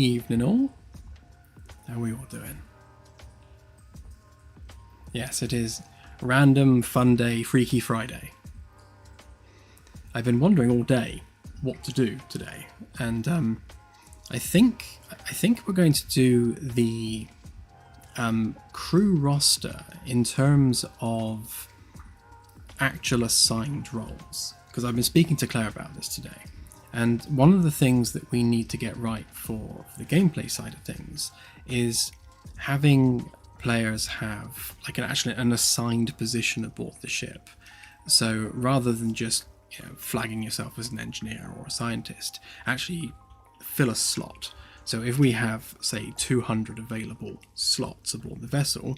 evening all. How are we all doing? Yes, it is Random Fun Day Freaky Friday. I've been wondering all day what to do today, and I think we're going to do the crew roster in terms of actual assigned roles, because I've been speaking to Claire about this today, and one of the things that we need to get right for the gameplay side of things is having players have like an assigned position aboard the ship. So rather than just flagging yourself as an engineer or a scientist, actually fill a slot. So if we have, say, 200 available slots aboard the vessel,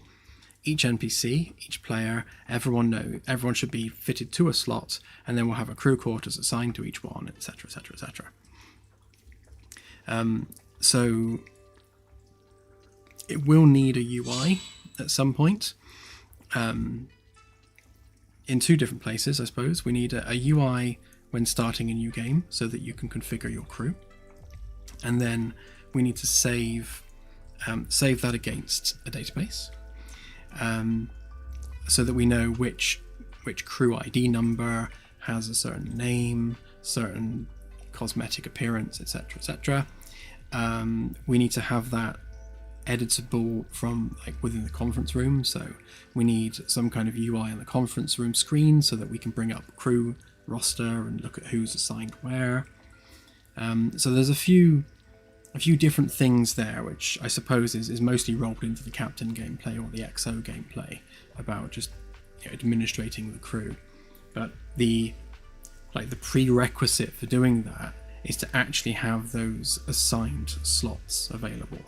each NPC, each player, everyone should be fitted to a slot, and then we'll have a crew quarters assigned to each one, etc., etc., etc. So it will need a UI at some point. In two different places, I suppose. We need a UI when starting a new game so that you can configure your crew. And then we need to save that against a database, so that we know which crew ID number has a certain name, certain cosmetic appearance, etc., etc. We need to have that editable from within the conference room, so we need some kind of UI on the conference room screen so that we can bring up crew roster and look at who's assigned where. So there's a few different things there, which I suppose is mostly rolled into the captain gameplay or the XO gameplay about just administrating the crew. But the prerequisite for doing that is to actually have those assigned slots available.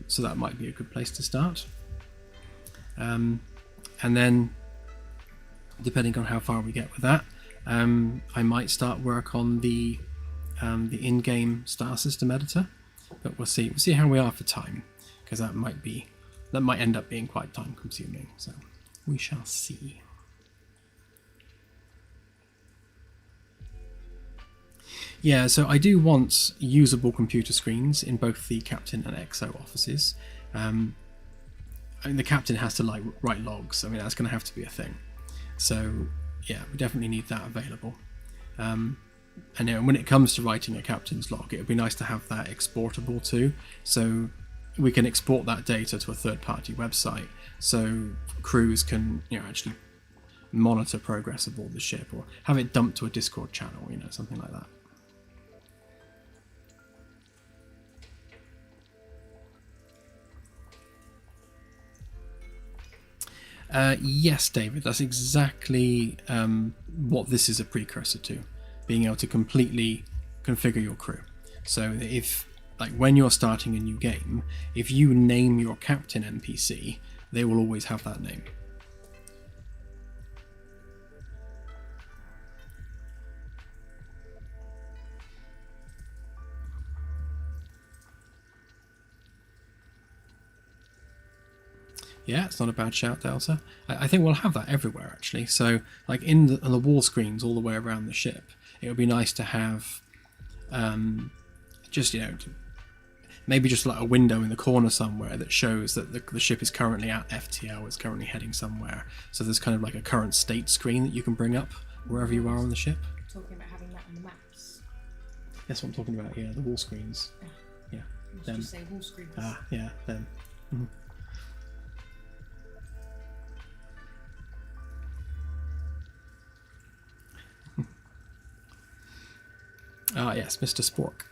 So that might be a good place to start. And then, depending on how far we get with that, I might start work on the in-game star system editor. But we'll see. We'll see how we are for time, because that might end up being quite time-consuming. So we shall see. Yeah, so I do want usable computer screens in both the Captain and XO offices. I mean, the Captain has to write logs. I mean, that's going to have to be a thing. So yeah, we definitely need that available. And when it comes to writing a Captain's log, it would be nice to have that exportable too. So we can export that data to a third-party website, so crews can actually monitor progress aboard the ship, or have it dumped to a Discord channel, something like that. Yes, David, that's exactly what this is a precursor to, being able to completely configure your crew. So if, when you're starting a new game, if you name your captain NPC, they will always have that name. Yeah, it's not a bad shout, Delta. I think we'll have that everywhere, actually. So, on the wall screens all the way around the ship, it would be nice to have, maybe just a window in the corner somewhere that shows that the ship is currently at FTL, it's currently heading somewhere. So there's kind of a current state screen that you can bring up wherever you are on the ship. Talking about having that on the maps. That's what I'm talking about, yeah, the wall screens. Yeah. You should just say wall screens. Ah, yeah, them. Mm-hmm. Ah, yes, Mr. Spork.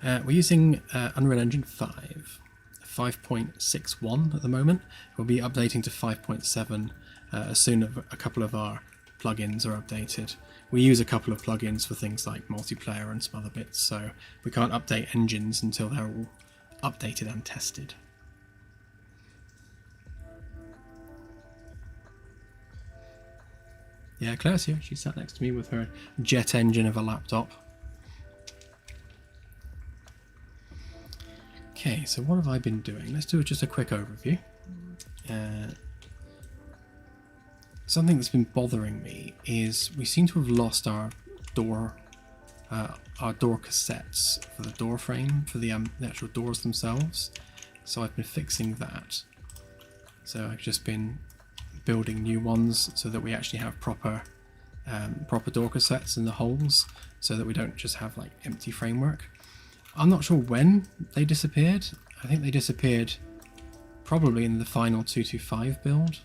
We're using Unreal Engine 5.61 at the moment. We'll be updating to 5.7 as soon as a couple of our plugins are updated. We use a couple of plugins for things like multiplayer and some other bits, so we can't update engines until they're all updated and tested. Yeah, Claire's here. She sat next to me with her jet engine of a laptop. Okay, so what have I been doing? Let's do just a quick overview. Something that's been bothering me is we seem to have lost our door cassettes for the door frame, for the actual doors themselves. So I've been fixing that. So I've just been building new ones so that we actually have proper door cassettes in the holes, so that we don't just have like empty framework. I'm not sure when they disappeared. I think they disappeared probably in the final 225 build.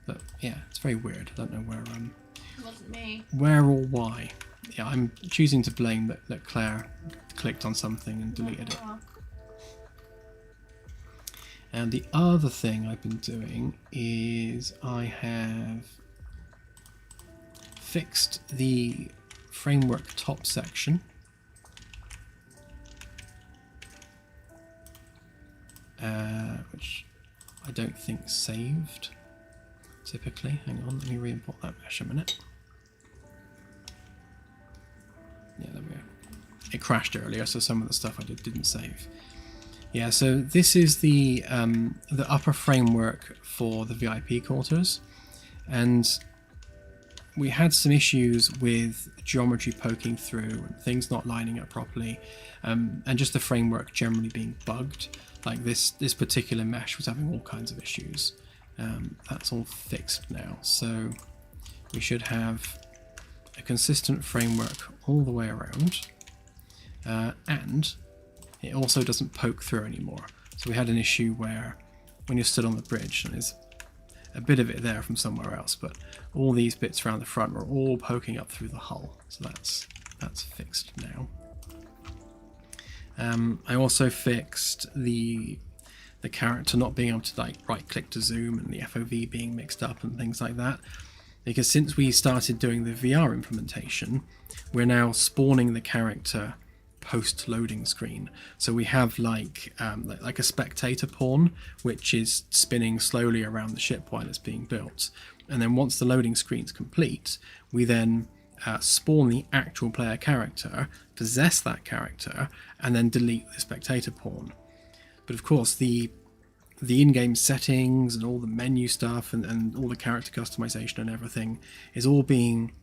But yeah, it's very weird. I don't know where It wasn't me. where or why. Yeah, I'm choosing to blame that Claire clicked on something and deleted it. And the other thing I've been doing is I have fixed the framework top section. Which I don't think saved typically. Hang on, let me re-import that mesh a minute. Yeah, there we go. It crashed earlier, so some of the stuff I did didn't save. Yeah, so this is the upper framework for the VIP quarters, and we had some issues with geometry poking through and things not lining up properly, and just the framework generally being bugged. Like this particular mesh was having all kinds of issues. That's all fixed now, so we should have a consistent framework all the way around, and it also doesn't poke through anymore. So we had an issue where when you're stood on the bridge, and there's a bit of it there from somewhere else, but all these bits around the front were all poking up through the hull. So that's fixed now. I also fixed the character not being able to like right click to zoom, and the FOV being mixed up and things like that. Because since we started doing the VR implementation, we're now spawning the character post-loading screen. So we have like a spectator pawn, which is spinning slowly around the ship while it's being built. And then once the loading screen's complete, we then spawn the actual player character, possess that character, and then delete the spectator pawn. But of course, the in-game settings and all the menu stuff and all the character customization and everything is all being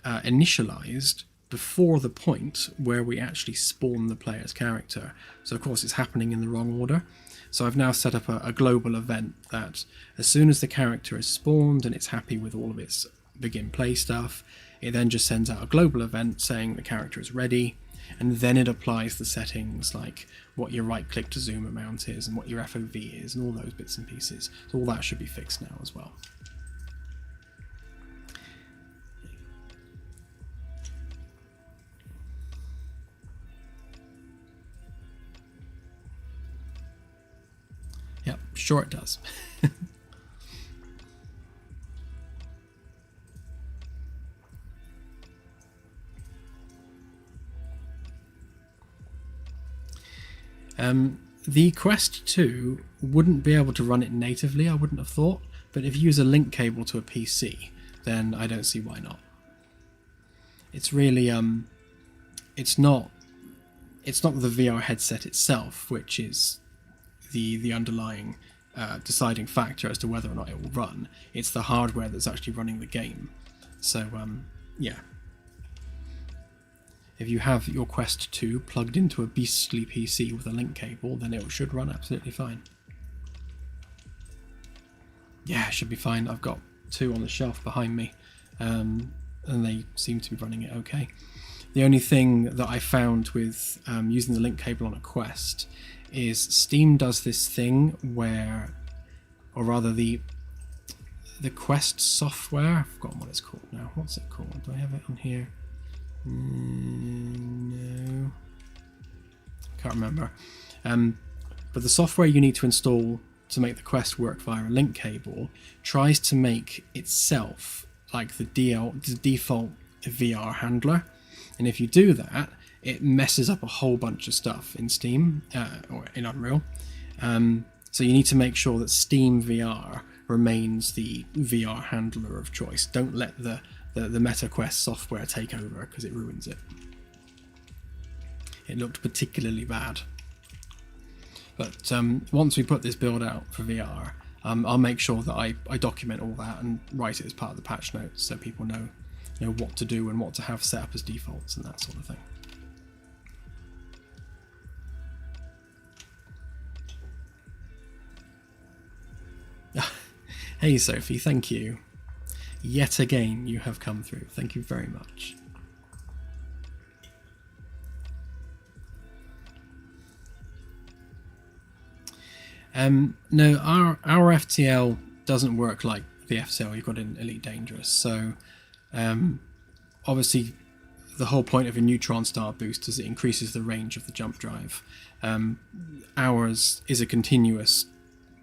initialized before the point where we actually spawn the player's character. So of course it's happening in the wrong order. So I've now set up a global event that as soon as the character is spawned and it's happy with all of its begin play stuff, it then just sends out a global event saying the character is ready, and then it applies the settings like what your right click to zoom amount is and what your FOV is and all those bits and pieces. So all that should be fixed now as well. Yep, sure it does. The Quest 2 wouldn't be able to run it natively, I wouldn't have thought, but if you use a link cable to a PC, then I don't see why not. It's really, it's not the VR headset itself, which is the underlying deciding factor as to whether or not it will run. It's the hardware that's actually running the game. So, yeah. If you have your Quest 2 plugged into a beastly PC with a link cable, then it should run absolutely fine. Yeah, it should be fine. I've got 2 on the shelf behind me, and they seem to be running it okay. The only thing that I found with using the link cable on a Quest is Steam does this thing where, or rather the Quest software, I've forgotten what it's called now. What's it called? Do I have it on here? No, can't remember. But the software you need to install to make the Quest work via a link cable tries to make itself like the default VR handler, and if you do that, it messes up a whole bunch of stuff in Steam or in Unreal. So you need to make sure that Steam VR remains the VR handler of choice. Don't let the MetaQuest software take over, because it ruins it. It looked particularly bad. But once we put this build out for VR, I'll make sure that I document all that and write it as part of the patch notes so people know what to do and what to have set up as defaults and that sort of thing. Hey Sophie, thank you. Yet again you have come through. Thank you very much. No, our FTL doesn't work like the FTL you've got in Elite Dangerous. So obviously the whole point of a neutron star boost is it increases the range of the jump drive. Ours is a continuous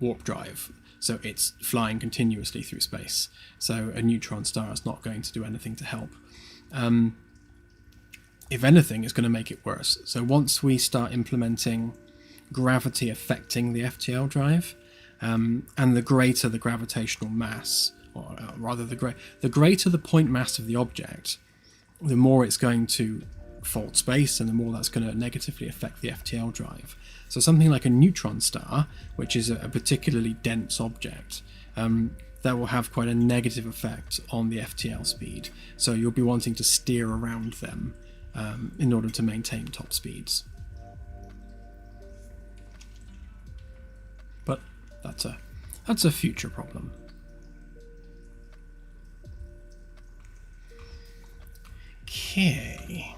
warp drive, so it's flying continuously through space. So a neutron star is not going to do anything to help. If anything, it's going to make it worse. So once we start implementing gravity affecting the FTL drive, and the greater the gravitational mass, or rather the greater the point mass of the object, the more it's going to fault space and the more that's going to negatively affect the FTL drive. So something like a neutron star, which is a particularly dense object, that will have quite a negative effect on the FTL speed. So you'll be wanting to steer around them in order to maintain top speeds. But that's a future problem. Okay.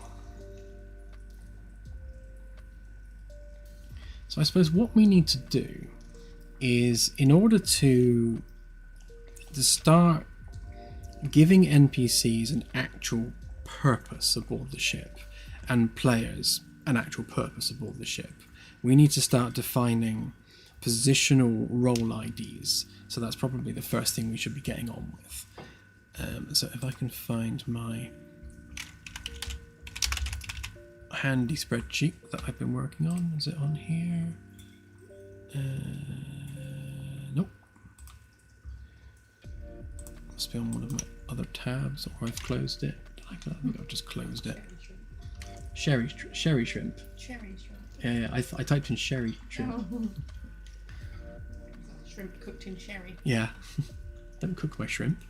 So I suppose what we need to do is, in order to start giving NPCs an actual purpose aboard the ship and players an actual purpose aboard the ship, we need to start defining positional role IDs. So that's probably the first thing we should be getting on with. So if I can find my handy spreadsheet that I've been working on. Is it on here? Nope. Must be on one of my other tabs, or I've closed it. I think I've just closed it. Sherry shrimp. Cherry shrimp. Yeah, I typed in sherry shrimp. Oh. Shrimp cooked in sherry. Yeah. Don't cook my shrimp.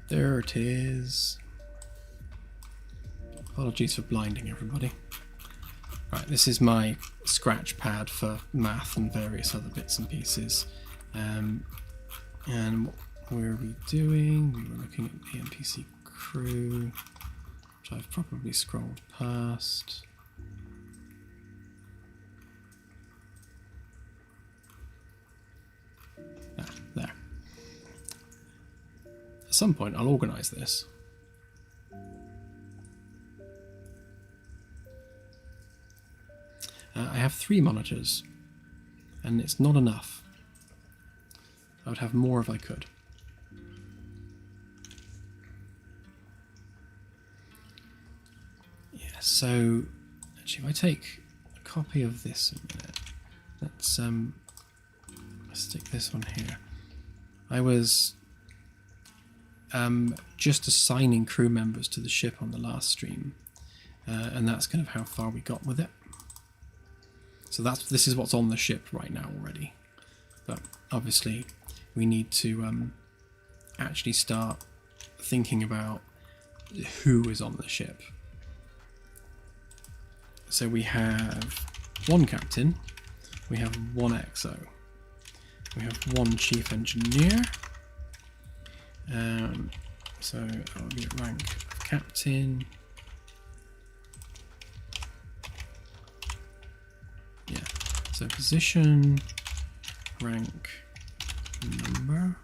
There it is. Apologies for blinding everybody. Right, this is my scratch pad for math and various other bits and pieces. And what were we doing? We were looking at the NPC crew, which I've probably scrolled past. Ah, there. At some point I'll organise this. I have 3 monitors, and it's not enough. I would have more if I could. Yeah, so actually if I take a copy of this a minute, let's stick this one here. I was just assigning crew members to the ship on the last stream, and that's kind of how far we got with it. So this is what's on the ship right now already, but obviously we need to actually start thinking about who is on the ship. So we have 1 captain, we have 1 XO, we have 1 chief engineer. So I'll be at rank of captain. Yeah, so position, rank, number.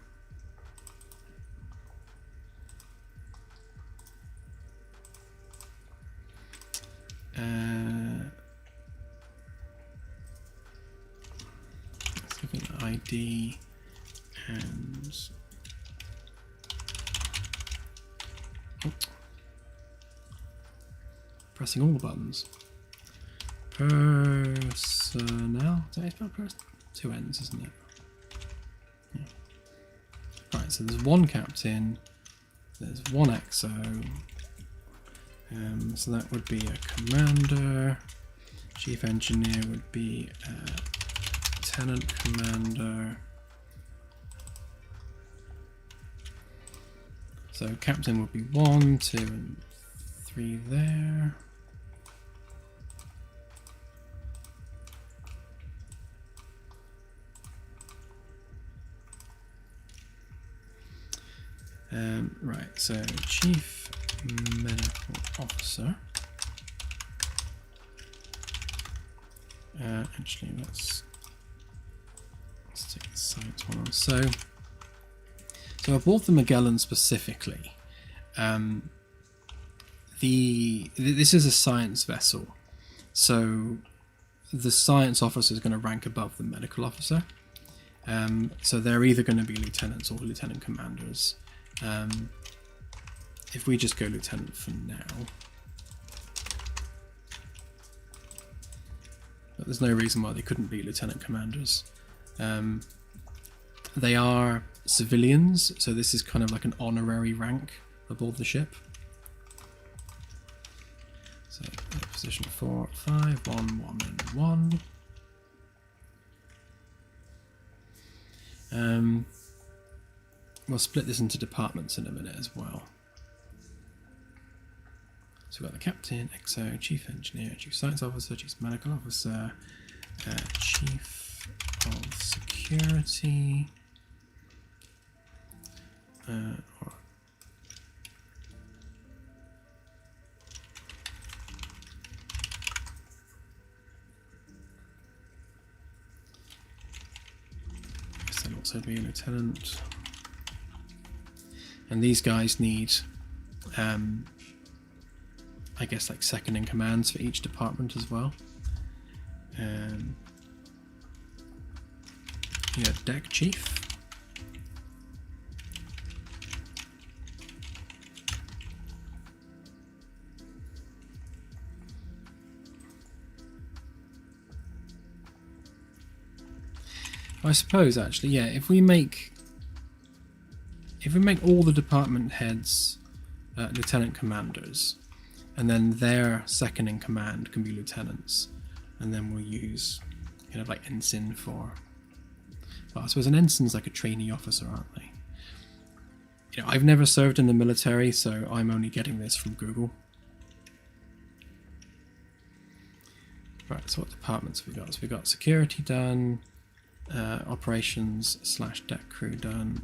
Let's give it an ID and pressing all the buttons. Personnel. Is that how you spell 2 N's, isn't it? Yeah. So there's one captain, there's one XO. So that would be a commander. Chief engineer would be a lieutenant commander. So captain would be 1, 2, and 3 there. Right, so chief medical officer. Actually, let's take the science one on. So I bought the Magellan specifically. This is a science vessel, so the science officer is going to rank above the medical officer. So they're either going to be lieutenants or lieutenant commanders. If we just go lieutenant for now, but there's no reason why they couldn't be lieutenant commanders. They are civilians, so this is kind of like an honorary rank aboard the ship. So position 4, 5, 1, 1, and 1. We'll split this into departments in a minute as well. So we've got the captain, XO, chief engineer, chief science officer, chief medical officer, chief of security, I'll also be a lieutenant. And these guys need, I guess, like second in commands for each department as well. Yeah, deck chief. I suppose actually, yeah, if we make all the department heads lieutenant commanders, and then their second in command can be lieutenants, and then we'll use kind of like ensign for. Well, I suppose an ensign's like a trainee officer, aren't they? You know, I've never served in the military, so I'm only getting this from Google. Right, so what departments have we got? So we've got security done. Operations / deck crew done.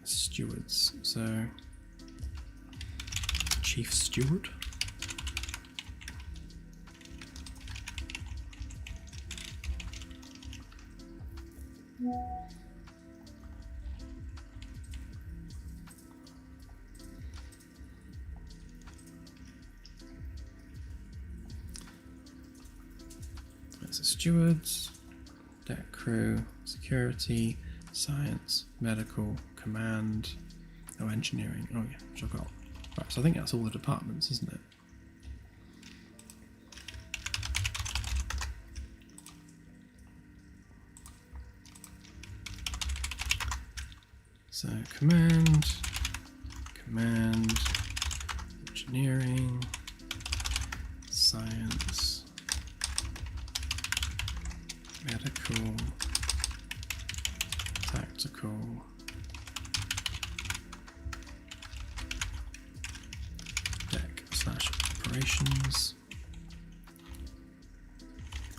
Stewards, so chief steward. That's the stewards, deck crew, security, science, medical, command, engineering. Oh yeah, which I've got. Right, so I think that's all the departments, isn't it? So command, engineering, science, medical, tactical, deck / operations.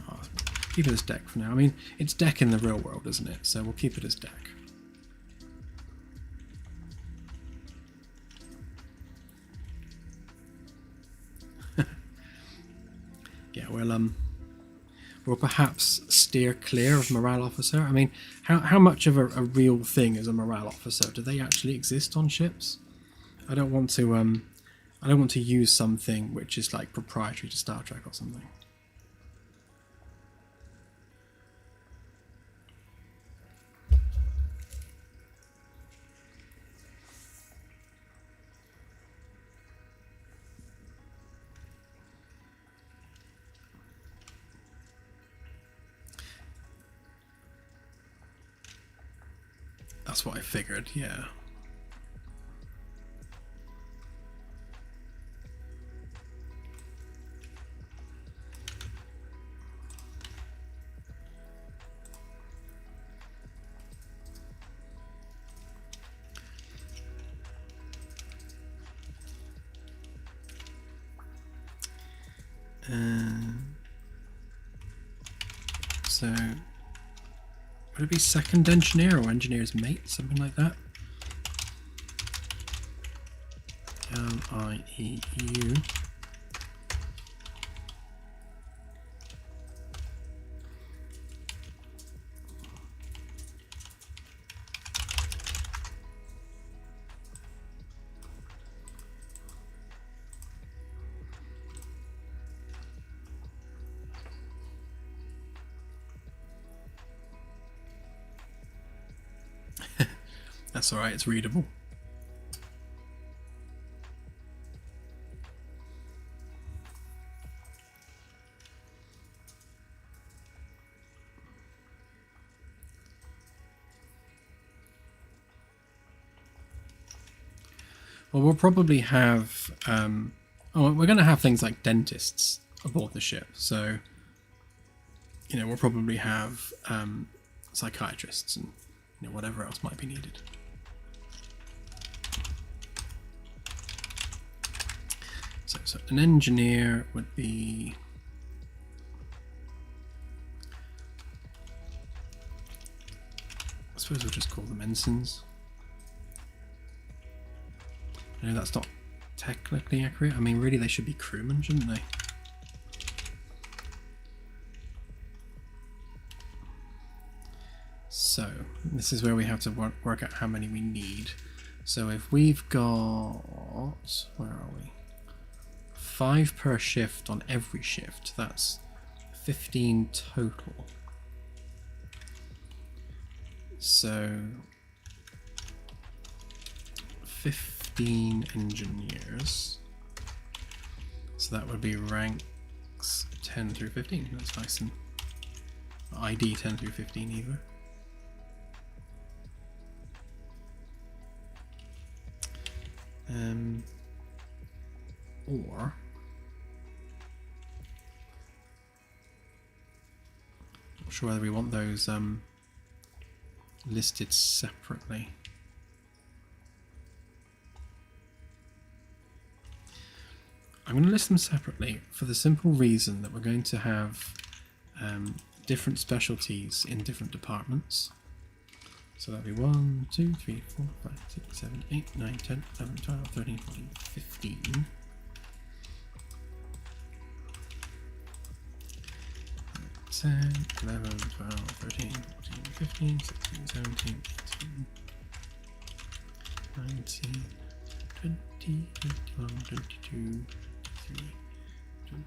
Oh, keep it as deck for now. I mean, it's deck in the real world, isn't it? So we'll keep it as deck. Yeah, we'll perhaps steer clear of morale officer. I mean, how much of a real thing is a morale officer? Do they actually exist on ships? I don't want to use something which is like proprietary to Star Trek or something. That's what I figured, yeah. So would it be second engineer or engineer's mate, something like that? LIEU. That's alright, it's readable. Well, we'll probably have... we're going to have things like dentists aboard the ship. So, you know, we'll probably have psychiatrists and, you know, whatever else might be needed. So an engineer would be... I suppose we'll just call them ensigns. I know that's not technically accurate. I mean, really, they should be crewmen, shouldn't they? So, this is where we have to work out how many we need. So if we've got... where are we? 5 per shift on every shift. That's 15 total. So... 15 engineers. So that would be ranks 10 through 15. That's nice, and ID 10 through 15 either. Or not sure whether we want those listed separately. I'm going to list them separately for the simple reason that we're going to have different specialties in different departments. So that'll be 1, 2, 3, 4, 5, 6, 7, 8, 9, 10, 11, 12, 13, 14, 15. 10, 11, 12, 13, 14, 15, 16, 17, 18, 19, 20, 21, 22, 23, 24.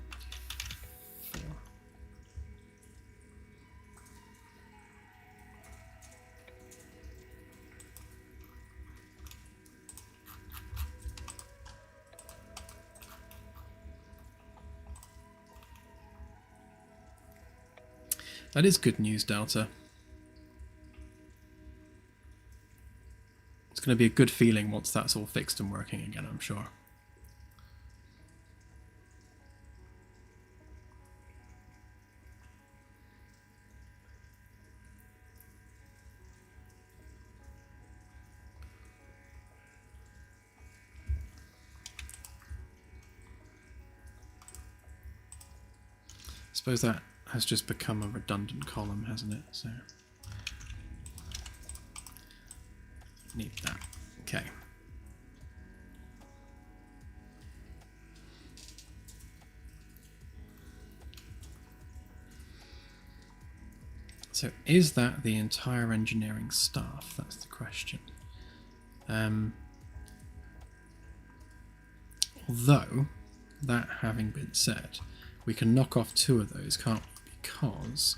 That is good news, Delta. It's going to be a good feeling once that's all fixed and working again, I'm sure. I suppose that has just become a redundant column, hasn't it? So need that. Okay. So is that the entire engineering staff? That's the question. Although, that having been said, we can knock off 2 of those, can't we? Because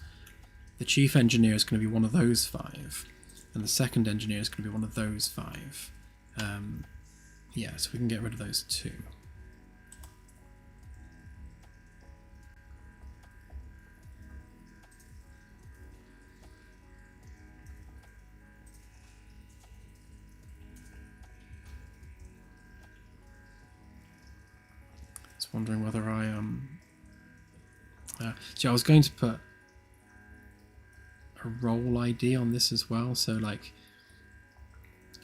the chief engineer is going to be one of those 5, and the second engineer is going to be one of those 5. Yeah, so we can get rid of those 2. Just wondering whether I see, I was going to put a role ID on this as well, so like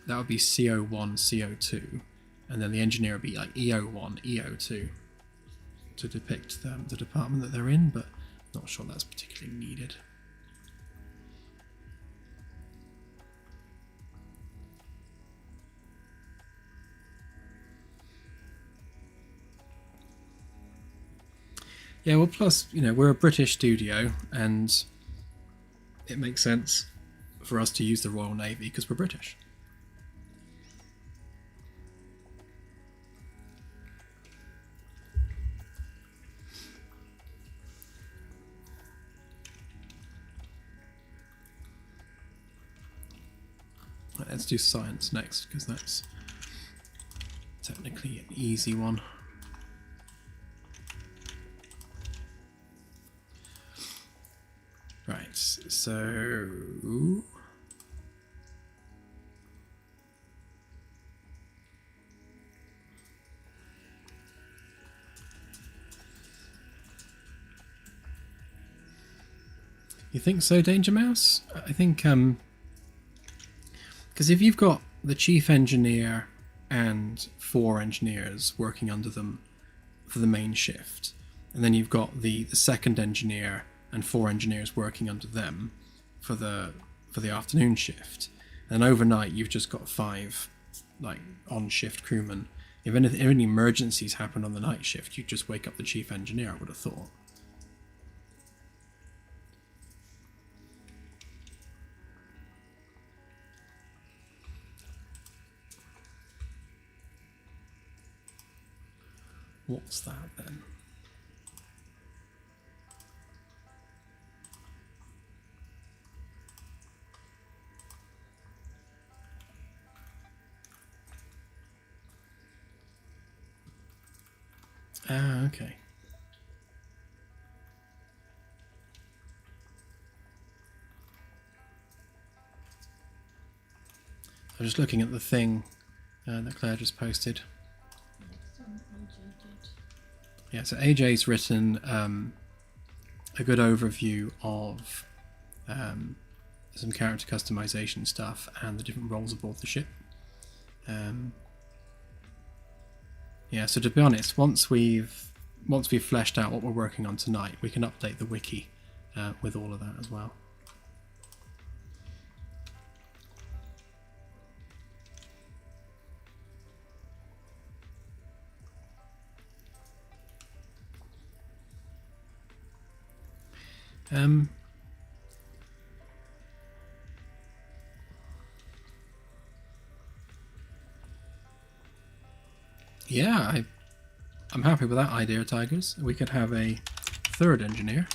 that would be CO1, CO2, and then the engineer would be like EO1, EO2 to depict the department that they're in, but not sure that's particularly needed. Yeah, well, plus, we're a British studio, and it makes sense for us to use the Royal Navy because we're British. Right, let's do science next because that's technically an easy one. Right, so you think so, Danger Mouse? I think because if you've got the chief engineer and 4 engineers working under them for the main shift, and then you've got the second engineer and 4 engineers working under them for the afternoon shift, and overnight you've just got 5 like on shift crewmen. If any emergencies happen on the night shift, you just wake up the chief engineer, I would have thought. What's that then? Ah, okay. I'm just looking at the thing that Claire just posted. Yeah, so AJ's written a good overview of some character customization stuff and the different roles aboard the ship. Yeah, so to be honest, once we've fleshed out what we're working on tonight, we can update the wiki with all of that as well. Yeah, I'm happy with that idea, Tigers. We could have a 3rd engineer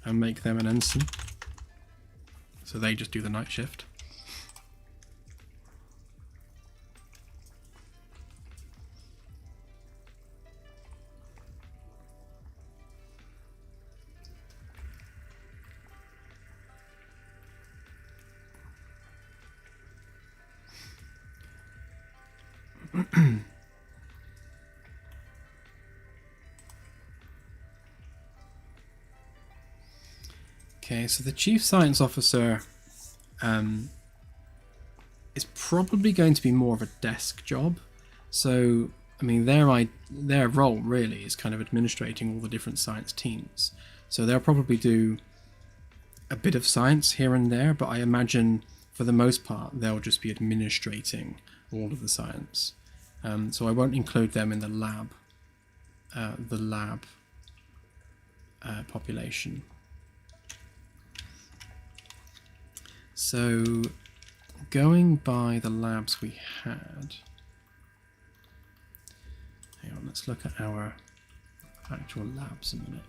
and make them an ensign, so they just do the night shift. Okay, so the chief science officer is probably going to be more of a desk job. So, I mean, their role really is kind of administrating all the different science teams. So they'll probably do a bit of science here and there, but I imagine for the most part they'll just be administrating all of the science. So I won't include them in the lab population. So going by the labs we had, hang on, let's look at our actual labs a minute.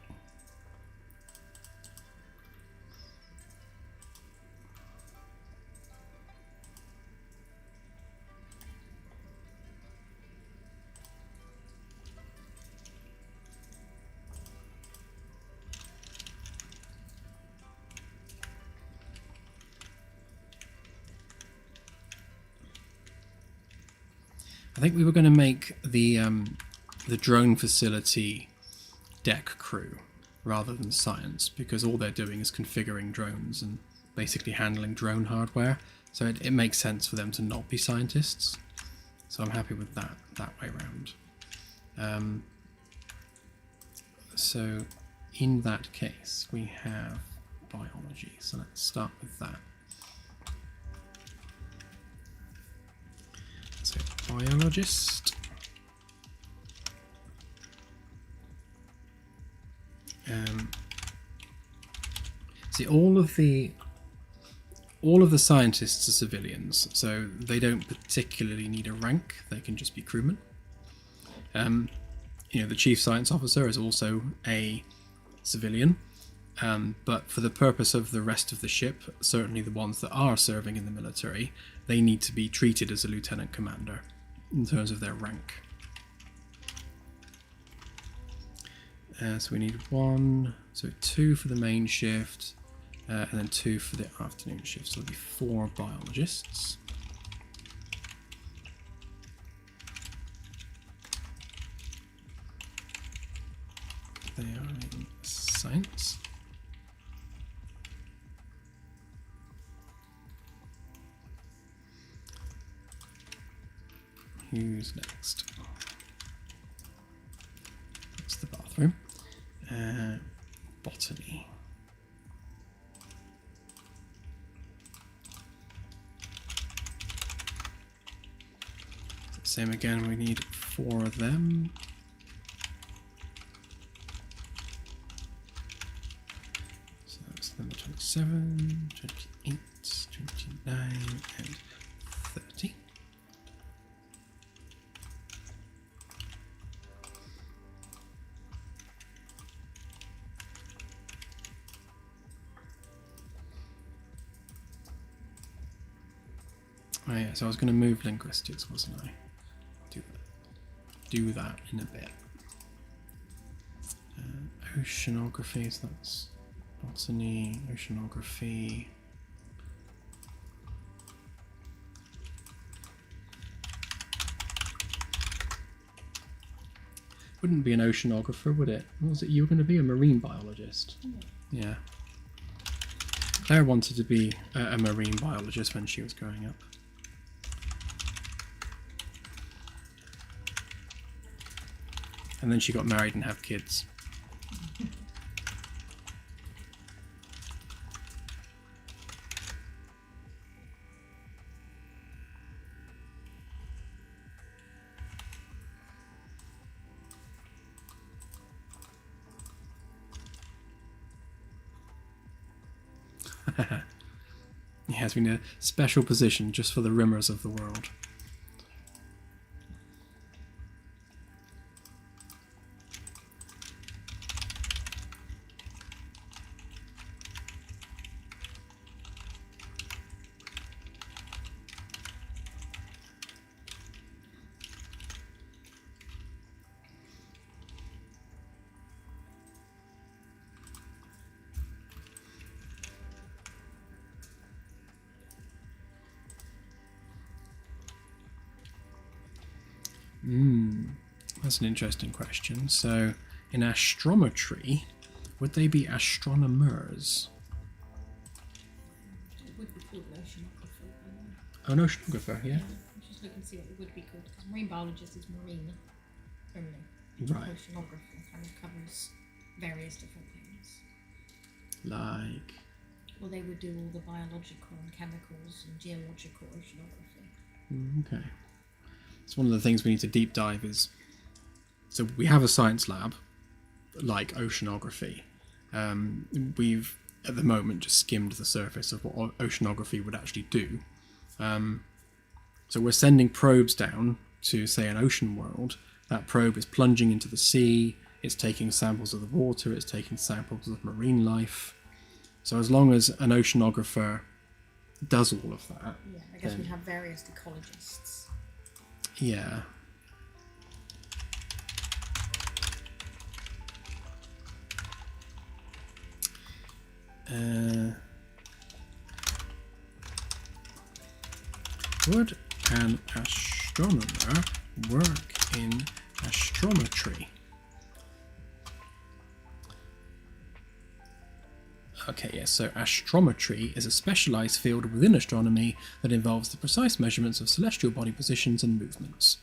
I think we were going to make the drone facility deck crew rather than science, because all they're doing is configuring drones and basically handling drone hardware. So it makes sense for them to not be scientists. So I'm happy with that way around. So in that case, we have biology. So let's start with that. So biologist. See, all of the scientists are civilians, so they don't particularly need a rank. They can just be crewmen. The chief science officer is also a civilian, but for the purpose of the rest of the ship, certainly the ones that are serving in the military, they need to be treated as a lieutenant commander in terms of their rank. So we need 2 for the main shift, and then 2 for the afternoon shift. So there'll be 4 biologists. They are in science. Who's next? That's the bathroom. Botany. Same again, we need 4 of them. So that's number 27, 28, 29, and 30. Oh yeah, so I was going to move linguistics, wasn't I? Do that in a bit. Oceanography, so that's botany, oceanography. Wouldn't be an oceanographer, would it? What was it? You were going to be a marine biologist. Yeah. Claire wanted to be a marine biologist when she was growing up. And then she got married and had kids. He has been a special position just for the rimmers of the world. That's an interesting question. So, in astrometry, would they be astronomers? It would be called an oceanographer. Oh, an oceanographer, yeah. I'm just looking to see what it would be called, because marine biologist is marine only. Right. Oceanographer kind of covers various different things. Like. Well, they would do all the biological and chemicals and geological oceanography. Okay. So one of the things we need to deep dive is, so we have a science lab, like oceanography. We've, at the moment, just skimmed the surface of what oceanography would actually do. So we're sending probes down to, say, an ocean world. That probe is plunging into the sea, it's taking samples of the water, it's taking samples of marine life. So as long as an oceanographer does all of that... Yeah, I guess we'd have various ecologists. Yeah. Would an astronomer work in astrometry? Okay, yes, so astrometry is a specialized field within astronomy that involves the precise measurements of celestial body positions and movements.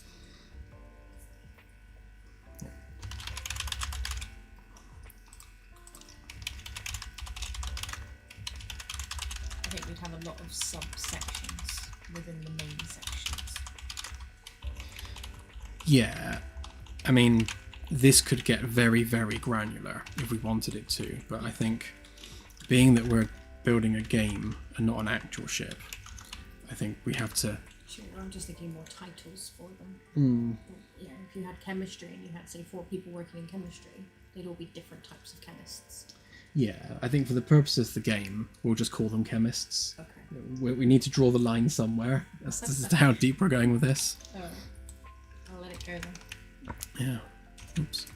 I think we'd have a lot of subsections within the main sections. Yeah, I mean, this could get very, very granular if we wanted it to, but I think being that we're building a game and not an actual ship, I think we have to. Sure, I'm just thinking more titles for them. Mm. You know, if you had chemistry and you had, say, 4 people working in chemistry, they'd all be different types of chemists. Yeah, I think for the purposes of the game, we'll just call them chemists. Okay. We need to draw the line somewhere. This is how deep we're going with this. Alright. I'll let it go then. Yeah. Oops.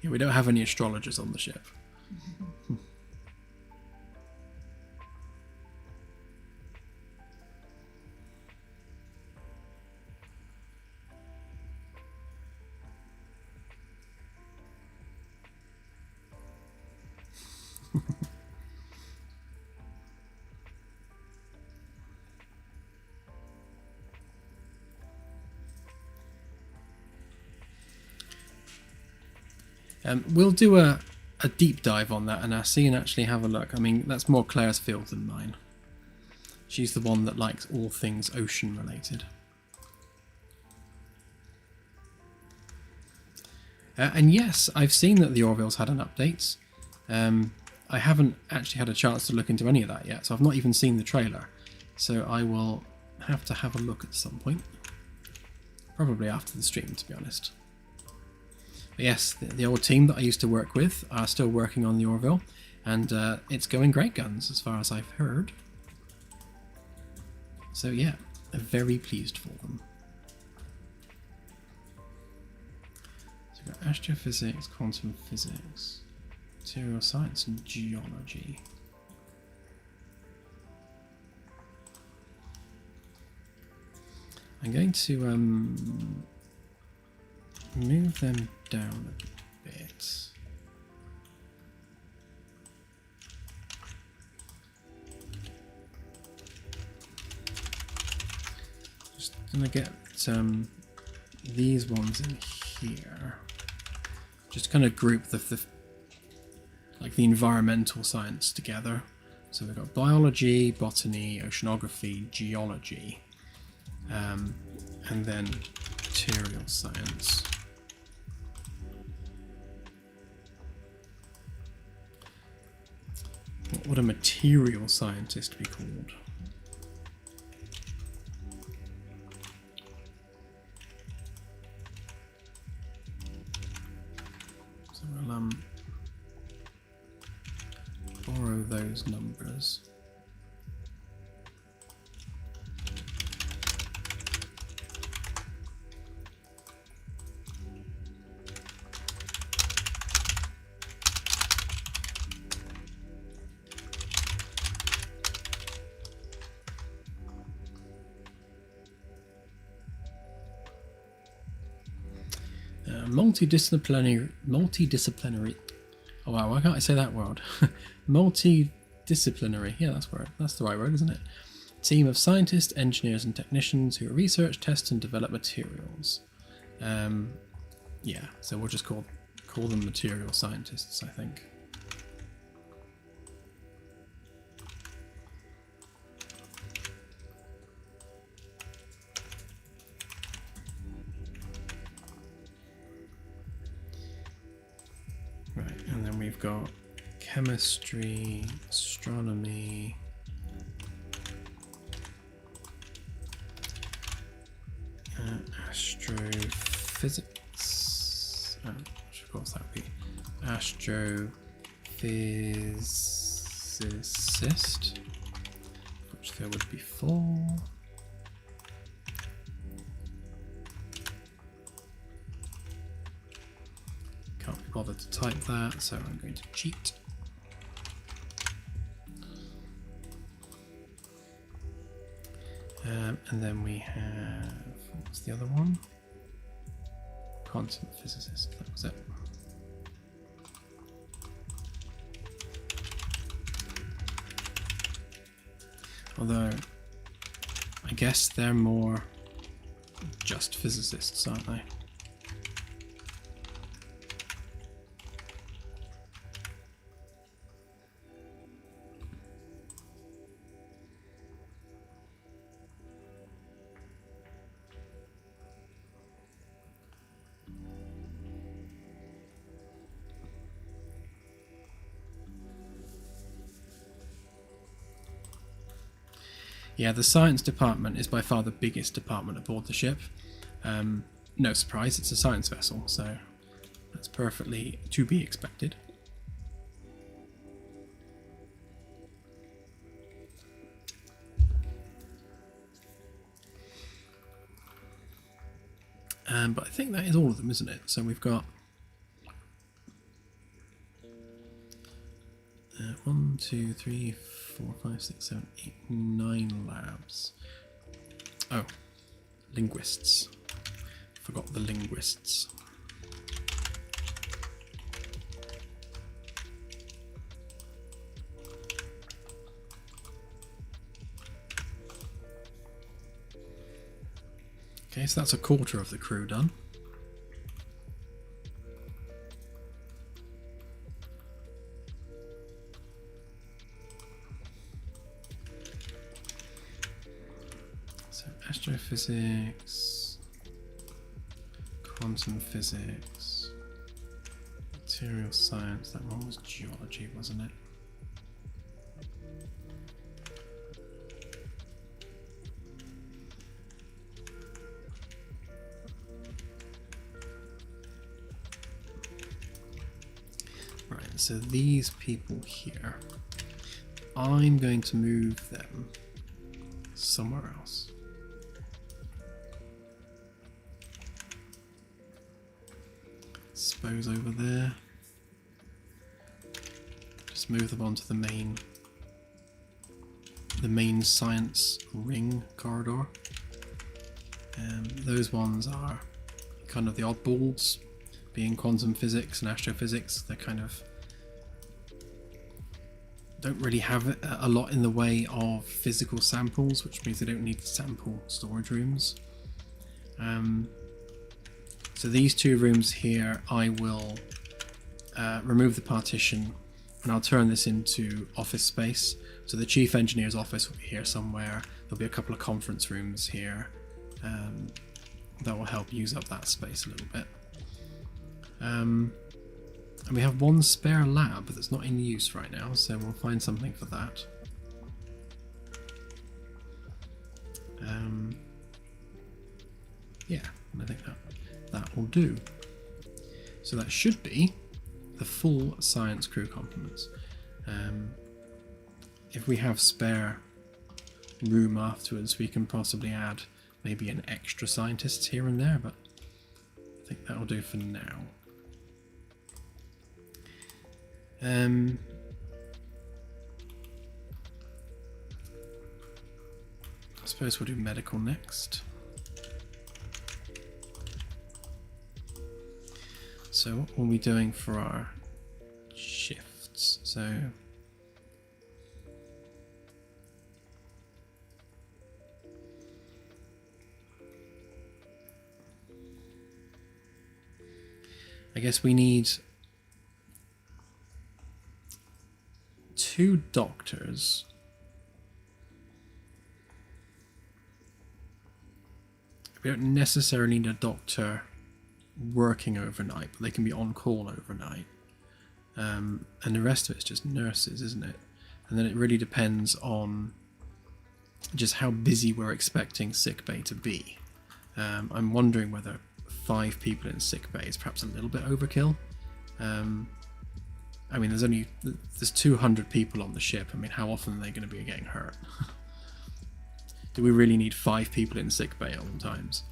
Yeah, we don't have any astrologers on the ship. We'll do a deep dive on that, and I'll see and actually have a look. I mean, that's more Claire's field than mine. She's the one that likes all things ocean related. And yes, I've seen that the Orville's had an update. I haven't actually had a chance to look into any of that yet, so I've not even seen the trailer. So I will have to have a look at some point. Probably after the stream, to be honest. But yes, the old team that I used to work with are still working on the Orville, and it's going great guns as far as I've heard. So yeah, I'm very pleased for them. So we've got astrophysics, quantum physics, material science and geology. I'm going to move them down a bit. Just gonna get these ones in here. Just kind of group the environmental science together. So we've got biology, botany, oceanography, geology, and then material science. What would a material scientist be called? So we'll borrow those numbers. Multidisciplinary. Oh wow, why can't I say that word? Multidisciplinary. Yeah, that's the right word, isn't it? Team of scientists, engineers, and technicians who research, test, and develop materials. Yeah, so we'll just call them material scientists, I think. Right, and then we've got chemistry, astronomy, astrophysics. Of course, that would be astrophysicist, which there would be 4. Can't be bothered to type that, so I'm going to cheat. And then we have, what's the other one? Quantum physicist, that was it. Although, I guess they're more just physicists, aren't they? Yeah, the science department is by far the biggest department aboard the ship. No surprise, it's a science vessel, so that's perfectly to be expected. But I think that is all of them, isn't it? So we've got 1, 2, 3, 4, 5, 6, 7, 8, 9 labs. Oh, linguists. Forgot the linguists. Okay, so that's a quarter of the crew done. So astrophysics, quantum physics, material science, that one was geology, wasn't it? So these people here, I'm going to move them somewhere else. Suppose over there. Just move them onto the main science ring corridor. Those ones are kind of the oddballs, being quantum physics and astrophysics. They're kind of don't really have a lot in the way of physical samples, which means they don't need sample storage rooms. So these two rooms here, I will remove the partition and I'll turn this into office space. So the chief engineer's office will be here somewhere. There'll be a couple of conference rooms here that will help use up that space a little bit. And we have one spare lab that's not in use right now, so we'll find something for that. Yeah, I think that will do. So that should be the full science crew complements. If we have spare room afterwards, we can possibly add maybe an extra scientist here and there, but I think that will do for now. I suppose we'll do medical next. So what will we be doing for our shifts? So I guess we need 2 doctors. We don't necessarily need a doctor working overnight, but they can be on call overnight. And the rest of it's just nurses, isn't it? And then it really depends on just how busy we're expecting sickbay to be. I'm wondering whether 5 people in sickbay is perhaps a little bit overkill. I mean, there's 200 people on the ship. I mean, how often are they going to be getting hurt? Do we really need 5 people in sickbay at all times?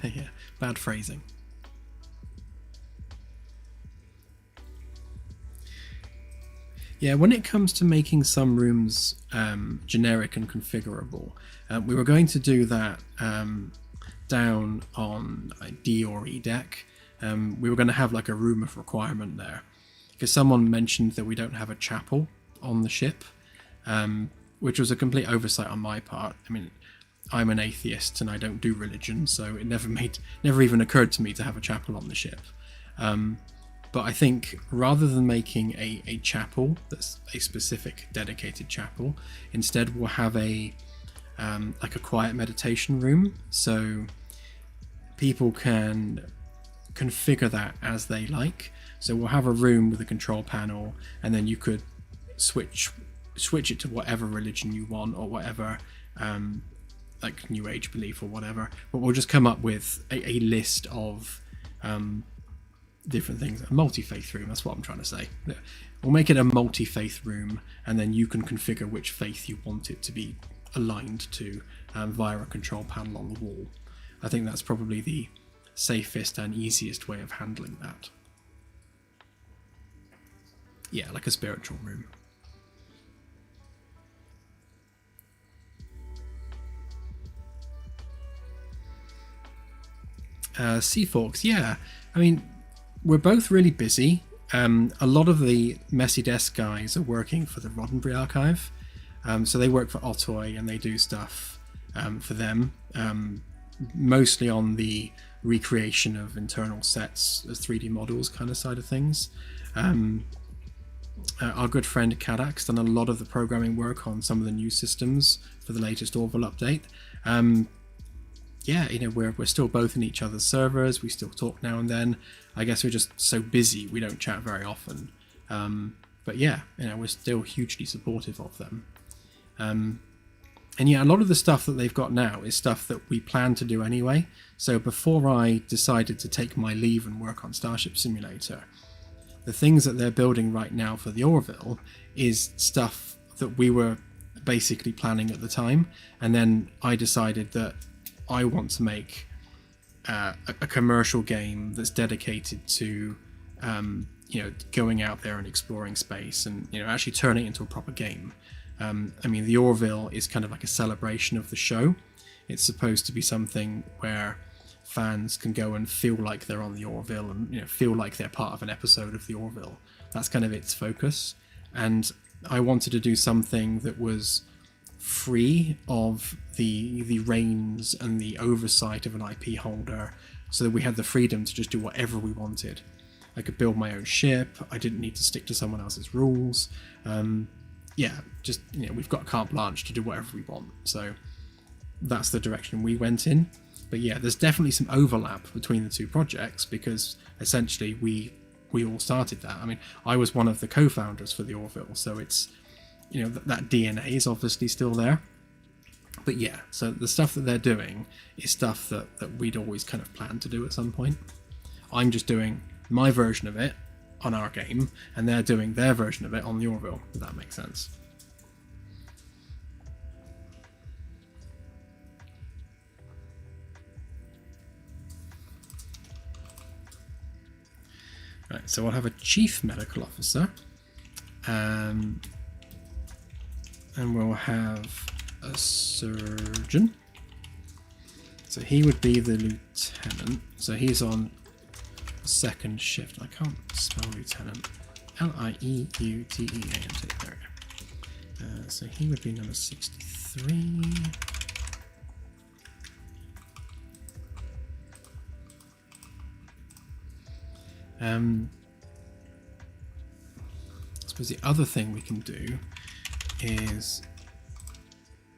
Yeah, bad phrasing. Yeah, when it comes to making some rooms generic and configurable, we were going to do that down on D or E deck. We were going to have like a room of requirement there, because someone mentioned that we don't have a chapel on the ship, which was a complete oversight on my part. I mean, I'm an atheist and I don't do religion, so it never even occurred to me to have a chapel on the ship. But I think rather than making a chapel that's a specific dedicated chapel, instead we'll have a like a quiet meditation room, so people can configure that as they like. So we'll have a room with a control panel, and then you could switch it to whatever religion you want, or whatever like New Age belief or whatever. But we'll just come up with a list of different things. A multi-faith room, that's what I'm trying to say. We'll make it a multi-faith room, and then you can configure which faith you want it to be aligned to via a control panel on the wall. I think that's probably the safest and easiest way of handling that. Yeah, like a spiritual room. Sea Forks, yeah. I mean, we're both really busy. A lot of the Messy Desk guys are working for the Roddenberry Archive. So they work for Otoy, and they do stuff for them. Mostly on the recreation of internal sets as 3D models kind of side of things. Our good friend Kadak's done a lot of the programming work on some of the new systems for the latest Orville update. Yeah, you know, we're still both in each other's servers. We still talk now and then. I guess we're just so busy we don't chat very often. But yeah, you know, we're still hugely supportive of them. And yeah, a lot of the stuff that they've got now is stuff that we plan to do anyway. So before I decided to take my leave and work on Starship Simulator, the things that they're building right now for the Orville is stuff that we were basically planning at the time. And then I decided that I want to make a commercial game that's dedicated to, you know, going out there and exploring space, and, you know, actually turning it into a proper game. I mean, the Orville is kind of like a celebration of the show. It's supposed to be something where fans can go and feel like they're on the Orville, and, you know, feel like they're part of an episode of the Orville. That's kind of its focus. And I wanted to do something that was free of the reins and the oversight of an IP holder, so that we had the freedom to just do whatever we wanted. I could build my own ship. I didn't need to stick to someone else's rules. Yeah, just, you know, we've got carte blanche to do whatever we want. So that's the direction we went in. But yeah, there's definitely some overlap between the two projects, because essentially we all started that. I mean, I was one of the co-founders for the Orville, so it's, you know, that DNA is obviously still there. But yeah, so the stuff that they're doing is stuff that we'd always kind of planned to do at some point. I'm just doing my version of it on our game, and they're doing their version of it on the Orville, if that makes sense. Right, so we'll have a chief medical officer, and we'll have a surgeon. So he would be the lieutenant. So he's on second shift. I can't spell lieutenant. L-I-E-U-T-E-A-N-T. There we go. So he would be number 63. I suppose the other thing we can do is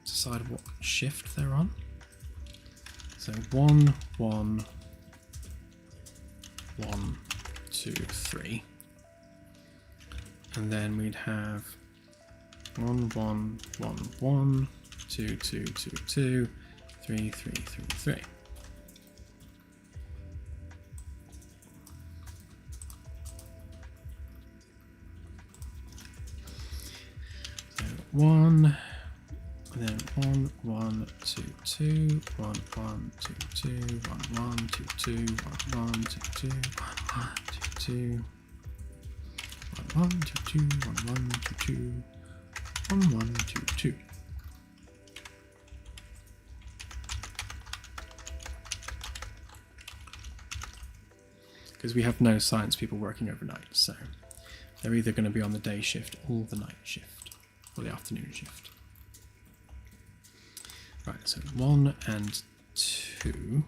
decide what shift they're on. So 1, 1, 1, 2, 3, and then we'd have 1, 1, 1, 1, 2, 2, 2, 2, 3, 3, 3, 3. So 1, and then 1, 1, 2, 2, 1, 1, 2, 2, 1, 1, 2, 2, 1, 1, 2, 2, 1, 1, 2, 2, 1, 1, 2, 2, 1, 1, 2, 2, 1, 1, 2, 2. Because we have no science people working overnight, so they're either going to be on the day shift or the night shift, or the afternoon shift. Right, so 1 and 2.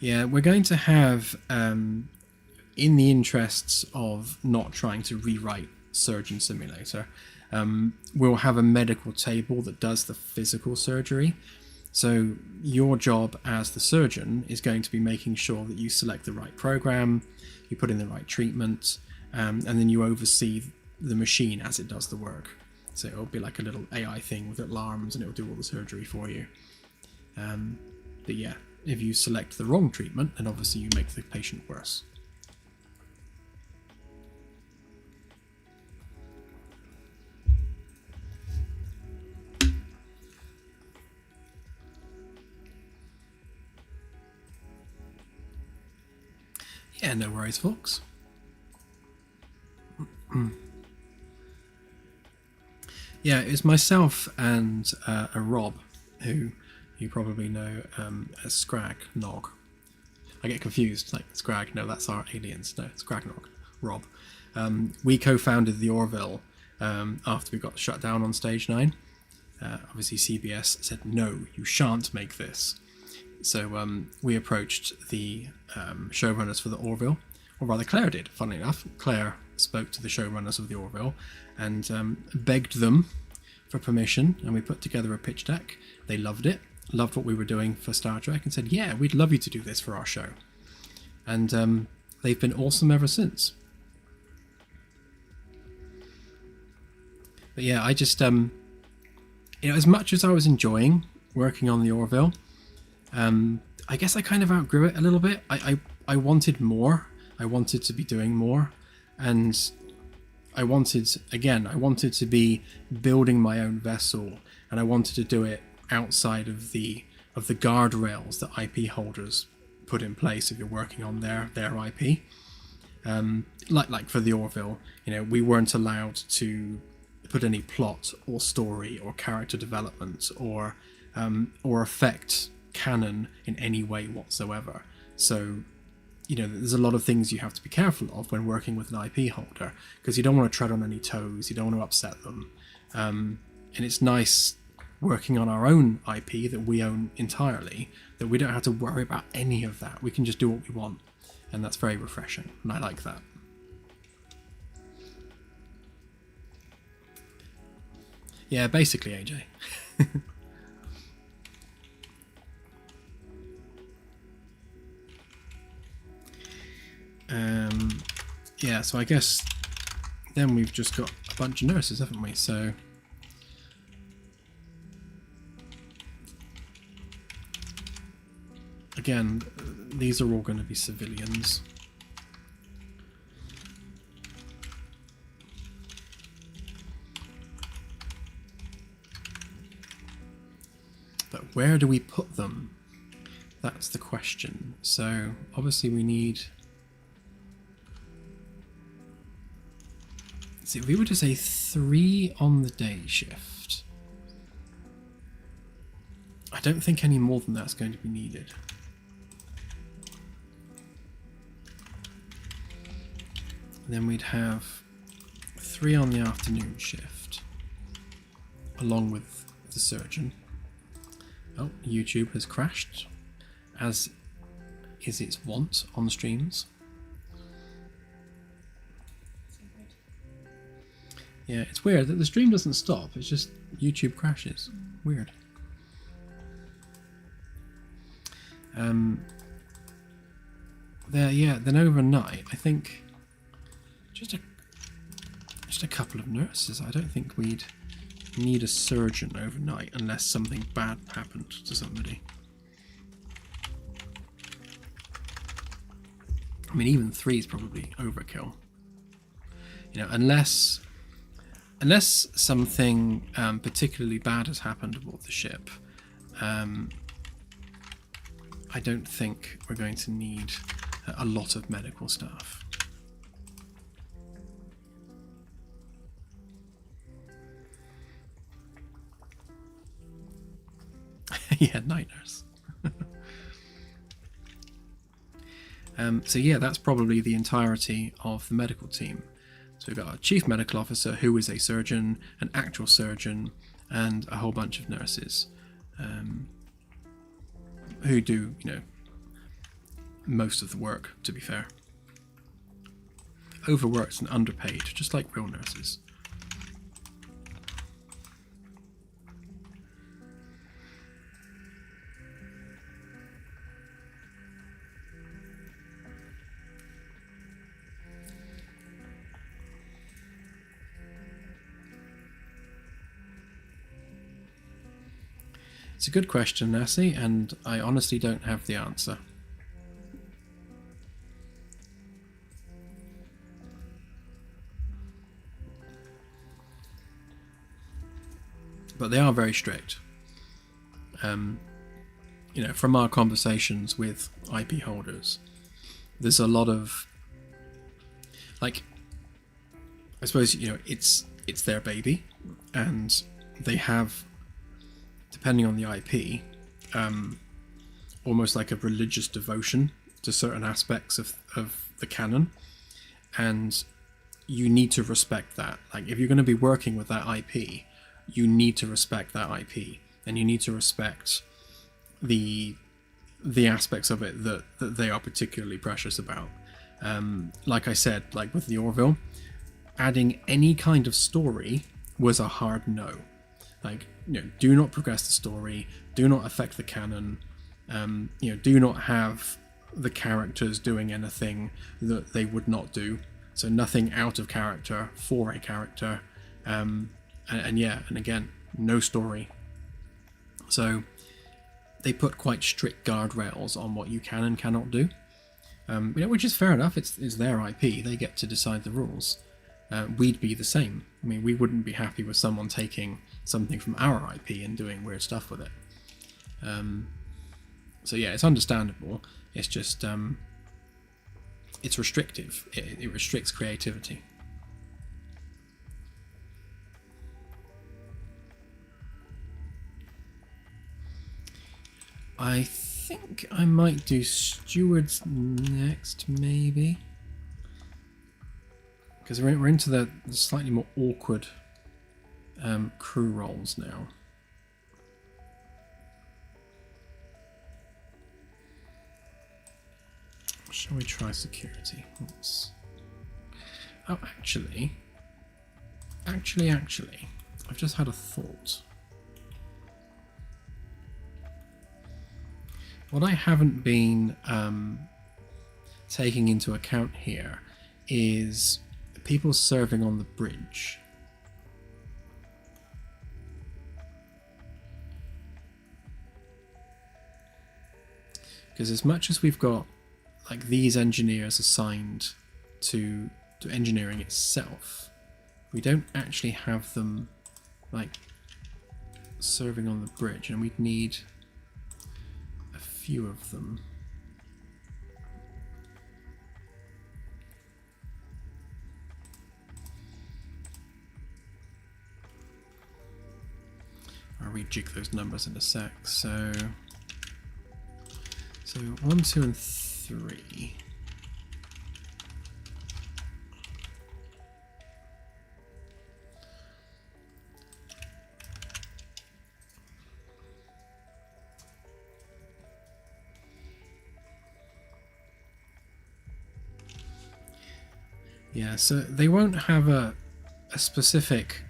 Yeah, we're going to have, in the interests of not trying to rewrite Surgeon Simulator, we'll have a medical table that does the physical surgery. So your job as the surgeon is going to be making sure that you select the right program, you put in the right treatment, and then you oversee the machine as it does the work. So it'll be like a little AI thing with alarms, and it'll do all the surgery for you. But yeah, if you select the wrong treatment, then obviously you make the patient worse. Yeah, no worries, folks. Yeah, it's myself and a Rob, who you probably know as Scrag Nog. I get confused, like Scrag, no, that's our aliens. No, Scrag Nog, Rob. We co-founded the Orville after we got shut down on Stage 9. Obviously CBS said, no, you shan't make this. So we approached the showrunners for the Orville, or rather Claire did, funnily enough. Claire spoke to the showrunners of the Orville and begged them for permission, and we put together a pitch deck. They loved it, loved what we were doing for Star Trek, and said, yeah, we'd love you to do this for our show. And they've been awesome ever since. But yeah, I just, as much as I was enjoying working on the Orville, I guess I kind of outgrew it a little bit. I wanted more. I wanted to be doing more. And I wanted to be building my own vessel, and I wanted to do it outside of the guardrails that IP holders put in place if you're working on their IP. Like for the Orville, we weren't allowed to put any plot or story or character development or affect canon in any way whatsoever. So there's a lot of things you have to be careful of when working with an IP holder, because you don't want to tread on any toes, you don't want to upset them, and it's nice working on our own IP that we own entirely, that we don't have to worry about any of that. We can just do what we want, and that's very refreshing, and I like that. Yeah, basically, AJ. Yeah, so I guess then we've just got a bunch of nurses, haven't we? So again, these are all going to be civilians. But where do we put them? That's the question. So obviously we need... See, if we were to say 3 on the day shift, I don't think any more than that's going to be needed. Then we'd have 3 on the afternoon shift, along with the surgeon. Oh, YouTube has crashed, as is its wont on streams. Yeah, it's weird that the stream doesn't stop, it's just YouTube crashes. Weird. Then overnight, I think just a couple of nurses. I don't think we'd need a surgeon overnight unless something bad happened to somebody. I mean, even 3 is probably overkill. Unless something particularly bad has happened aboard the ship, I don't think we're going to need a lot of medical staff. Yeah, night nurse. So yeah, that's probably the entirety of the medical team. So we've got a chief medical officer who is a surgeon, an actual surgeon, and a whole bunch of nurses who do, most of the work, to be fair. Overworked and underpaid, just like real nurses. It's a good question, Nassie, and I honestly don't have the answer. But they are very strict. You know, from our conversations with IP holders, there's a lot of, like, I suppose, you know, it's their baby, and they have, depending on the IP, almost like a religious devotion to certain aspects of the canon, and you need to respect that. Like, if you're going to be working with that IP, you need to respect that IP, and you need to respect the aspects of it that they are particularly precious about. Like I said, like with the Orville, adding any kind of story was a hard no. Like, you know, do not progress the story, do not affect the canon, you know, do not have the characters doing anything that they would not do. So nothing out of character for a character. And again, no story. So they put quite strict guardrails on what you can and cannot do, you know, which is fair enough. It's their IP. They get to decide the rules. We'd be the same. I mean, we wouldn't be happy with someone taking something from our IP and doing weird stuff with it. So yeah, it's understandable. It's just it's restrictive. It restricts creativity. I think I might do stewards next, maybe, because we're into the slightly more awkward crew roles now. Shall we try security? Let's... Oh, actually, I've just had a thought. What I haven't been taking into account here is people serving on the bridge. Because as much as we've got like these engineers assigned to engineering itself, we don't actually have them like serving on the bridge, and we'd need a few of them. I'll rejig those numbers in a sec. So 1, 2, and 3. Yeah, so they won't have a specific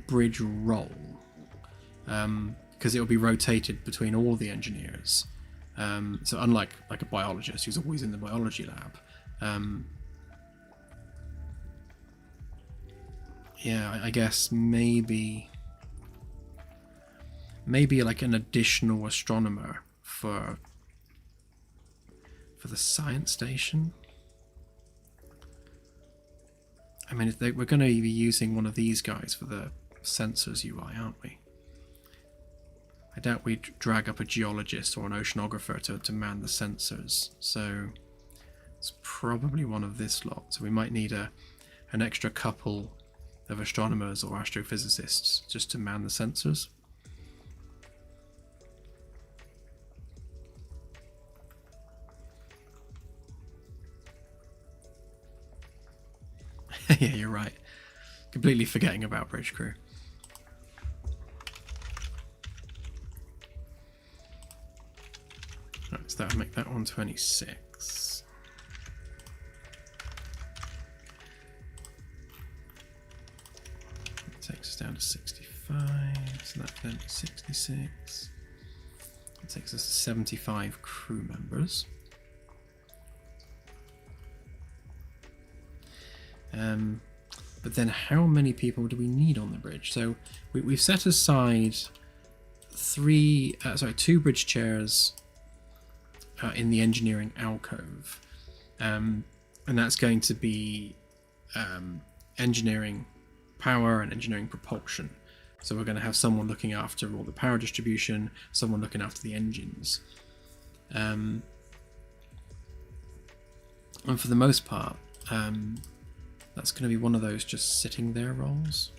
bridge role, because it will be rotated between all the engineers. So unlike like a biologist who's always in the biology lab, yeah, I guess maybe like an additional astronomer for the science station. I mean, we're going to be using one of these guys for the sensors UI, aren't we? I doubt we'd drag up a geologist or an oceanographer to man the sensors, so it's probably one of this lot. So we might need an extra couple of astronomers or astrophysicists just to man the sensors. Yeah, you're right. Completely forgetting about bridge crew. Right, so that would make that one 26. That takes us down to 65, so that's then 66. It takes us to 75 crew members. But then how many people do we need on the bridge? So we've set aside two bridge chairs in the engineering alcove, and that's going to be engineering power and engineering propulsion. So we're going to have someone looking after all the power distribution, someone looking after the engines, and for the most part that's going to be one of those just sitting there roles.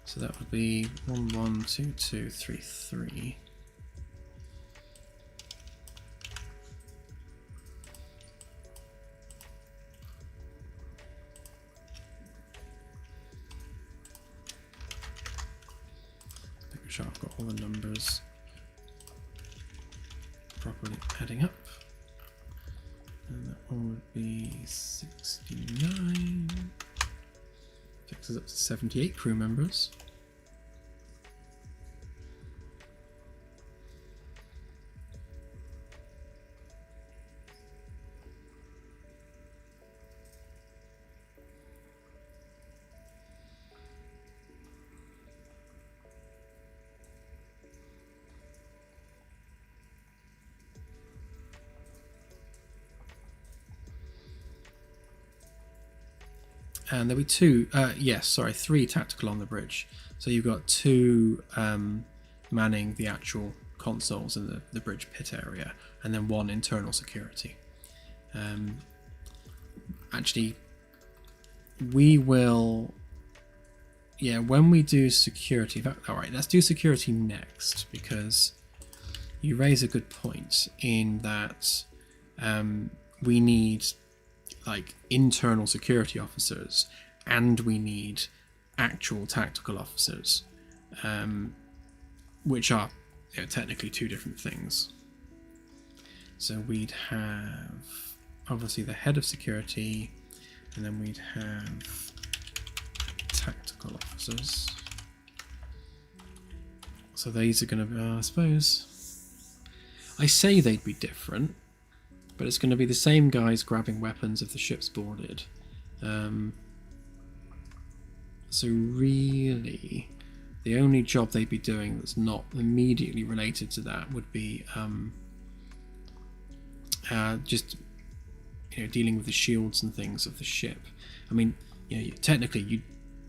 So that would be 1, 1, 2, 2, 3, 3. Making sure I've got all the numbers properly adding up. And that one would be 69. Takes us up to 78 crew members. And there'll be three tactical on the bridge. So you've got two manning the actual consoles in the bridge pit area, and then one internal security. Actually, we will... Yeah, when we do security... Alright, let's do security next, because you raise a good point in that we need like internal security officers and we need actual tactical officers, which are technically two different things. So we'd have obviously the head of security, and then we'd have tactical officers. So these are going to be, I suppose, I say they'd be different, but it's going to be the same guys grabbing weapons if the ship's boarded. So really, the only job they'd be doing that's not immediately related to that would be just dealing with the shields and things of the ship. I mean, technically,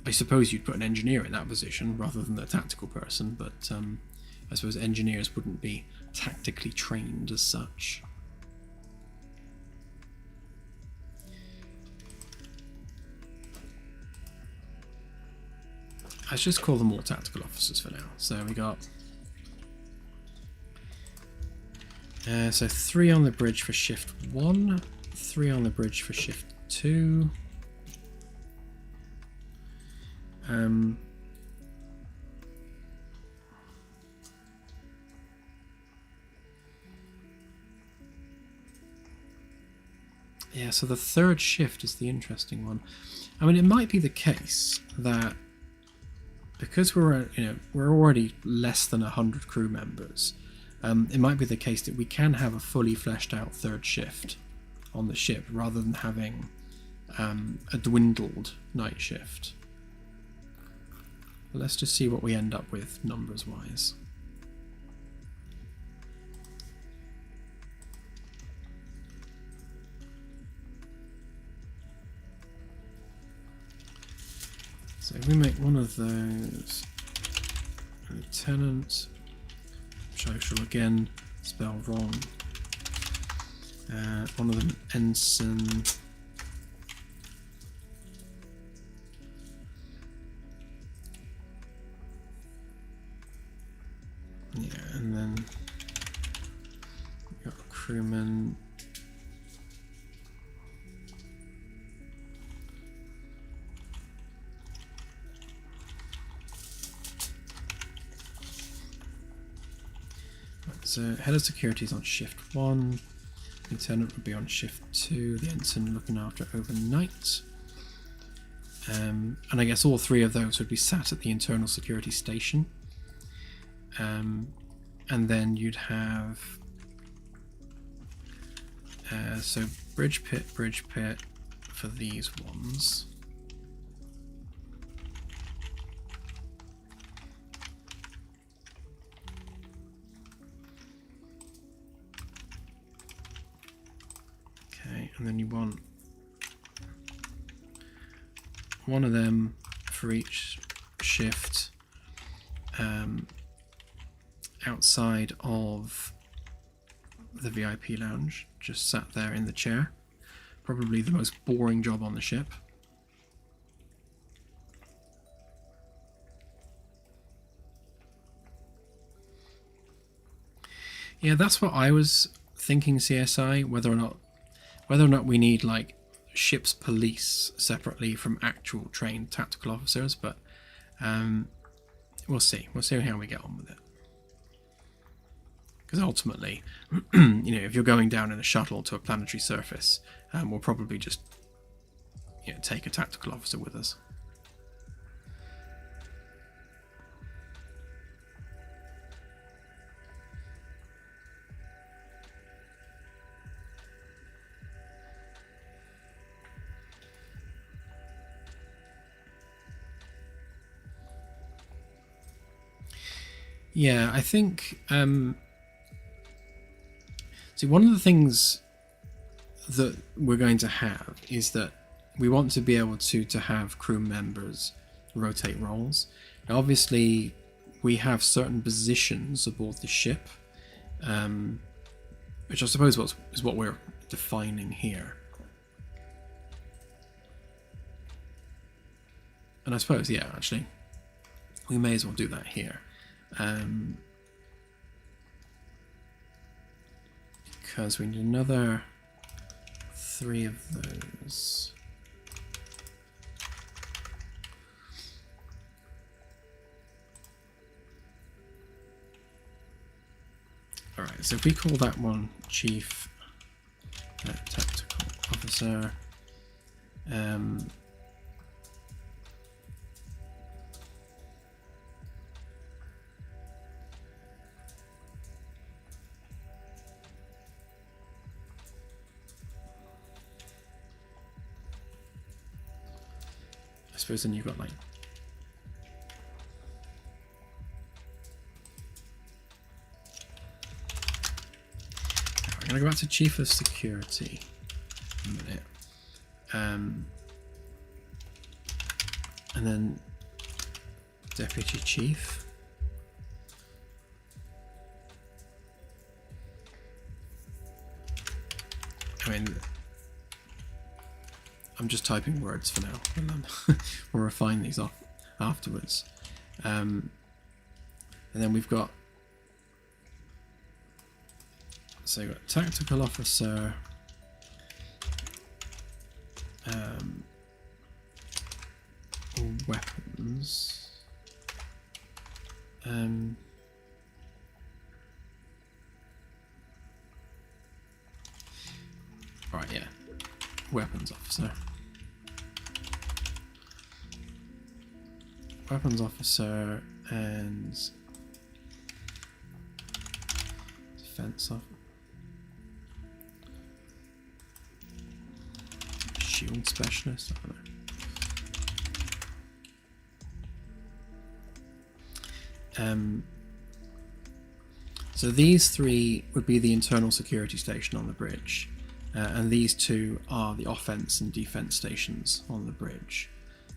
I suppose you'd put an engineer in that position rather than the tactical person, but I suppose engineers wouldn't be tactically trained as such. Let's just call them all tactical officers for now. So we got so 3 on the bridge for shift 1, 3 on the bridge for shift 2. Yeah, so the third shift is the interesting one. I mean, it might be the case that because we're already less than 100 crew members, it might be the case that we can have a fully fleshed out third shift on the ship rather than having a dwindled night shift. But let's just see what we end up with numbers wise. So if we make one of those a lieutenant, which I shall again spell wrong, one of them ensign, yeah, and then we've got a crewman. So head of security is on shift 1. Lieutenant would be on shift 2. The ensign looking after overnight. And I guess all three of those would be sat at the internal security station. And then you'd have so bridge pit for these ones. Okay, and then you want one of them for each shift outside of the VIP lounge, just sat there in the chair. Probably the most boring job on the ship. Yeah, that's what I was thinking, CSI, whether or not we need like ship's police separately from actual trained tactical officers, but we'll see how we get on with it. Because ultimately, if you're going down in a shuttle to a planetary surface, we'll probably just take a tactical officer with us. Yeah, I think see, one of the things that we're going to have is that we want to be able to have crew members rotate roles. Now, obviously, we have certain positions aboard the ship, which I suppose is what we're defining here. And I suppose, yeah, actually, we may as well do that here. Because we need another 3 of those. Alright, so if we call that one Chief Tactical Officer, I suppose then you've got like I'm gonna go back to Chief of Security in a minute. And then Deputy Chief. I mean, I'm just typing words for now, and we'll refine these off afterwards. And then we've got, so you've got Tactical Officer, weapons, right, yeah, Weapons Officer. Weapons Officer and Defense Officer. Shield Specialist, I don't know. So these 3 would be the internal security station on the bridge, and these 2 are the offense and defense stations on the bridge.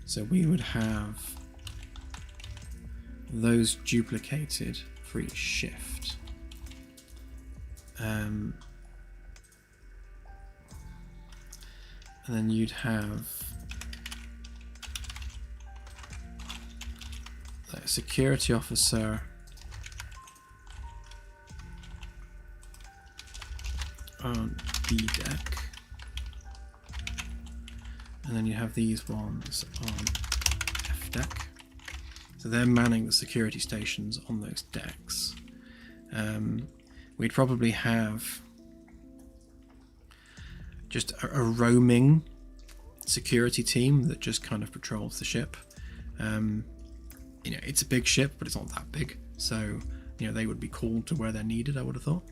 So we would have those duplicated for each shift. And then you'd have a security officer on B deck, and then you have these ones on F deck. So they're manning the security stations on those decks. And we'd probably have just a roaming security team that just kind of patrols the ship. You know, it's a big ship, but it's not that big, so you know they would be called to where they're needed, I would have thought.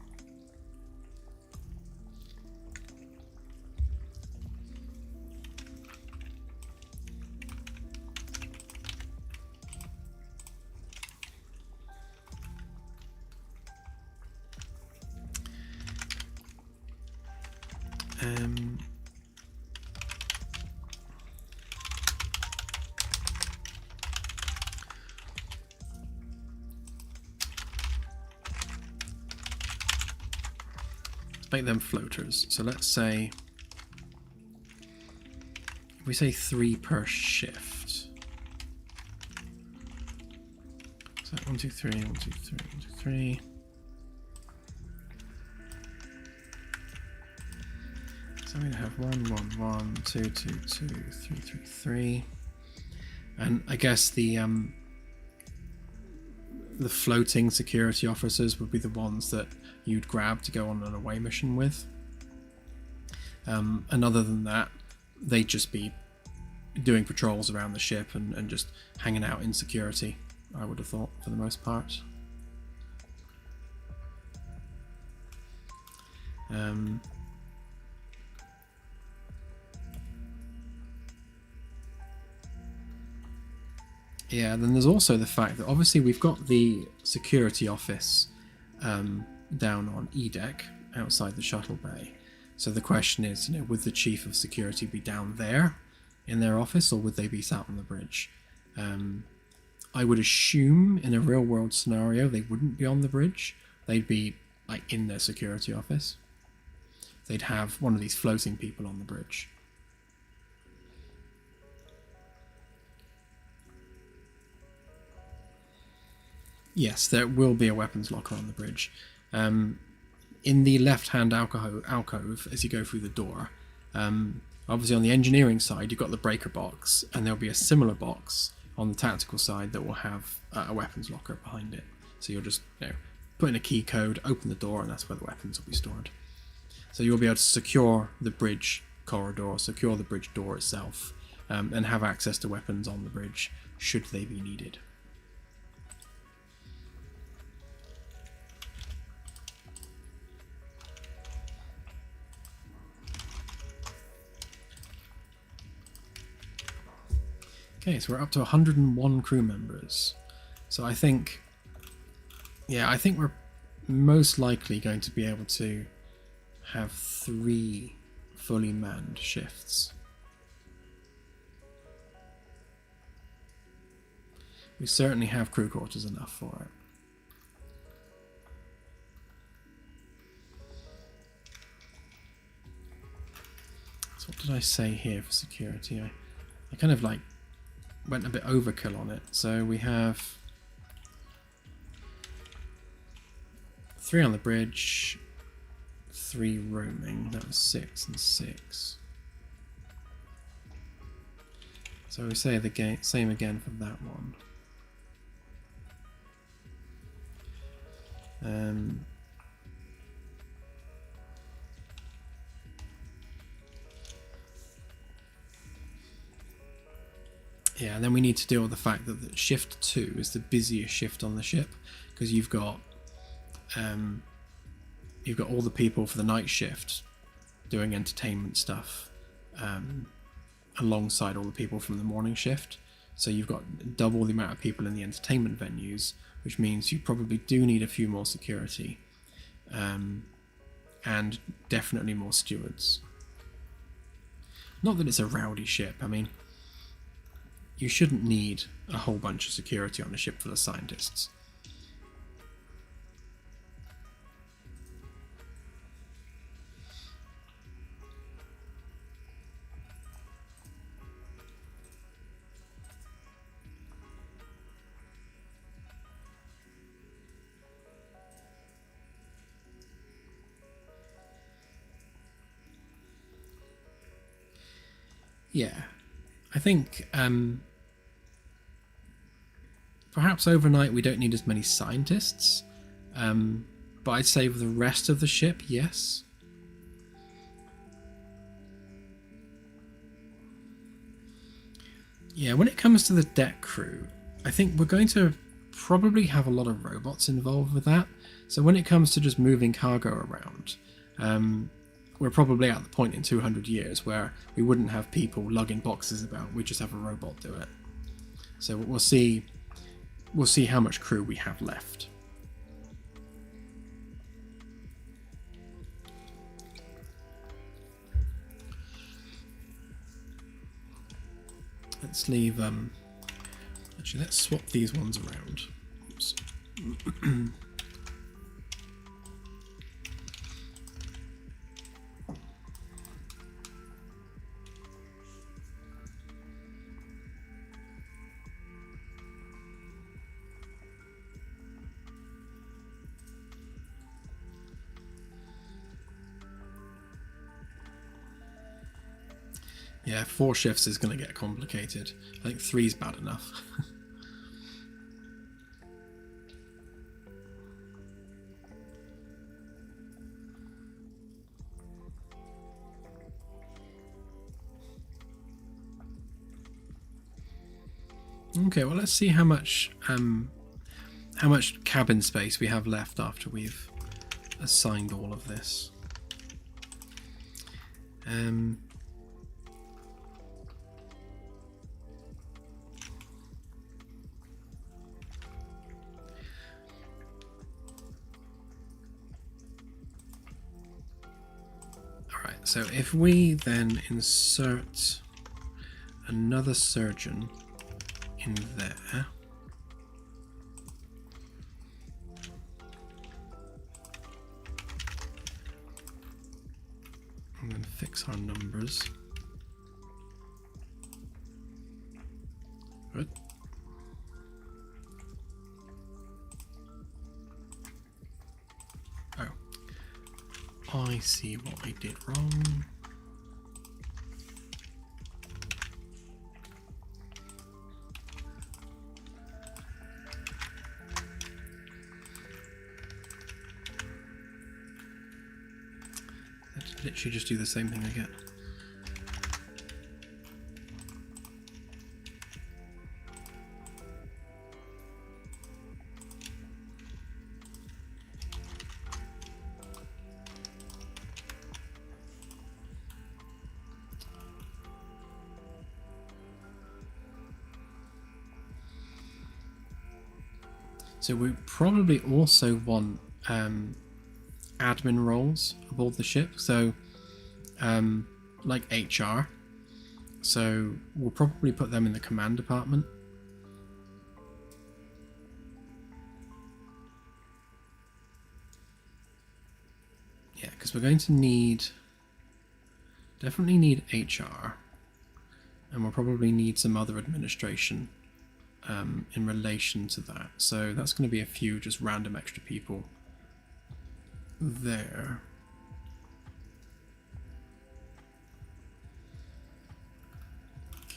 Make them floaters. So let's say, if we say 3 per shift. So 1, 2, 3, 1, 2, 3, 1, 2, 3. So we have 1, 1, 1, 2, 2, 2, 3, 3, 3. And I guess the floating security officers would be the ones that you'd grab to go on an away mission with. And other than that, they'd just be doing patrols around the ship and just hanging out in security, I would have thought, for the most part. Yeah, then there's also the fact that obviously we've got the security office down on E deck outside the shuttle bay. So the question is, you know, would the chief of security be down there in their office, or would they be sat on the bridge? I would assume in a real world scenario they wouldn't be on the bridge. They'd be like in their security office. They'd have one of these floating people on the bridge. Yes, there will be a weapons locker on the bridge. In the left-hand alcove, as you go through the door, obviously on the engineering side, you've got the breaker box, and there'll be a similar box on the tactical side that will have a weapons locker behind it. So you'll just, you know, put in a key code, open the door, and that's where the weapons will be stored. So you'll be able to secure the bridge corridor, secure the bridge door itself, and have access to weapons on the bridge should they be needed. Okay, so we're up to 101 crew members. So I think, yeah, I think we're most likely going to be able to have 3 fully manned shifts. We certainly have crew quarters enough for it. So what did I say here for security? I kind of like went a bit overkill on it. So we have 3 on the bridge, 3 roaming. That was 6 and 6. So we say the same again for that one. Yeah, and then we need to deal with the fact that the shift 2 is the busiest shift on the ship, because you've got all the people for the night shift doing entertainment stuff alongside all the people from the morning shift. So you've got double the amount of people in the entertainment venues, which means you probably do need a few more security, and definitely more stewards. Not that it's a rowdy ship. I mean, you shouldn't need a whole bunch of security on a ship full of scientists. Yeah, I think perhaps overnight we don't need as many scientists, But I'd say for the rest of the ship, yes. Yeah, when it comes to the deck crew, I think we're going to probably have a lot of robots involved with that. So when it comes to just moving cargo around, we're probably at the point in 200 years where we wouldn't have people lugging boxes about. We just have a robot do it. So we'll see how much crew we have left. Let's leave. Actually, let's swap these ones around. Oops. Yeah, 4 shifts is going to get complicated. I think 3's bad enough. Okay, well, let's see how much cabin space we have left after we've assigned all of this. Alright, so if we then insert another surgeon in there, I'm going to fix our numbers. Good. Oh, I see what I did wrong. Let's literally just do the same thing again. So we probably also want admin roles aboard the ship, so like HR. So we'll probably put them in the command department. Yeah, because we're going to definitely need HR, and we'll probably need some other administration in relation to that. So that's going to be a few just random extra people there.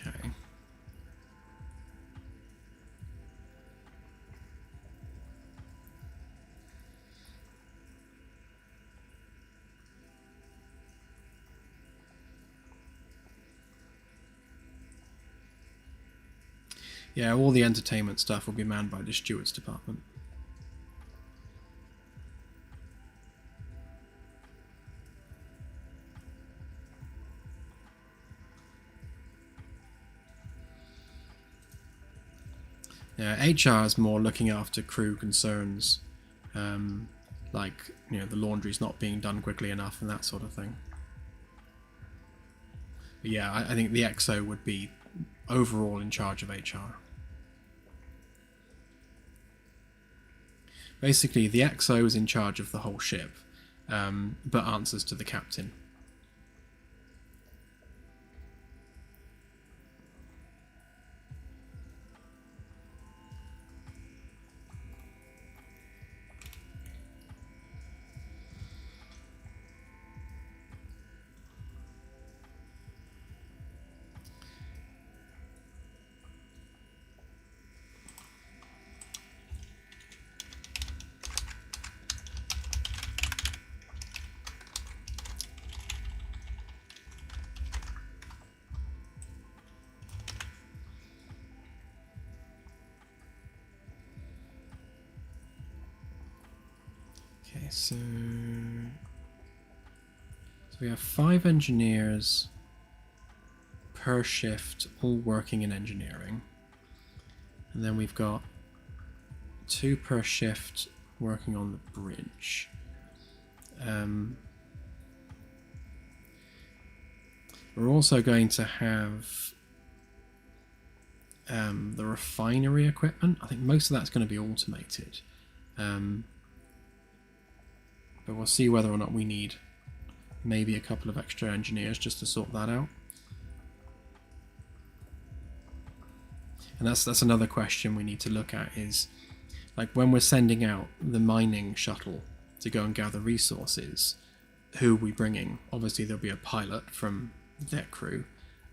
Okay. Yeah, all the entertainment stuff will be manned by the stewards department. Yeah, HR is more looking after crew concerns, like, you know, the laundry's not being done quickly enough and that sort of thing. But yeah, I think the XO would be overall in charge of HR. Basically, the XO is in charge of the whole ship, but answers to the captain. Okay, so we have 5 engineers per shift, all working in engineering. And then we've got 2 per shift working on the bridge. We're also going to have the refinery equipment. I think most of that's going to be automated. But we'll see whether or not we need maybe a couple of extra engineers just to sort that out. And that's another question we need to look at, is like when we're sending out the mining shuttle to go and gather resources, who are we bringing? Obviously there'll be a pilot from their crew,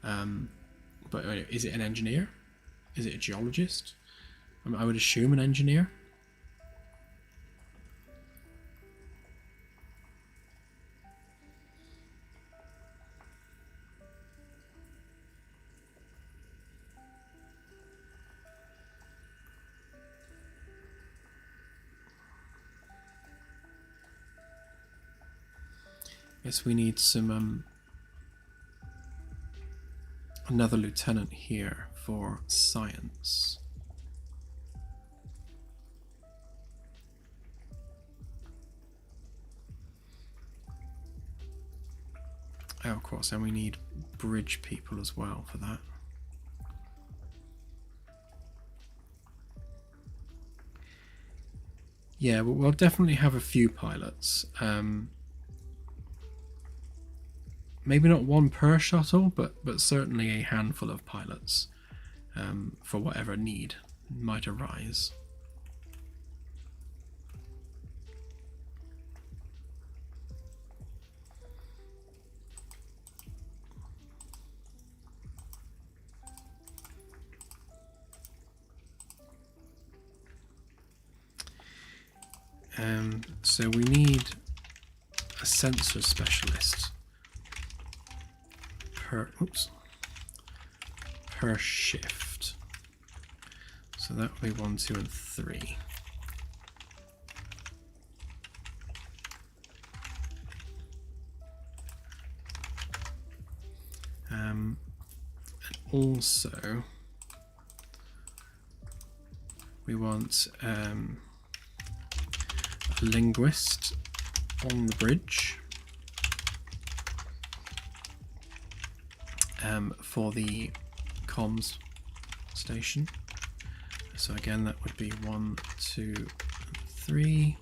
but is it an engineer? Is it a geologist? I would assume an engineer. Guess we need some another lieutenant here for science. Oh, of course, and we need bridge people as well for that. Yeah, we'll definitely have a few pilots. Maybe not 1 per shuttle, but certainly a handful of pilots for whatever need might arise. So we need a sensor specialist per shift. So that will be 1, 2, and 3. And also we want a linguist on the bridge for the comms station. So again, that would be 1, 2, and 3.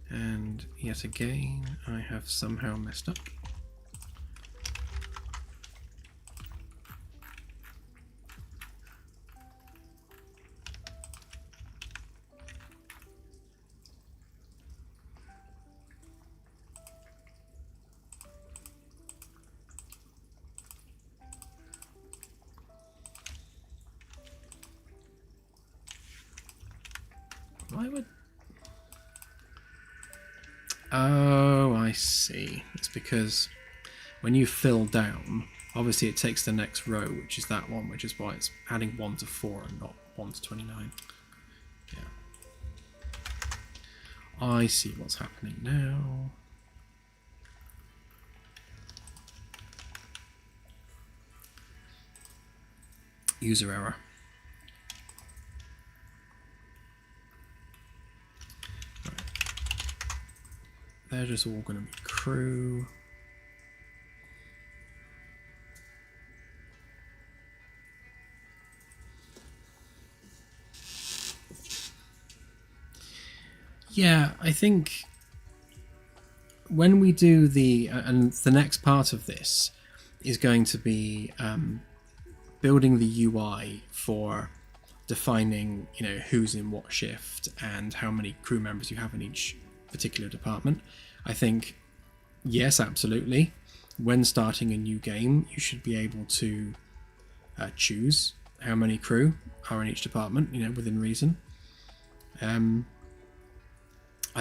And yet again, I have somehow messed up. Why would... Oh, I see. It's because when you fill down, obviously it takes the next row, which is that one, which is why it's adding 1 to 4 and not 1 to 29. Yeah. I see what's happening now. User error. They're just all going to be crew. Yeah, I think when we do and the next part of this is going to be building the UI for defining, who's in what shift and how many crew members you have in each particular department. I think, yes, absolutely. When starting a new game, you should be able to choose how many crew are in each department, within reason. I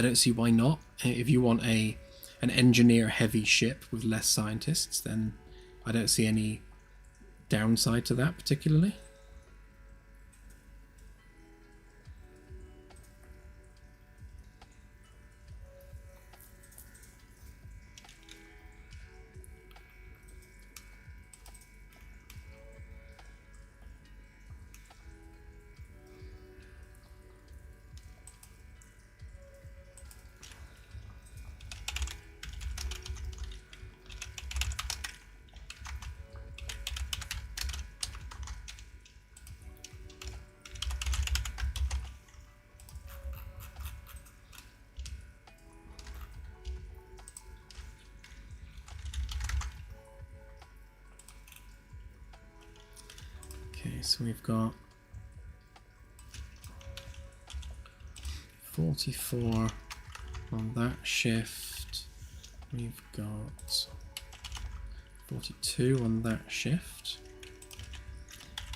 don't see why not. If you want an engineer-heavy ship with less scientists, then I don't see any downside to that particularly. Okay, so we've got 44 on that shift. We've got 42 on that shift.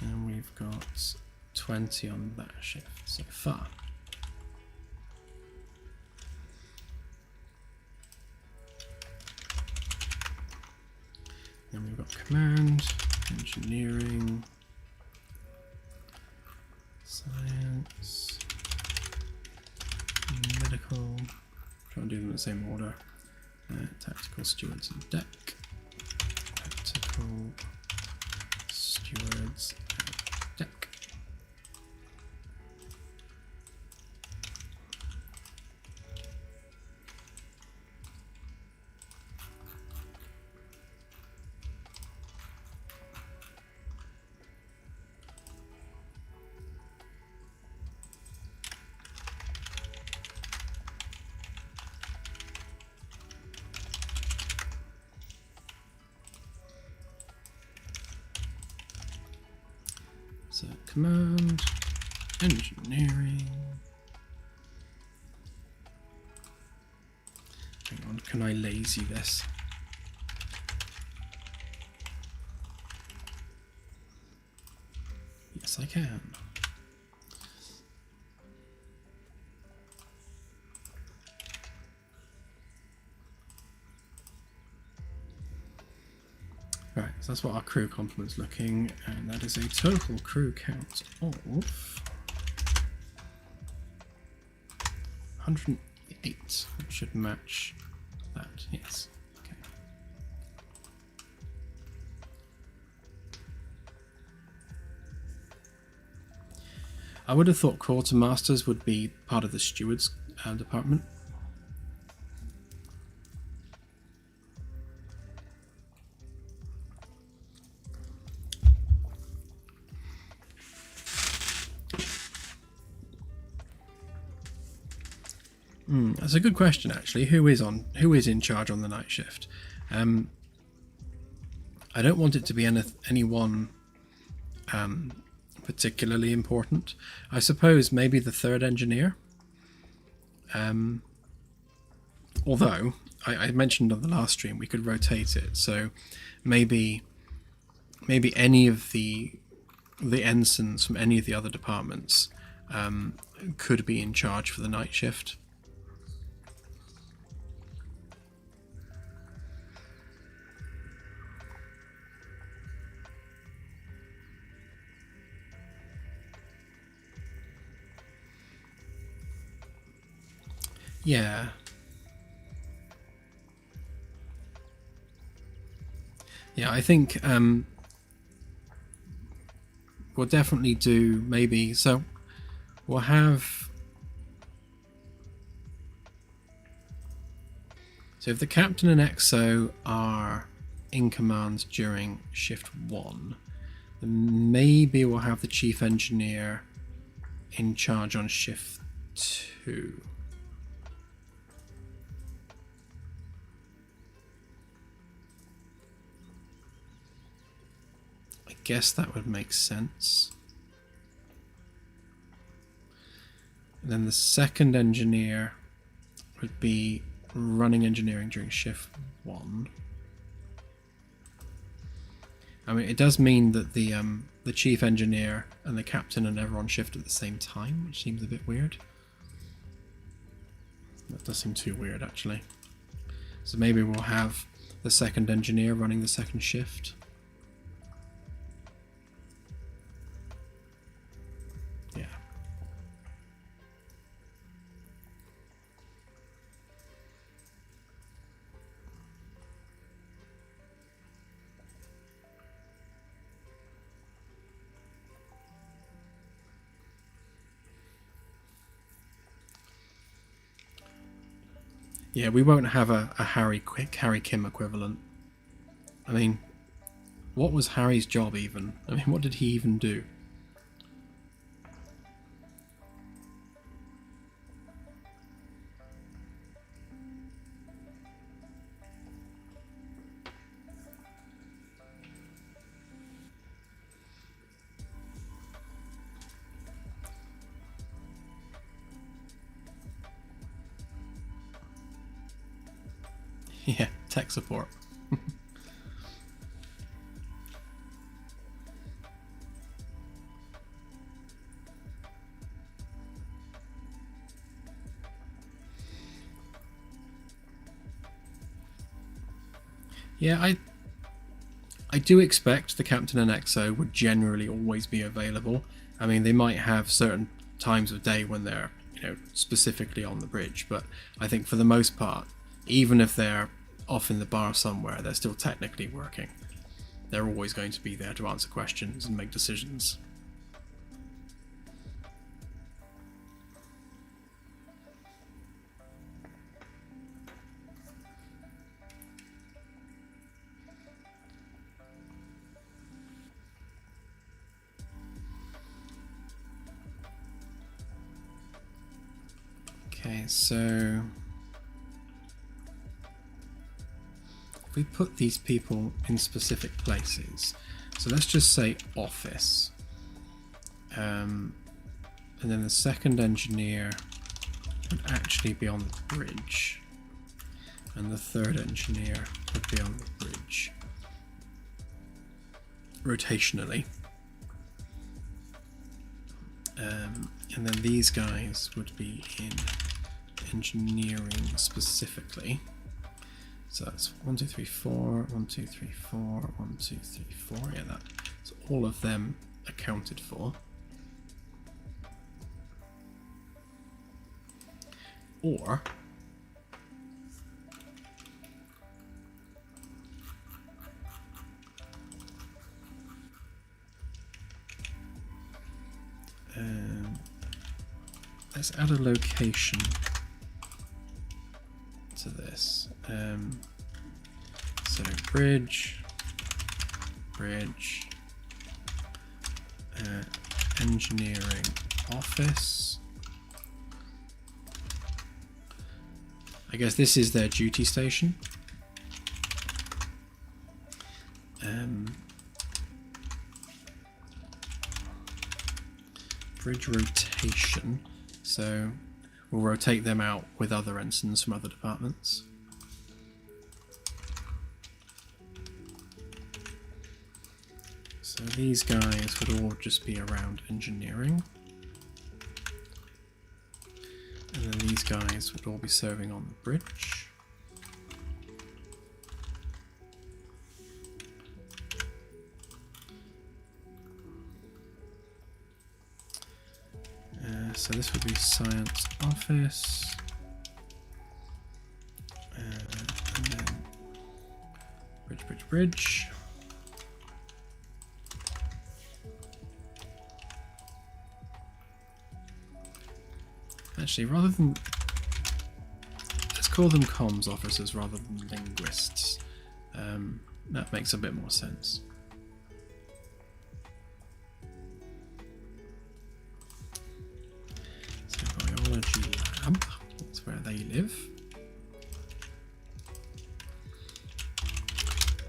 And we've got 20 on that shift so far. Then we've got command, engineering, science, medical, try and do them in the same order, tactical stewards and deck, tactical stewards and deck. So command, engineering. Hang on, can I lazy this? Yes, I can. Right, so that's what our crew complement's looking, and that is a total crew count of 108, which should match that, yes. Okay. I would have thought quartermasters would be part of the stewards department. That's a good question, actually. Who is in charge on the night shift? I don't want it to be any one particularly important. I suppose maybe the third engineer. Although I mentioned on the last stream we could rotate it, so maybe any of the ensigns from any of the other departments could be in charge for the night shift. Yeah. Yeah, I think we'll definitely do maybe, so we'll have, so if the captain and XO are in command during shift 1, then maybe we'll have the chief engineer in charge on shift 2. I guess that would make sense. And then the second engineer would be running engineering during shift 1. I mean, it does mean that the chief engineer and the captain are never on shift at the same time, which seems a bit weird. That does seem too weird, actually. So maybe we'll have the second engineer running the second shift. Yeah, we won't have a Harry Kim equivalent. I mean, what was Harry's job even? I mean, what did he even do? Yeah, tech support. Yeah, I do expect the Captain and XO would generally always be available. I mean, they might have certain times of day when they're, specifically on the bridge, but I think for the most part, even if they're off in the bar somewhere, they're still technically working. They're always going to be there to answer questions and make decisions. Okay, so if we put these people in specific places, so let's just say office, and then the second engineer would actually be on the bridge, and the third engineer would be on the bridge, rotationally. And then these guys would be in engineering specifically. So that's 1, 2, 3, 4, 1, 2, 3, 4, 1, 2, 3, 4. Yeah, that's all of them accounted for. Or let's add a location to this. So bridge, engineering office. I guess this is their duty station. Bridge rotation. So we'll rotate them out with other ensigns from other departments. So these guys would all just be around engineering. And then these guys would all be serving on the bridge. So this would be science office. And then bridge. Actually, rather than... let's call them comms officers rather than linguists. That makes a bit more sense. So biology lab, that's where they live.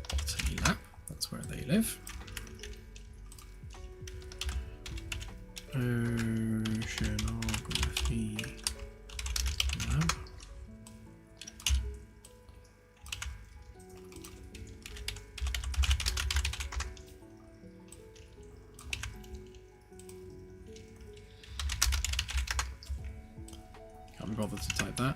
Botany lab, that's where they live. Oceanography lab. Can't be bothered to type that.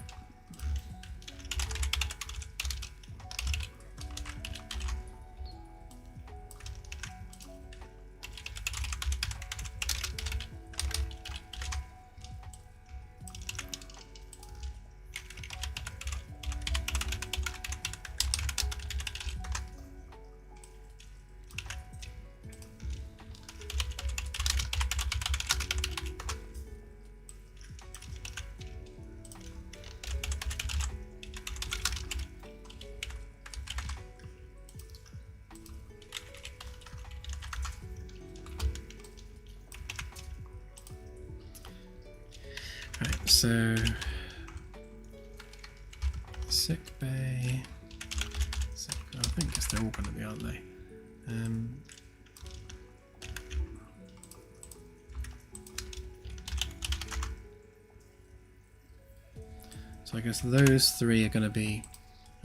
so sick bay. I think they're all going to be, aren't they? So I guess those three are going to be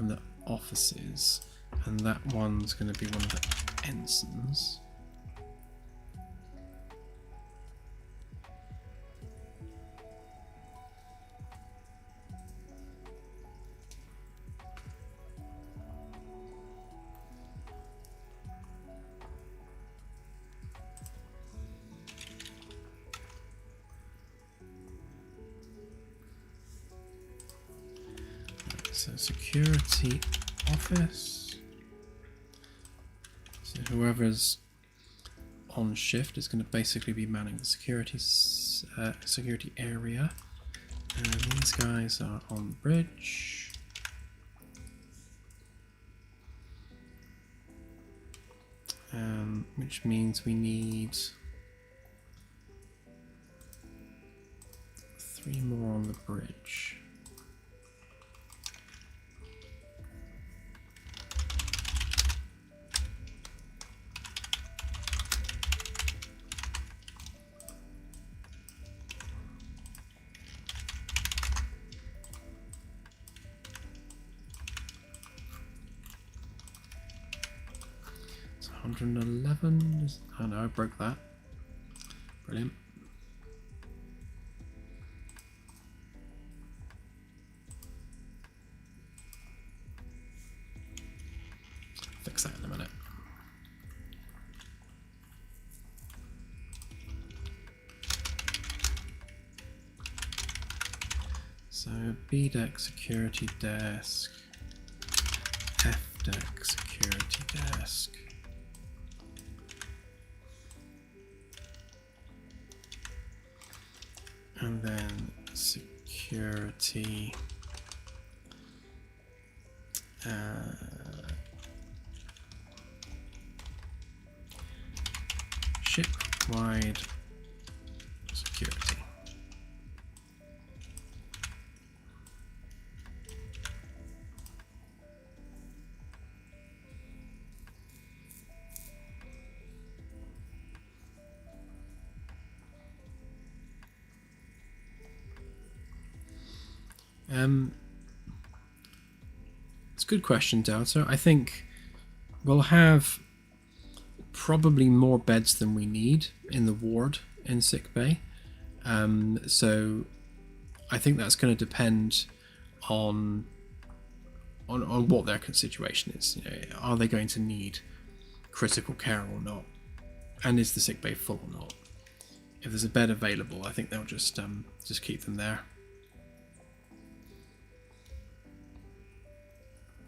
in the offices, and that one's going to be one of the ensigns. So security office. So whoever's on shift is going to basically be manning the security area. And these guys are on the bridge. Which means we need 3 more on the bridge. It's 111. Oh no, I broke that. Brilliant. Fix that in a minute. So B deck security desk, F deck security desk. And then security ship-wide security. It's a good question, Delta. I think we'll have probably more beds than we need in the ward in sick bay. So I think that's going to depend on what their situation is. You know, are they going to need critical care or not? And is the sick bay full or not? If there's a bed available, I think they'll just keep them there.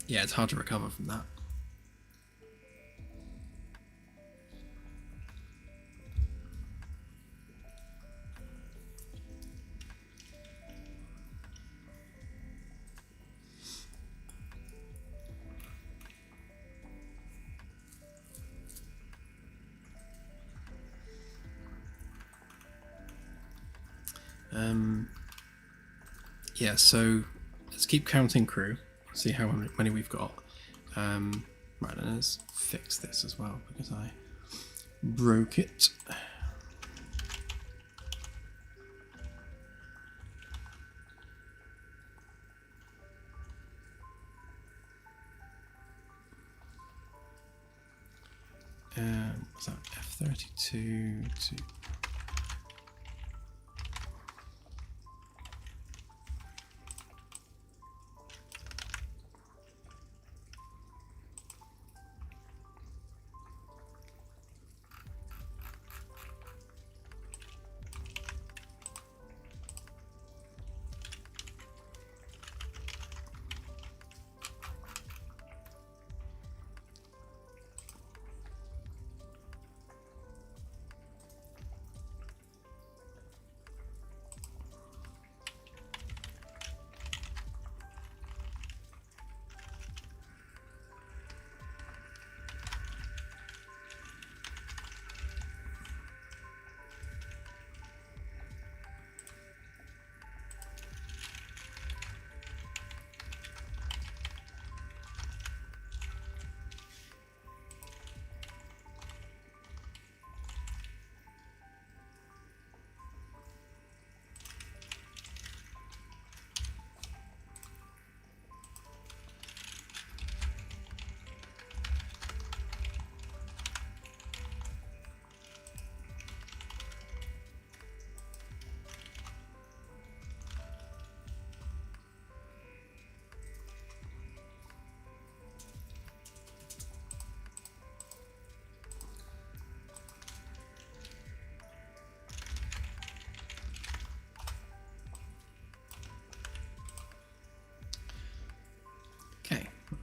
Yeah, it's hard to recover from that. Yeah, so let's keep counting crew. See how many we've got. Right, and let's fix this as well because I broke it. What's that? F32 to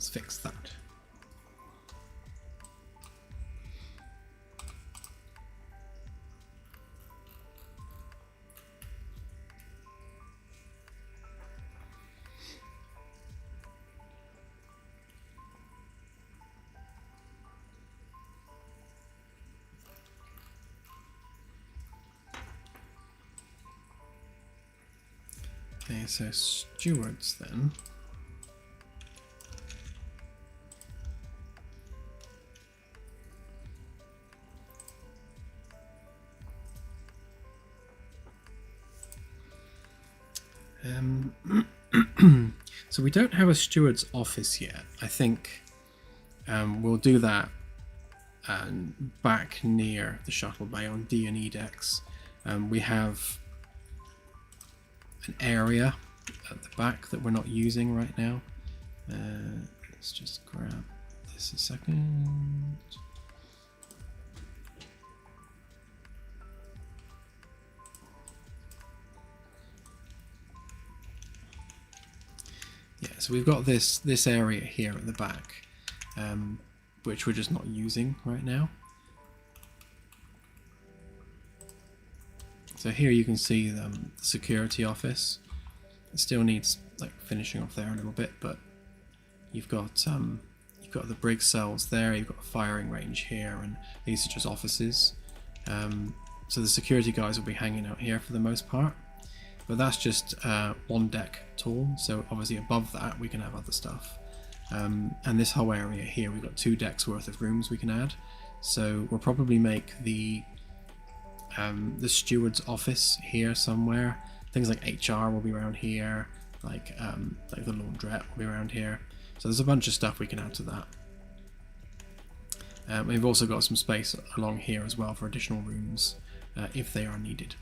let's fix that. Okay, so stewards then. So we don't have a steward's office yet. I think we'll do that back near the shuttle bay on D&E decks. We have an area at the back that we're not using right now. Let's just grab this a second. Yeah, so we've got this area here at the back, which we're just not using right now. So here you can see the security office. It still needs like finishing off there a little bit, but you've got the brig cells there. You've got a firing range here, and these are just offices. So the security guys will be hanging out here for the most part. But that's just one deck tall, so obviously above that we can have other stuff. And this whole area here, we've got 2 decks worth of rooms we can add. So we'll probably make the steward's office here somewhere. Things like HR will be around here, like the laundrette will be around here. So there's a bunch of stuff we can add to that. We've also got some space along here as well for additional rooms if they are needed.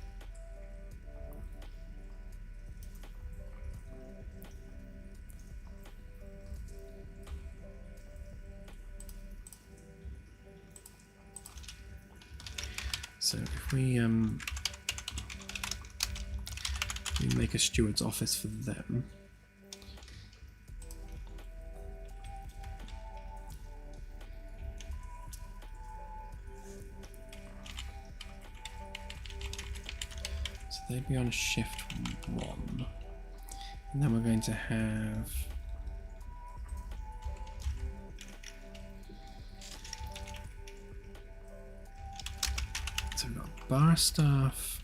So if we make a steward's office for them, so they'd be on shift 1, and then we're going to have bar staff.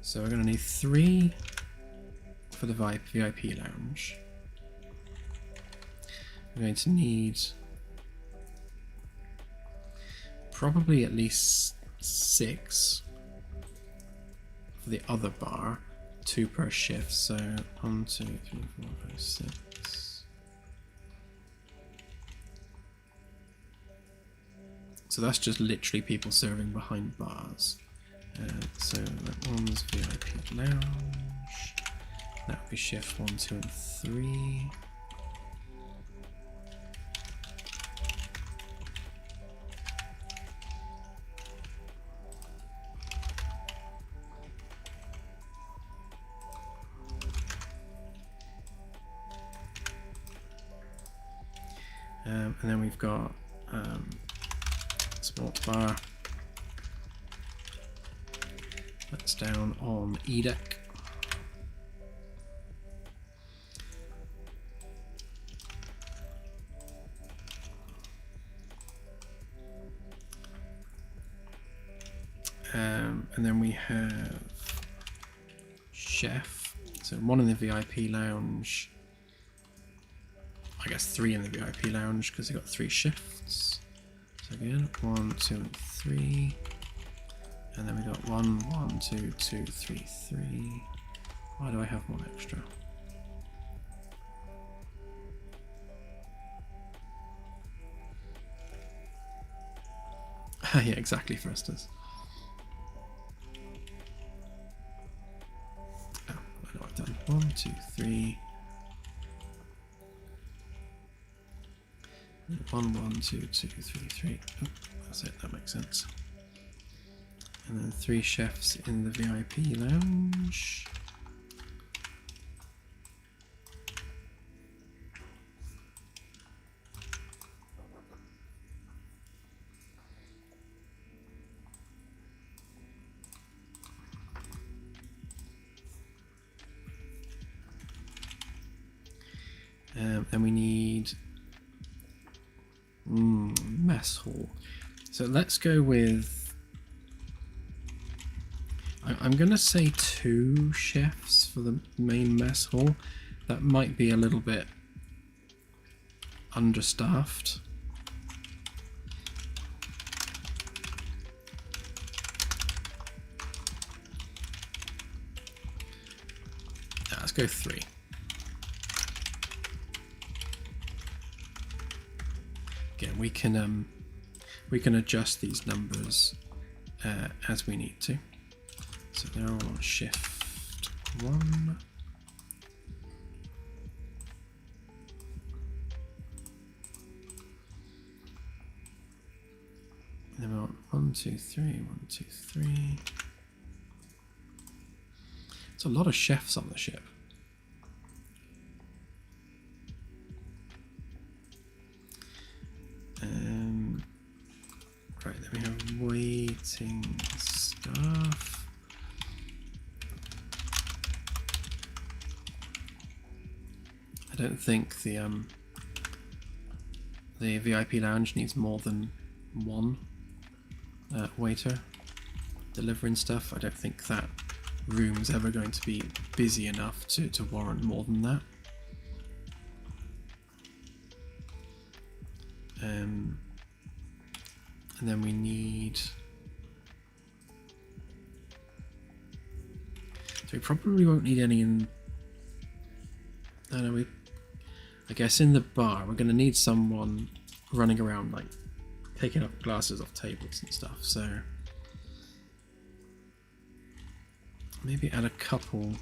So we're going to need 3 for the VIP lounge. We're going to need probably at least 6 for the other bar, 2 per shift. So 1, 2, 3, 4, 5, 6. So that's just literally people serving behind bars. So that one's VIP lounge. That would be shift 1, 2, and 3. And then we've got sports bar. That's down on E deck. And then we have chef. So 1 in the VIP lounge. I guess 3 in the VIP lounge because they've got 3 shifts. So again, 1, 2, and 3. And then we got 1, 1, 2, 2, 3, 3. Why do I have 1 extra? Yeah, exactly, Fresters. Oh, I know what I've done. 1, 2, 3. 1, 1, 2, 2, 3, 3. Oh, that's it, that makes sense. And then 3 chefs in the VIP lounge. And we need mess hall. So let's go with, I'm going to say 2 chefs for the main mess hall. That might be a little bit understaffed. Let's go 3. Again, we can adjust these numbers as we need to. So they're all on shift 1. And then we're on 1, 2, 3, 1, 2, 3. It's a lot of chefs on the ship. Right, then we have waiting staff. I don't think the VIP lounge needs more than 1 waiter delivering stuff. I don't think that room's ever going to be busy enough to warrant more than that. And then we need, so we probably won't need any in, I don't know, I guess in the bar we're going to need someone running around like taking up glasses off tables and stuff, so maybe add a couple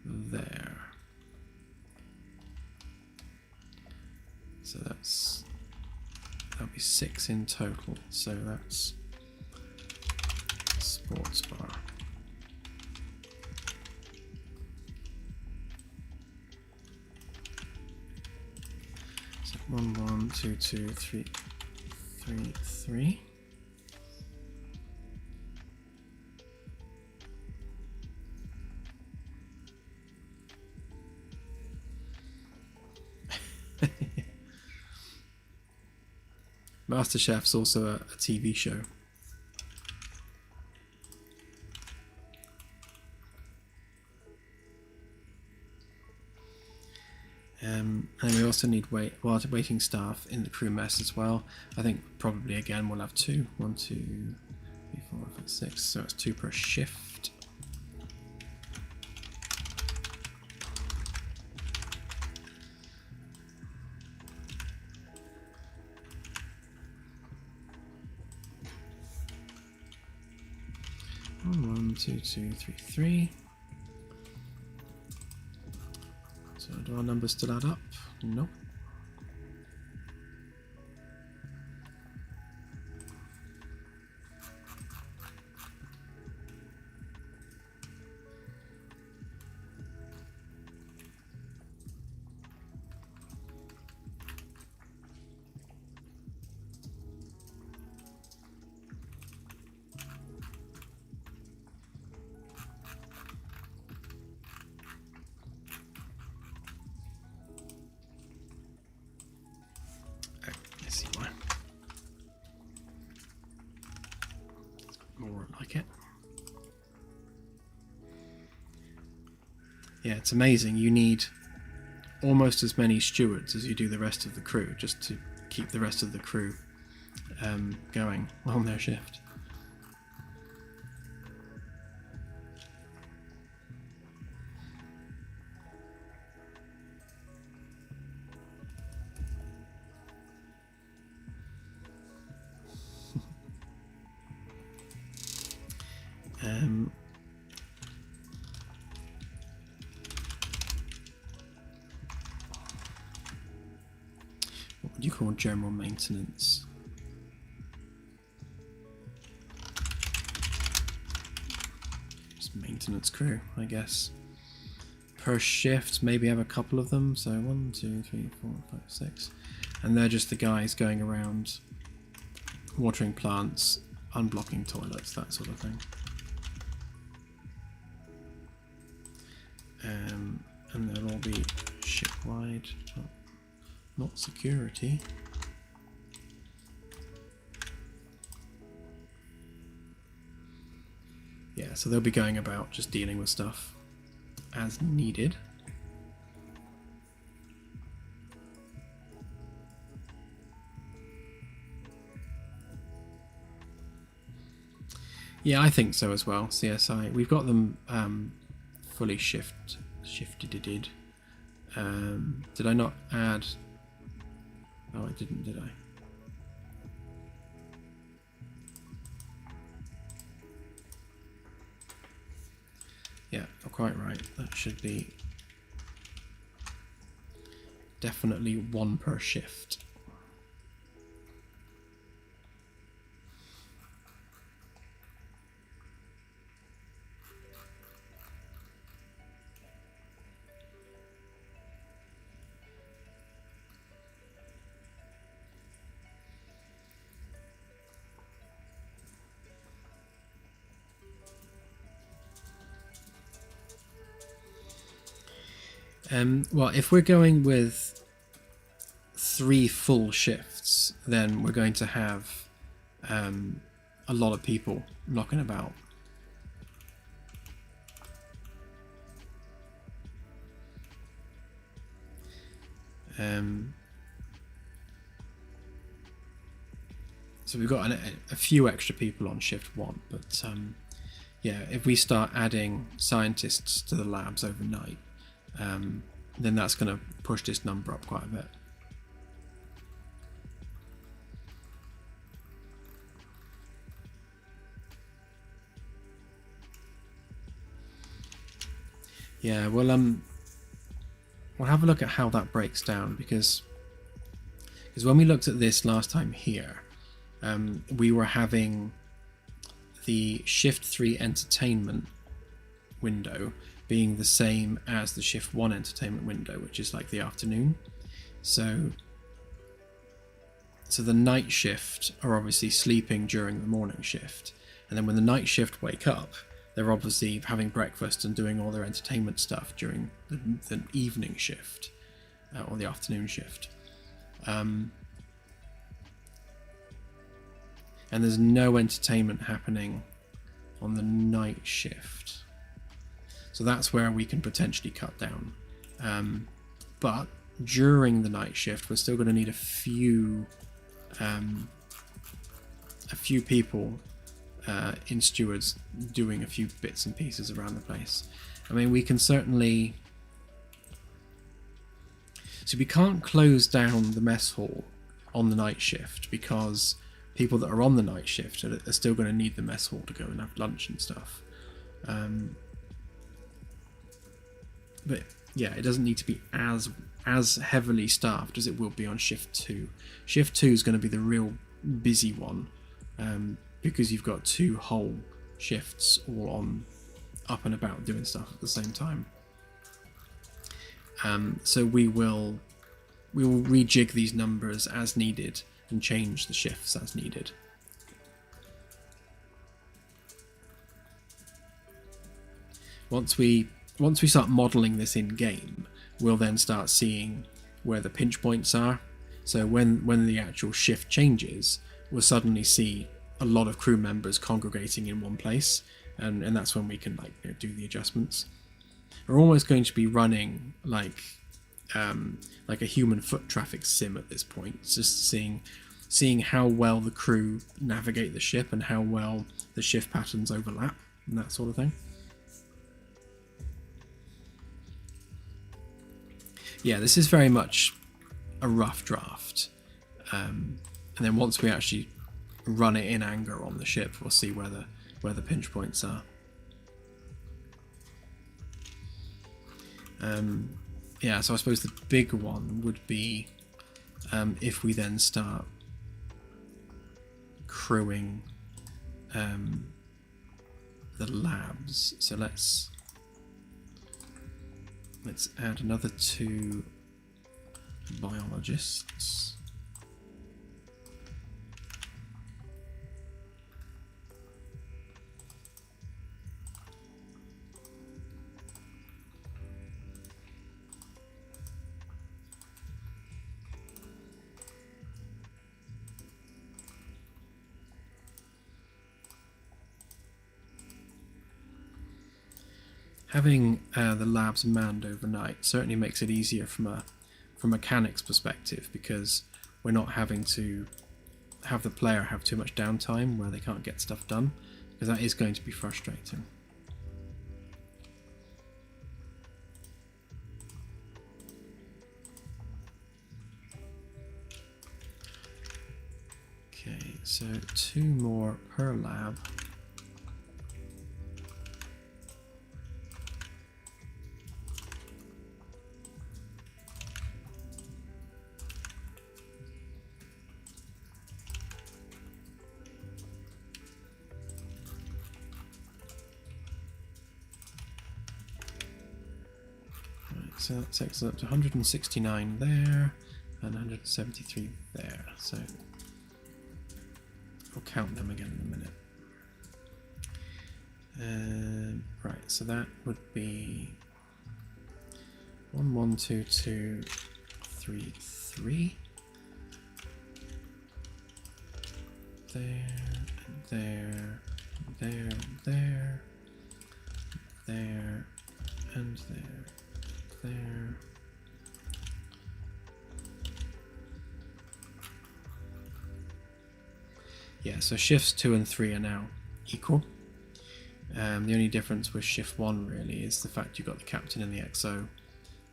there. So that'll be 6 in total. So that's sports bar. So 1, 1, 2, 2, 3, 3, 3. MasterChef's also a TV show. And we also need waiting staff in the crew mess as well. I think probably again we'll have 2. 1, 2, 3, 4, 5, 6. So it's 2 per shift. One, 2, 2, 3, 3. So do our numbers still add up? Nope. More like it. Yeah, it's amazing. You need almost as many stewards as you do the rest of the crew, just to keep the rest of the crew going on their shift. What would you call general maintenance? Just maintenance crew, I guess. Per shift, maybe have a couple of them. So 1, 2, 3, 4, 5, 6. And they're just the guys going around watering plants, unblocking toilets, that sort of thing. And they'll all be shift ship-wide, not security. Yeah, so they'll be going about just dealing with stuff as needed. Yeah, I think so as well. CSI, we've got them fully shifted. Did I not add? Oh, I didn't, did I? Yeah, you're quite right. That should be definitely one per shift. Well, if we're going with 3 full shifts, then we're going to have a lot of people knocking about. So we've got a few extra people on shift 1, but yeah, if we start adding scientists to the labs overnight, then that's going to push this number up quite a bit. Yeah, well, we'll have a look at how that breaks down, because when we looked at this last time here, we were having the shift 3 entertainment window being the same as the shift 1 entertainment window, which is like the afternoon. So the night shift are obviously sleeping during the morning shift, and then when the night shift wake up, they're obviously having breakfast and doing all their entertainment stuff during the evening shift or the afternoon shift. And there's no entertainment happening on the night shift. So that's where we can potentially cut down. But during the night shift, we're still going to need a few people in stewards doing a few bits and pieces around the place. I mean, we can certainly... So we can't close down the mess hall on the night shift, because people that are on the night shift are still going to need the mess hall to go and have lunch and stuff. But yeah, it doesn't need to be as heavily staffed as it will be on shift 2. Shift 2 is going to be the real busy one, because you've got 2 whole shifts all on up and about doing stuff at the same time. So we will rejig these numbers as needed and change the shifts as needed. Once we start modeling this in game, we'll then start seeing where the pinch points are. So when the actual shift changes, we'll suddenly see a lot of crew members congregating in one place, and that's when we can do the adjustments. We're almost going to be running like a human foot traffic sim at this point. It's just seeing how well the crew navigate the ship and how well the shift patterns overlap and that sort of thing. Yeah, this is very much a rough draft. And then once we actually run it in anger on the ship, we'll see where the pinch points are. Yeah, so I suppose the big one would be if we then start crewing the labs. So let's add another 2 biologists. having the labs manned overnight certainly makes it easier from a mechanics perspective, because we're not having to have the player have too much downtime where they can't get stuff done, because that is going to be frustrating. Okay, so 2 more per lab. So that takes us up to 169 there and 173 there. So we'll count them again in a minute. Right, so that would be 1, 1, 2, 2, 3, 3. There, and there, and there, and there, there, and there. There. Yeah, so shifts 2 and 3 are now equal. The only difference with shift 1 really is the fact you've got the captain and the XO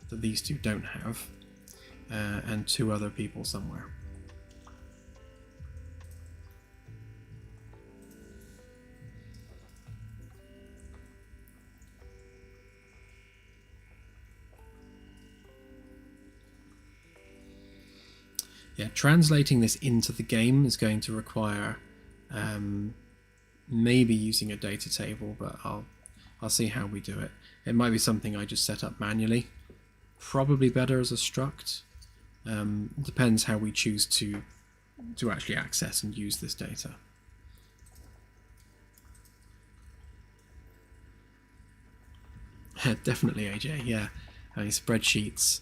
that these two don't have, and 2 other people somewhere. Yeah, translating this into the game is going to require maybe using a data table, but I'll see how we do it. It might be something I just set up manually. Probably better as a struct. Depends how we choose to actually access and use this data. Definitely, AJ. Yeah, I mean, spreadsheets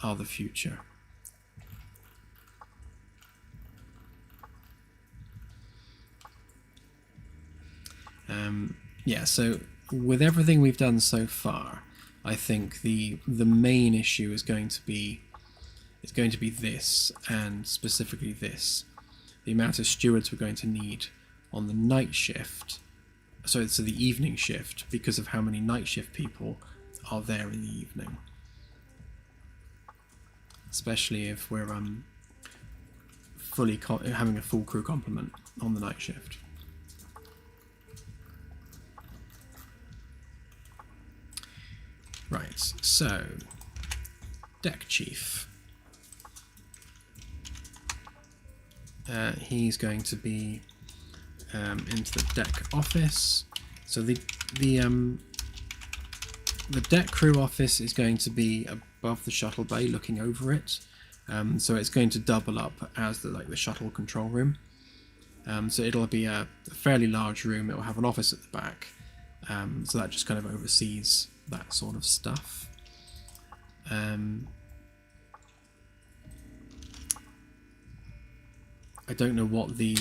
are the future. Yeah, so with everything we've done so far, I think the main issue is going to be this, and specifically this: the amount of stewards we're going to need on the night shift, so the evening shift, because of how many night shift people are there in the evening, especially if we're having a full crew complement on the night shift. Right, so deck chief. He's going to be into the deck office. So the deck crew office is going to be above the shuttle bay, looking over it. So it's going to double up as the shuttle control room. So it'll be a fairly large room. It will have an office at the back. So that just kind of oversees that sort of stuff. I don't know what the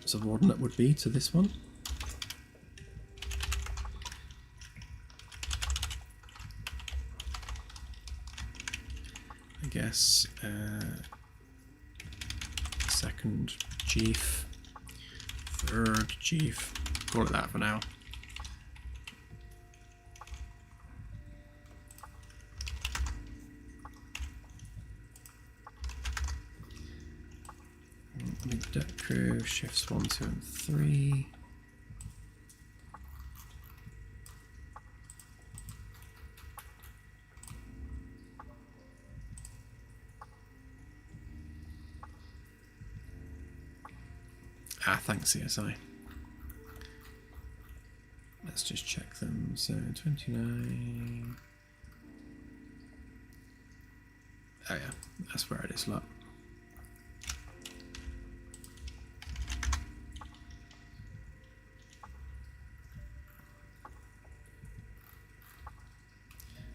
subordinate would be to this one. I guess second chief, third chief, call it that for now. Deck crew, shifts 1, 2, and 3. Thanks, CSI. Let's just check them. So 29. Oh yeah, that's where it is. Look.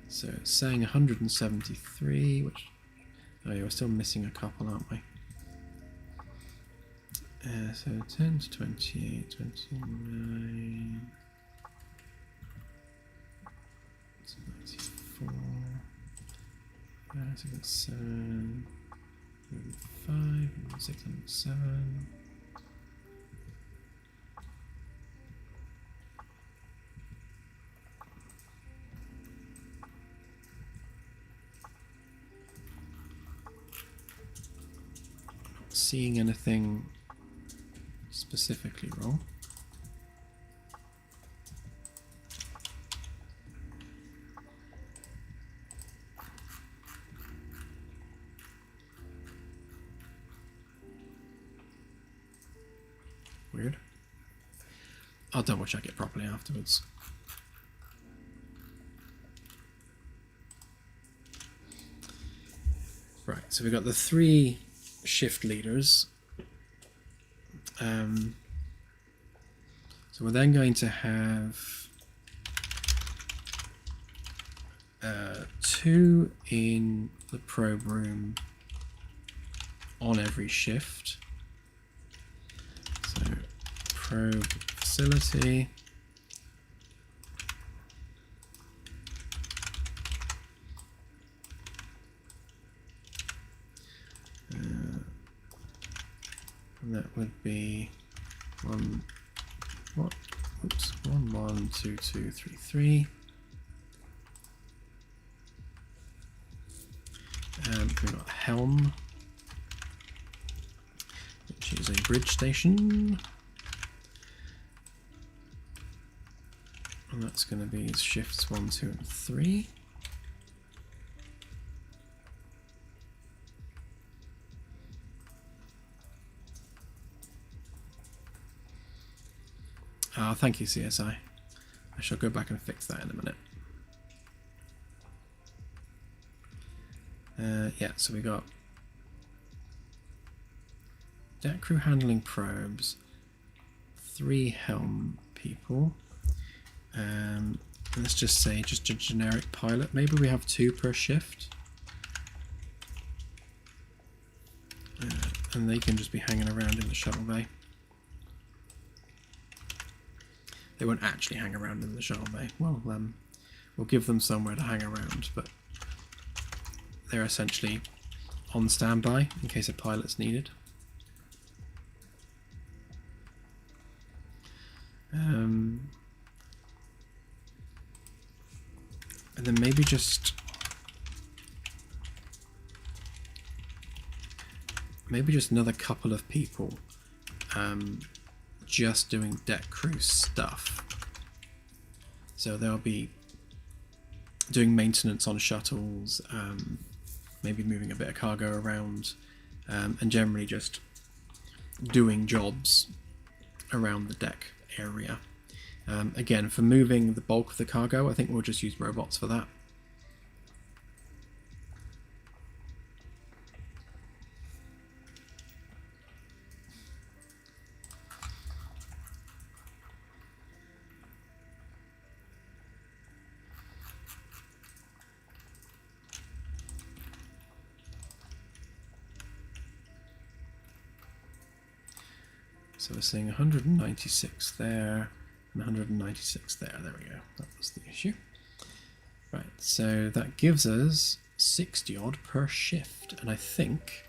So it's saying 173, which... Oh yeah, we're still missing a couple, aren't we? So 10 to 28, 29... 6 and 7. 5, 6 and 7. Not seeing anything specifically wrong. Weird. I'll double check it properly afterwards. Right, so we've got the 3 shift leaders. So we're then going to have 2 in the probe room on every shift. So probe facility. And that would be 1, 1, 1, 2, 2, 3, 3. And we've got helm, which is a bridge station. And that's going to be shifts 1, 2, and 3. Thank you, CSI. I shall go back and fix that in a minute. Yeah, so we got deck crew handling probes, 3 helm people. Let's just say just a generic pilot. Maybe we have 2 per shift. And they can just be hanging around in the shuttle bay. They won't actually hang around in the shuttle bay. Well, we'll give them somewhere to hang around, but they're essentially on standby in case a pilot's needed. And then maybe just another couple of people just doing deck crew stuff. So they'll be doing maintenance on shuttles, maybe moving a bit of cargo around, and generally just doing jobs around the deck area. Again, for moving the bulk of the cargo, I think we'll just use robots for that. So we're seeing 196 there, and 196 there. There we go. That was the issue. Right, so that gives us 60 odd per shift, and I think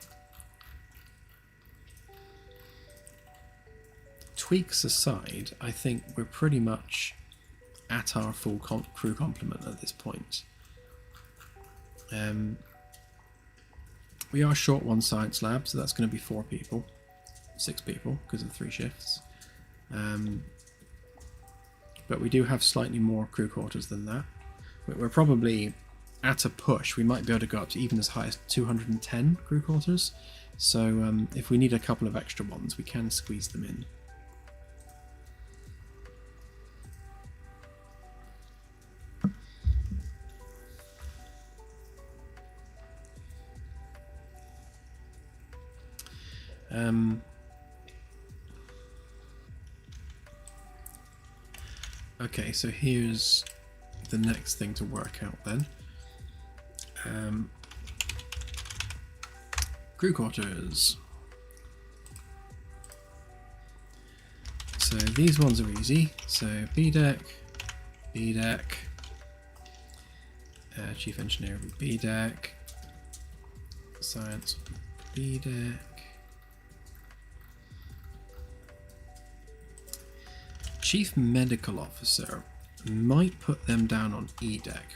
tweaks aside, I think we're pretty much at our full crew complement at this point. We are short 1 science lab, so that's going to be 4 people. 6 people because of 3 shifts, but we do have slightly more crew quarters than that. We're probably at a push. We might be able to go up to even as high as 210 crew quarters, so if we need a couple of extra ones, we can squeeze them in. Okay, so here's the next thing to work out then. Crew quarters. So these ones are easy. So B deck, Chief Engineer will be B deck, science B deck. Chief Medical Officer, might put them down on E deck.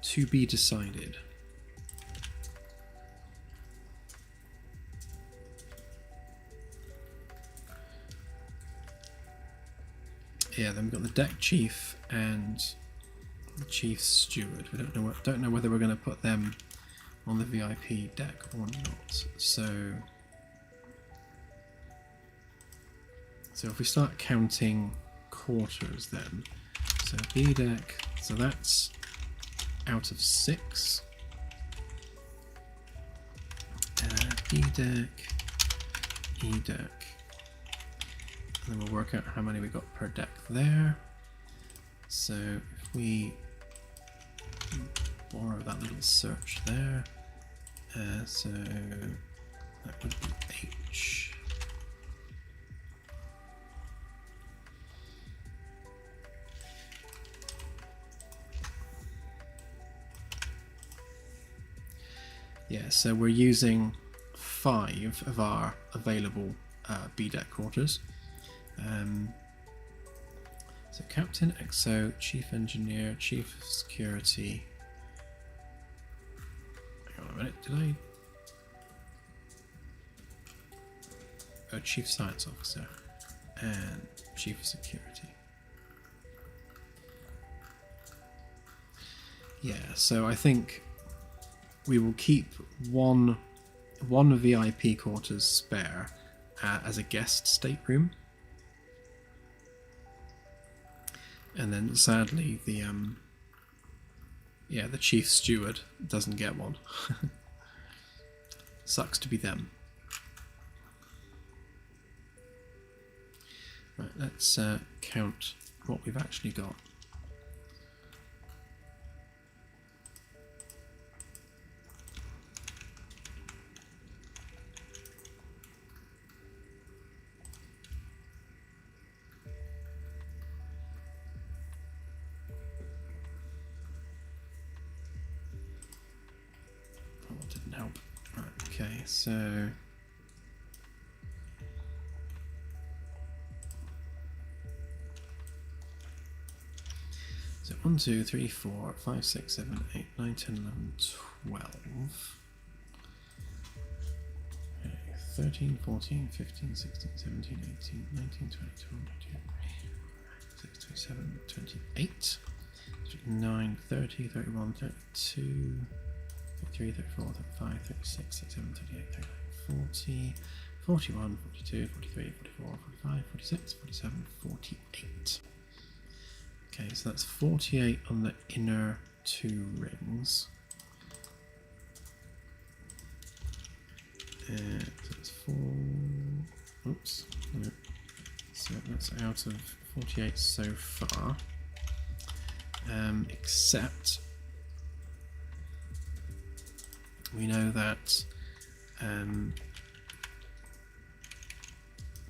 To be decided. Yeah, then we've got the deck chief and the chief steward. We don't know whether we're going to put them on the VIP deck or not. So if we start counting quarters, then B deck. So that's out of 6. B deck, E deck. And then we'll work out how many we got per deck there. So if we borrow that little search there, so that would be H. Yeah, so we're using 5 of our available B deck quarters. So Captain, XO, Chief Engineer, Chief of Security. Hang on a minute, did I? Oh, Chief Science Officer and Chief of Security. Yeah, so I think we will keep one VIP quarters spare as a guest stateroom, and then sadly the chief steward doesn't get one. Sucks to be them. Right, let's count what we've actually got. Okay, so So 1, 2, 3, 4, 5, 6, 7, 8, 9, 10, 11, 12. Okay, 13, 14, 15, 16, 17, 18, 19, 20, 21, 22, 27, 28, 29, 30, 31, 32, 33, 34, 35, 36, 37, 38, 39, 40, 41, 42, 43, 44, 45, 46, 47, 48. Okay, so that's 48 on the inner 2 rings. So that's 4. Oops. No. So that's out of 48 so far. Except we know that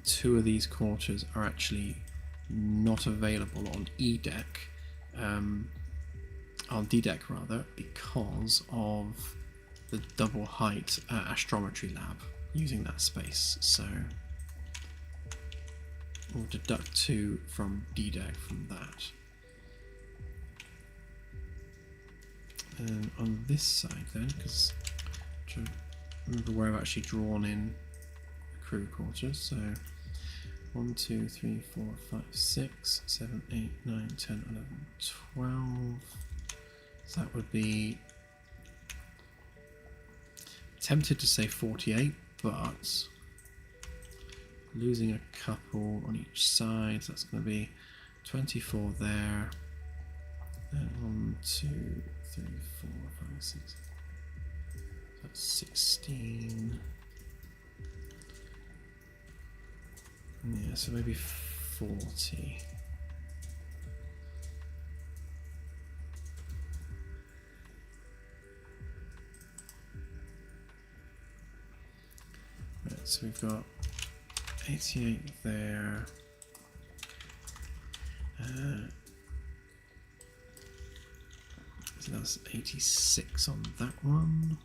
2 of these quarters are actually not available on E deck, on D deck rather, because of the double height astrometry lab using that space. So we'll deduct 2 from D deck from that. On this side then, because remember where I've actually drawn in crew quarters, so 1, 2, 3, 4, 5, 6, 7, 8, 9, 10, 11, 12. So that would be, tempted to say 48, but losing a couple on each side, so that's going to be 24 there. And 1, 2, 3, 4, 5, 6. That's 16. Yeah, so maybe 40. Right, so we've got 88 there. So that's 86 on that one.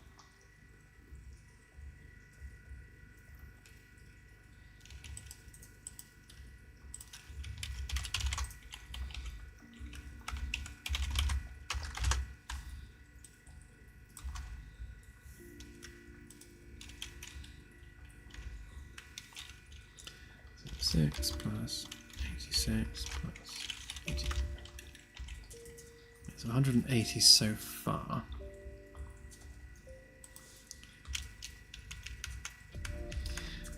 86 plus 86 plus 80. So 180 so far.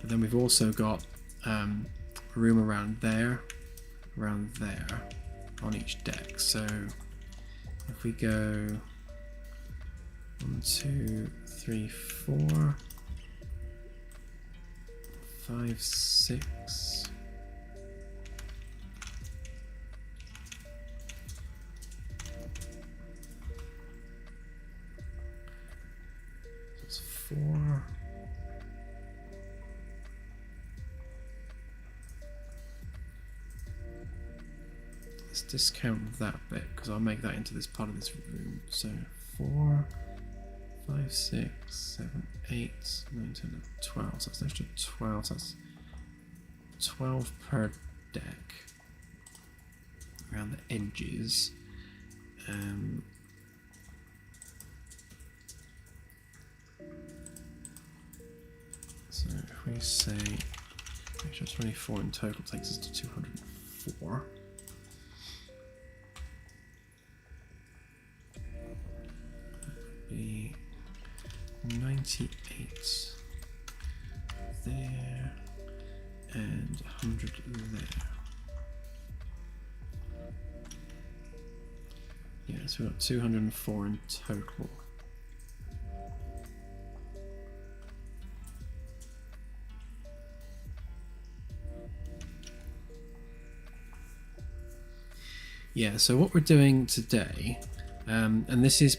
But then we've also got room around there on each deck. So if we go 1, 2, 3, 4, 5, 6. That's 4. Let's discount that bit because I'll make that into this part of this room. So 4, 5, 6, 7, 8, 9, 10, 12. So that's an extra 12. So that's 12 per deck around the edges. So if we say extra 24 in total takes us to 204. Be 98 there and 100 there. Yeah, so we've got 204 in total. Yeah, so what we're doing today, and this is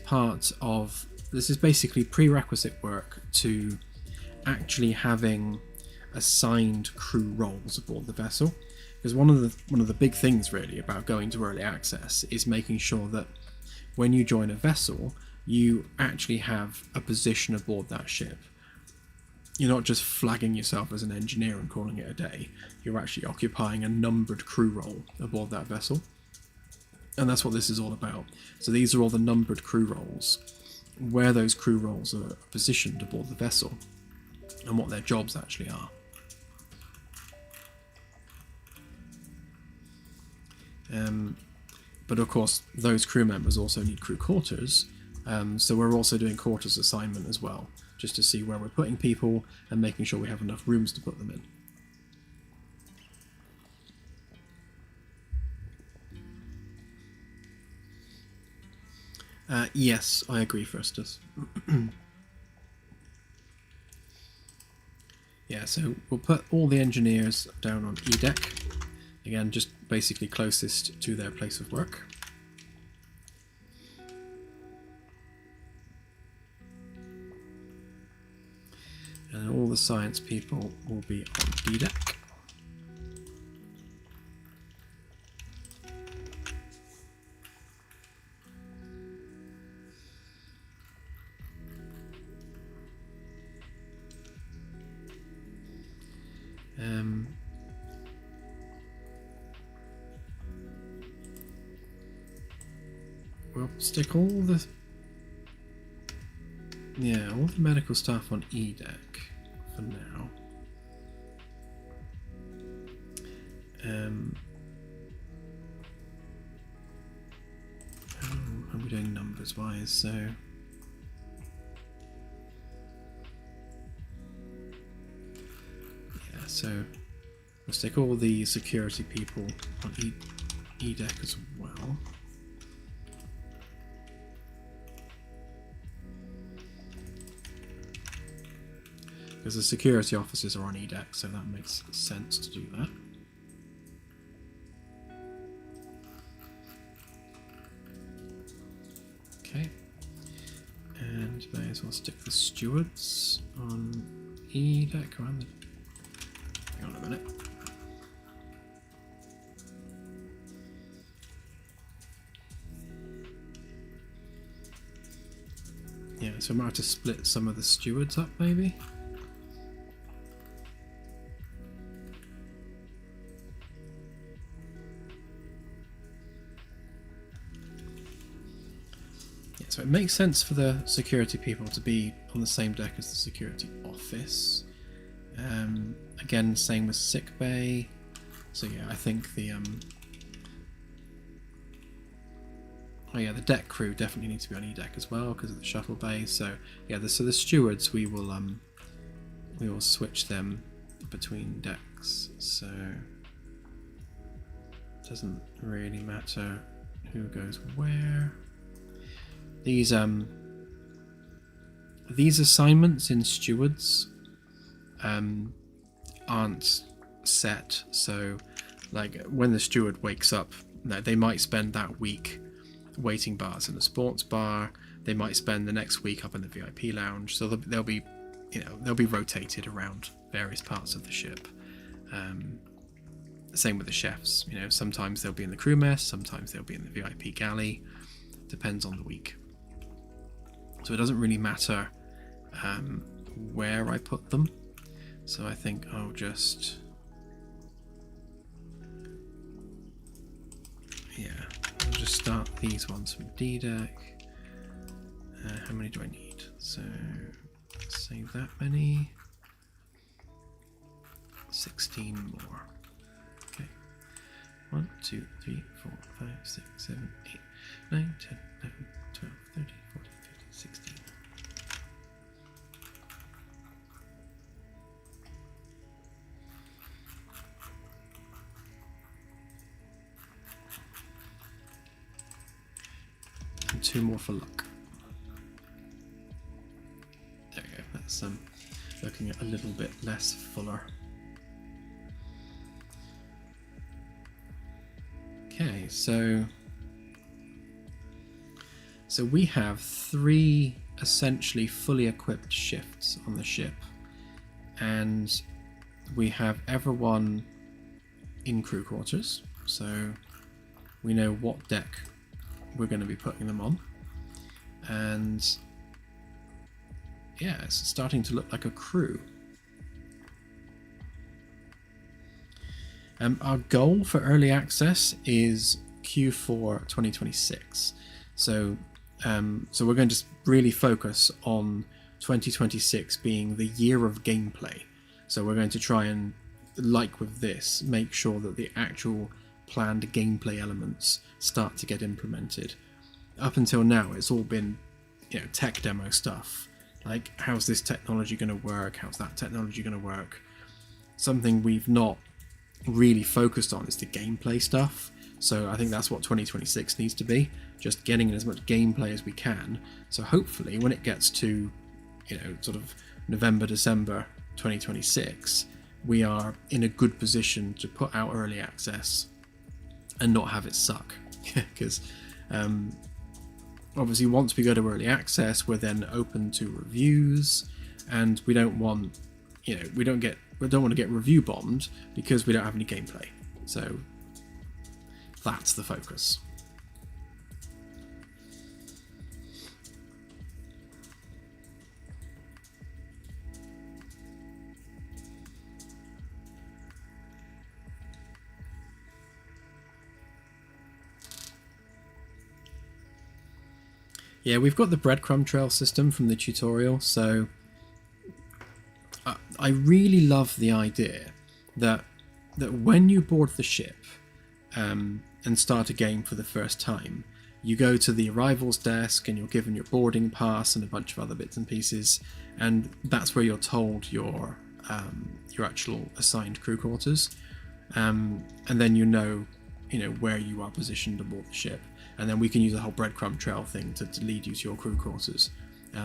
basically prerequisite work to actually having assigned crew roles aboard the vessel. Because one of the big things really about going to early access is making sure that when you join a vessel, you actually have a position aboard that ship. You're not just flagging yourself as an engineer and calling it a day. You're actually occupying a numbered crew role aboard that vessel. And that's what this is all about. So these are all the numbered crew roles, where those crew roles are positioned aboard the vessel, and what their jobs actually are. But of course, those crew members also need crew quarters, so we're also doing quarters assignment as well, just to see where we're putting people and making sure we have enough rooms to put them in. Yes, I agree, Frestus. Yeah, so we'll put all the engineers down on E deck. Again, just basically closest to their place of work. And all the science people will be on D deck. We'll stick all the medical staff on E deck for now. How are we doing numbers wise? So yeah, so we'll stick all the security people on E deck as well. Because the security officers are on E deck, so that makes sense to do that. Okay, and may as well stick the stewards on E deck. Hang on a minute. Yeah, so I might have to split some of the stewards up, maybe. So it makes sense for the security people to be on the same deck as the security office. Again, same with sick bay. So yeah, I think the oh yeah, the deck crew definitely need to be on E deck as well because of the shuttle bay. So yeah, so the stewards we will switch them between decks. So it doesn't really matter who goes where. These assignments in stewards aren't set. So like when the steward wakes up, they might spend that week waiting bars in the sports bar. They might spend the next week up in the VIP lounge. So they'll be, they'll be rotated around various parts of the ship. Same with the chefs. Sometimes they'll be in the crew mess, sometimes they'll be in the VIP galley. Depends on the week. So it doesn't really matter where I put them. So I think I'll just start these ones from D deck. How many do I need? So save that many. 16 more. Okay. 1, 2, 3, 4, 5, 6, 7, 8, 9, 10, 11, 12, 13, 14, 15, 16. And 2 more for luck. There we go. That's looking at a little bit less fuller. Okay, so we have 3 essentially fully equipped shifts on the ship, and we have everyone in crew quarters, so we know what deck we're going to be putting them on, and yeah, it's starting to look like a crew. Our goal for early access is Q4 2026. So we're going to really focus on 2026 being the year of gameplay. So we're going to try and, like with this, make sure that the actual planned gameplay elements start to get implemented. Up until now, it's all been, tech demo stuff. Like, how's this technology going to work? How's that technology going to work? Something we've not really focused on is the gameplay stuff. So I think that's what 2026 needs to be, just getting as much gameplay as we can. So hopefully when it gets to, sort of November, December 2026, we are in a good position to put out early access and not have it suck. Because obviously once we go to early access, we're then open to reviews, and we don't want, we don't want to get review bombed because we don't have any gameplay. So that's the focus. Yeah, we've got the breadcrumb trail system from the tutorial, so I really love the idea that when you board the ship and start a game for the first time, you go to the arrivals desk and you're given your boarding pass and a bunch of other bits and pieces, and that's where you're told your actual assigned crew quarters, and then where you are positioned aboard the ship, and then we can use the whole breadcrumb trail thing to lead you to your crew quarters,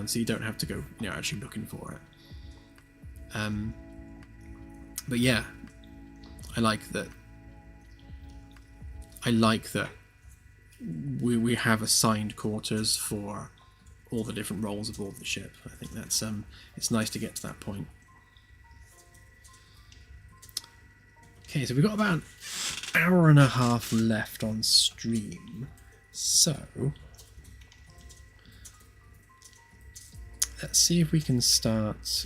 so you don't have to go actually looking for it. But yeah, I like that we have assigned quarters for all the different roles aboard the ship. I think that's it's nice to get to that point. Okay, so we've got about an hour and a half left on stream, so let's see if we can start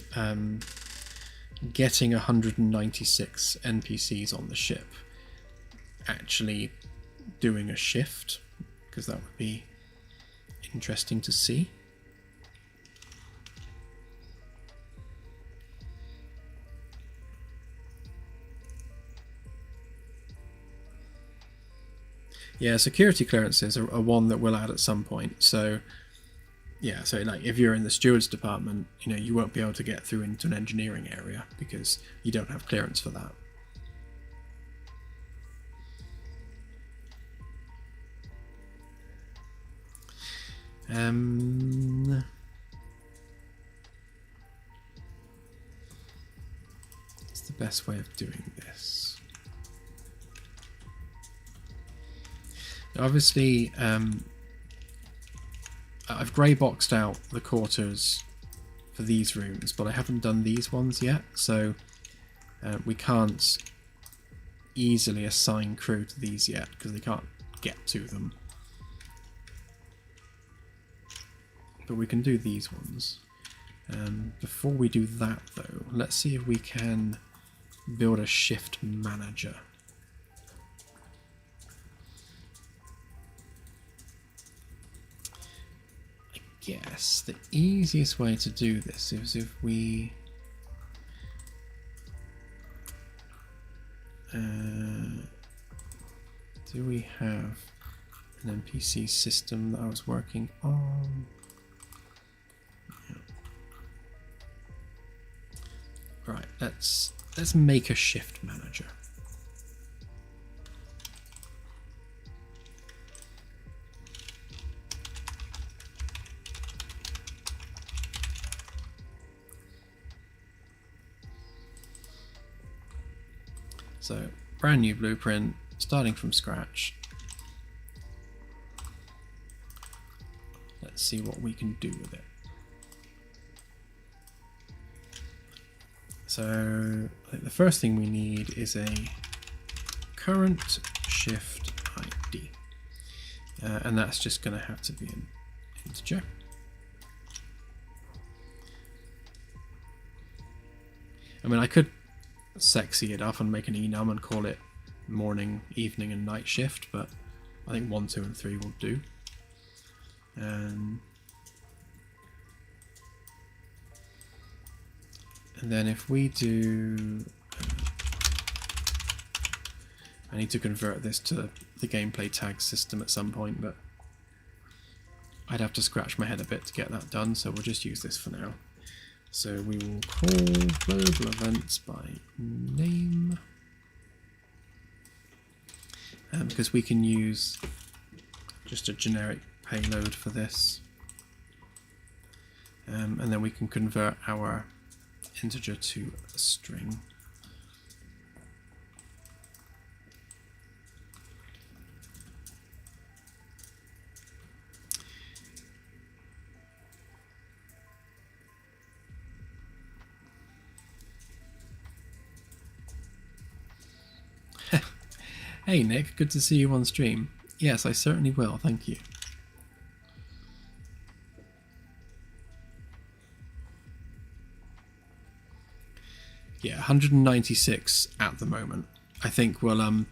getting 196 NPCs on the ship actually doing a shift, because that would be interesting to see. Yeah, security clearances are one that we'll add at some point. So yeah, so like if you're in the stewards department, you know, you won't be able to get through into an engineering area because you don't have clearance for that. What's the best way of doing this? Obviously, I've grey boxed out the quarters for these rooms, but I haven't done these ones yet, so we can't easily assign crew to these yet because they can't get to them. But we can do these ones. Before we do that though, let's see if we can build a shift manager. I guess the easiest way to do this is if we do we have an NPC system that I was working on? Right, let's make a shift manager. So, brand new blueprint, starting from scratch. Let's see what we can do with it. So I think the first thing we need is a current shift ID, and that's just going to have to be an integer. I mean, I could sexy it up and make an enum and call it morning, evening, and night shift, but I think 1, 2, and 3 will do. And then if we do, I need to convert this to the gameplay tag system at some point, but I'd have to scratch my head a bit to get that done, so we'll just use this for now. So we will call global events by name, because we can use just a generic payload for this, and then we can convert our integer to a string. Hey Nick, good to see you on stream. Yes, I certainly will, thank you. Yeah, 196 at the moment. I think we'll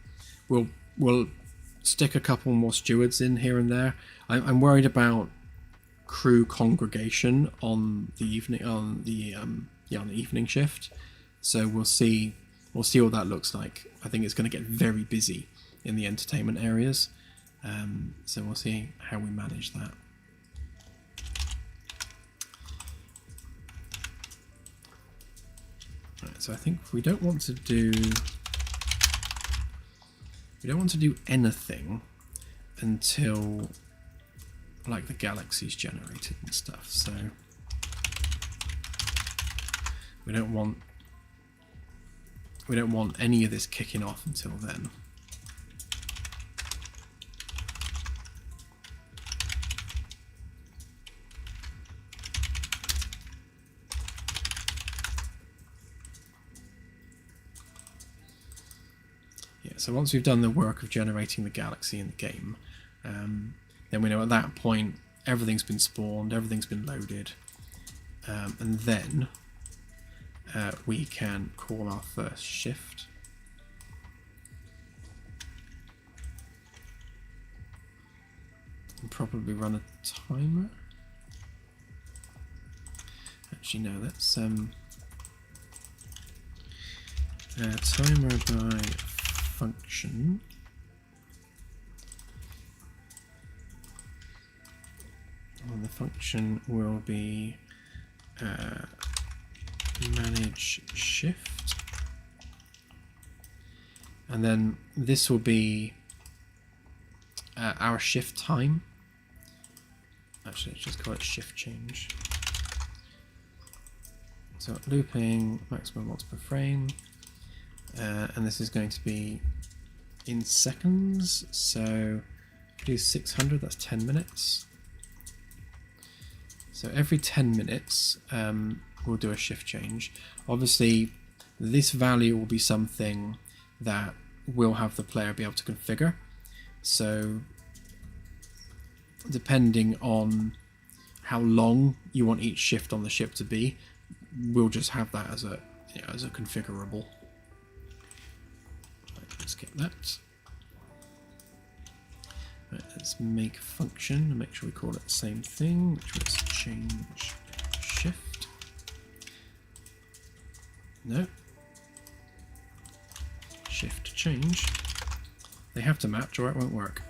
stick a couple more stewards in here and there. I'm worried about crew congregation on the evening shift. So we'll see what that looks like. I think it's going to get very busy in the entertainment areas. So we'll see how we manage that. Right, so I think we don't want to do anything until like the galaxy's generated and stuff. So we don't want any of this kicking off until then. So once we've done the work of generating the galaxy in the game, then we know at that point everything's been spawned, everything's been loaded, and then we can call our first shift. And probably run a timer. Actually no, let's timer by function the function will be manage shift, and then this will be our shift time. Actually, let's just call it shift change. So looping maximum watts per frame, and this is going to be in seconds. So if we do 600, that's 10 minutes. So every 10 minutes, we'll do a shift change. Obviously, this value will be something that will have the player be able to configure. So depending on how long you want each shift on the ship to be, we'll just have that as a configurable. Right, let's get that. Right, let's make a function and make sure we call it the same thing, which was change shift. No. Shift change. They have to match or it won't work.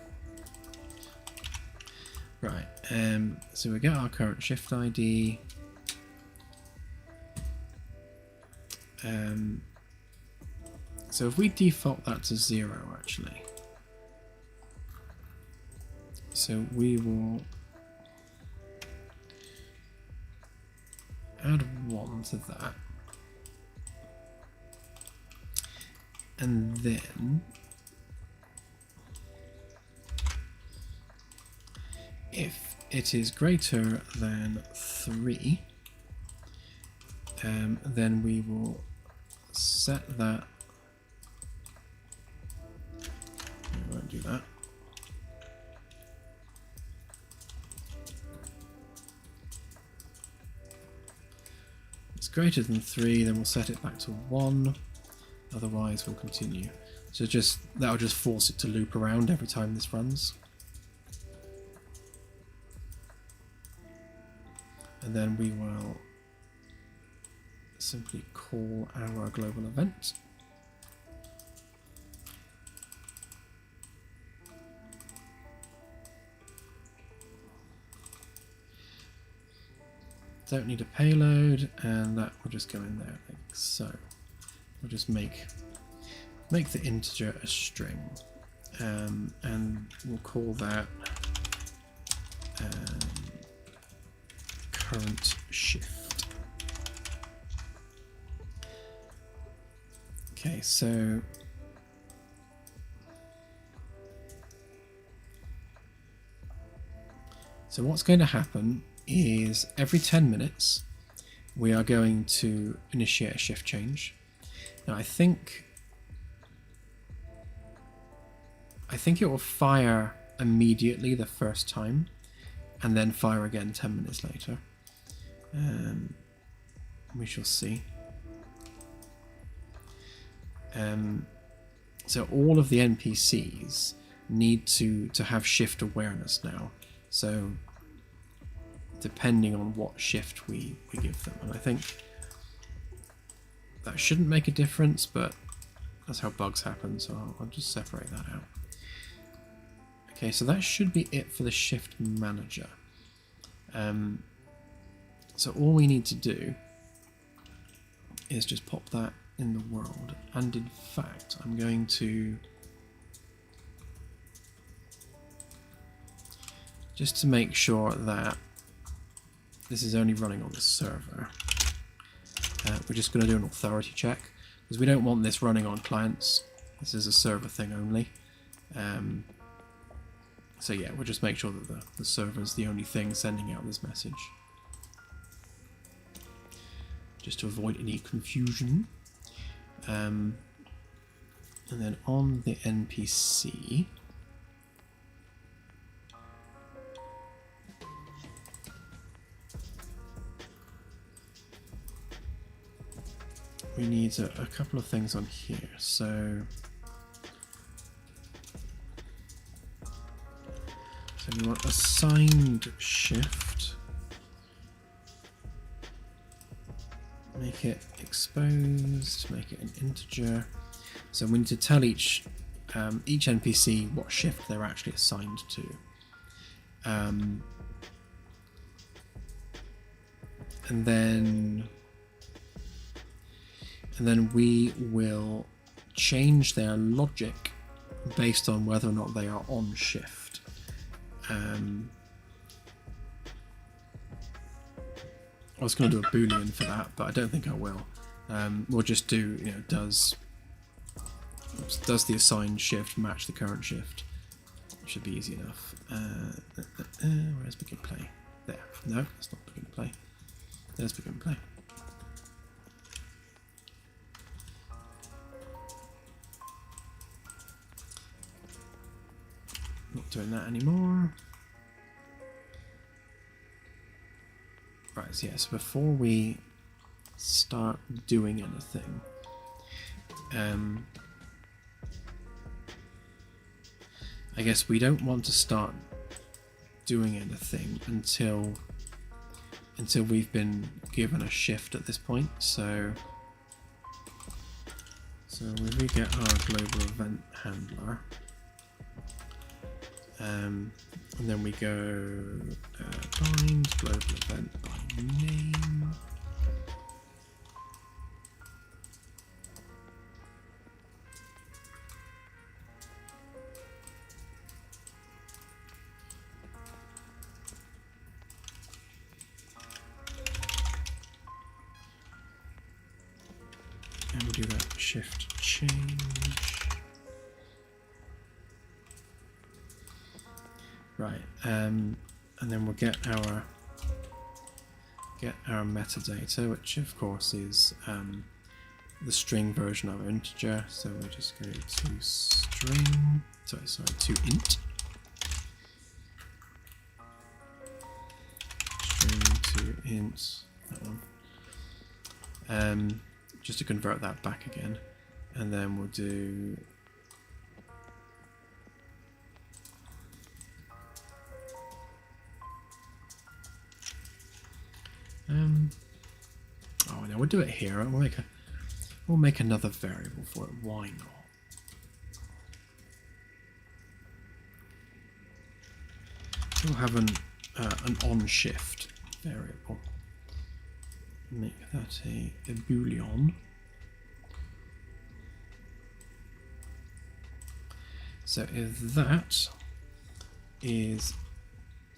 Right, so we get our current shift ID. So if we default that to 0, actually, so we will add 1 to that, and then if it is greater than 3, then we will set that. We won't do that. It's greater than 3, then we'll set it back to 1. Otherwise, we'll continue. So that'll just force it to loop around every time this runs. And then we will simply call our global event. Don't need a payload, and that will just go in there like so. We'll just make the integer a string, and we'll call that current shift. Okay, so what's going to happen is every 10 minutes we are going to initiate a shift change. Now I think it will fire immediately the first time and then fire again 10 minutes later. We shall see. So all of the NPCs need to have shift awareness now. So depending on what shift we give them, and I think that shouldn't make a difference, but that's how bugs happen, so I'll just separate that out. Okay, so that should be it for the shift manager. So all we need to do is just pop that in the world, and in fact I'm going to, just to make sure that this is only running on the server, we're just going to do an authority check, because we don't want this running on clients. This is a server thing only. So yeah, we'll just make sure that the server is the only thing sending out this message, just to avoid any confusion. And then on the NPC, we need a couple of things on here. So we want assigned shift, make it exposed, make it an integer. So we need to tell each NPC what shift they're actually assigned to. and then we will change their logic based on whether or not they are on shift. I was going to do a boolean for that, but I don't think I will. We'll just do, does the assigned shift match the current shift? Should be easy enough. Where's begin play? There. No, that's not begin play. There's begin play. Not doing that anymore. Right, so yes, before we start doing anything, I guess we don't want to start doing anything until we've been given a shift at this point. So when we get our global event handler, and then we go bind global event by name. And we'll do that shift change. Right, and then we'll get our metadata, which of course is the string version of our integer. So we'll just go to string, to int, string to int, that one, just to convert that back again, and then we'll do oh no, we'll do it here. We'll make another variable for it. Why not? We'll have an on shift variable. Make that a boolean. So if that is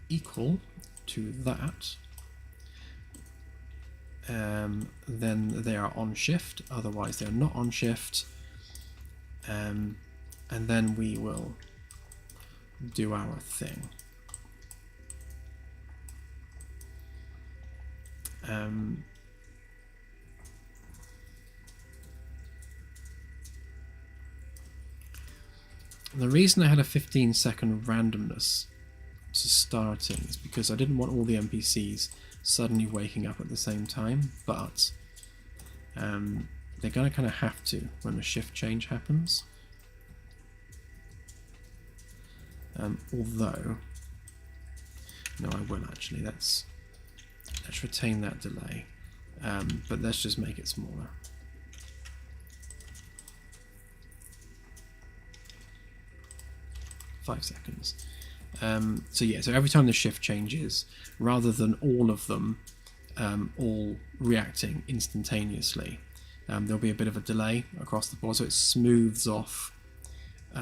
equal to that, then they are on shift, otherwise they're not on shift, and then we will do our thing. The reason I had a 15-second randomness to starting is because I didn't want all the NPCs suddenly waking up at the same time, but they're going to kind of have to when the shift change happens. Although, no, I will actually. Let's retain that delay, but let's just make it smaller. Five seconds. So yeah, so every time the shift changes, rather than all of them all reacting instantaneously, there'll be a bit of a delay across the board, so it smooths off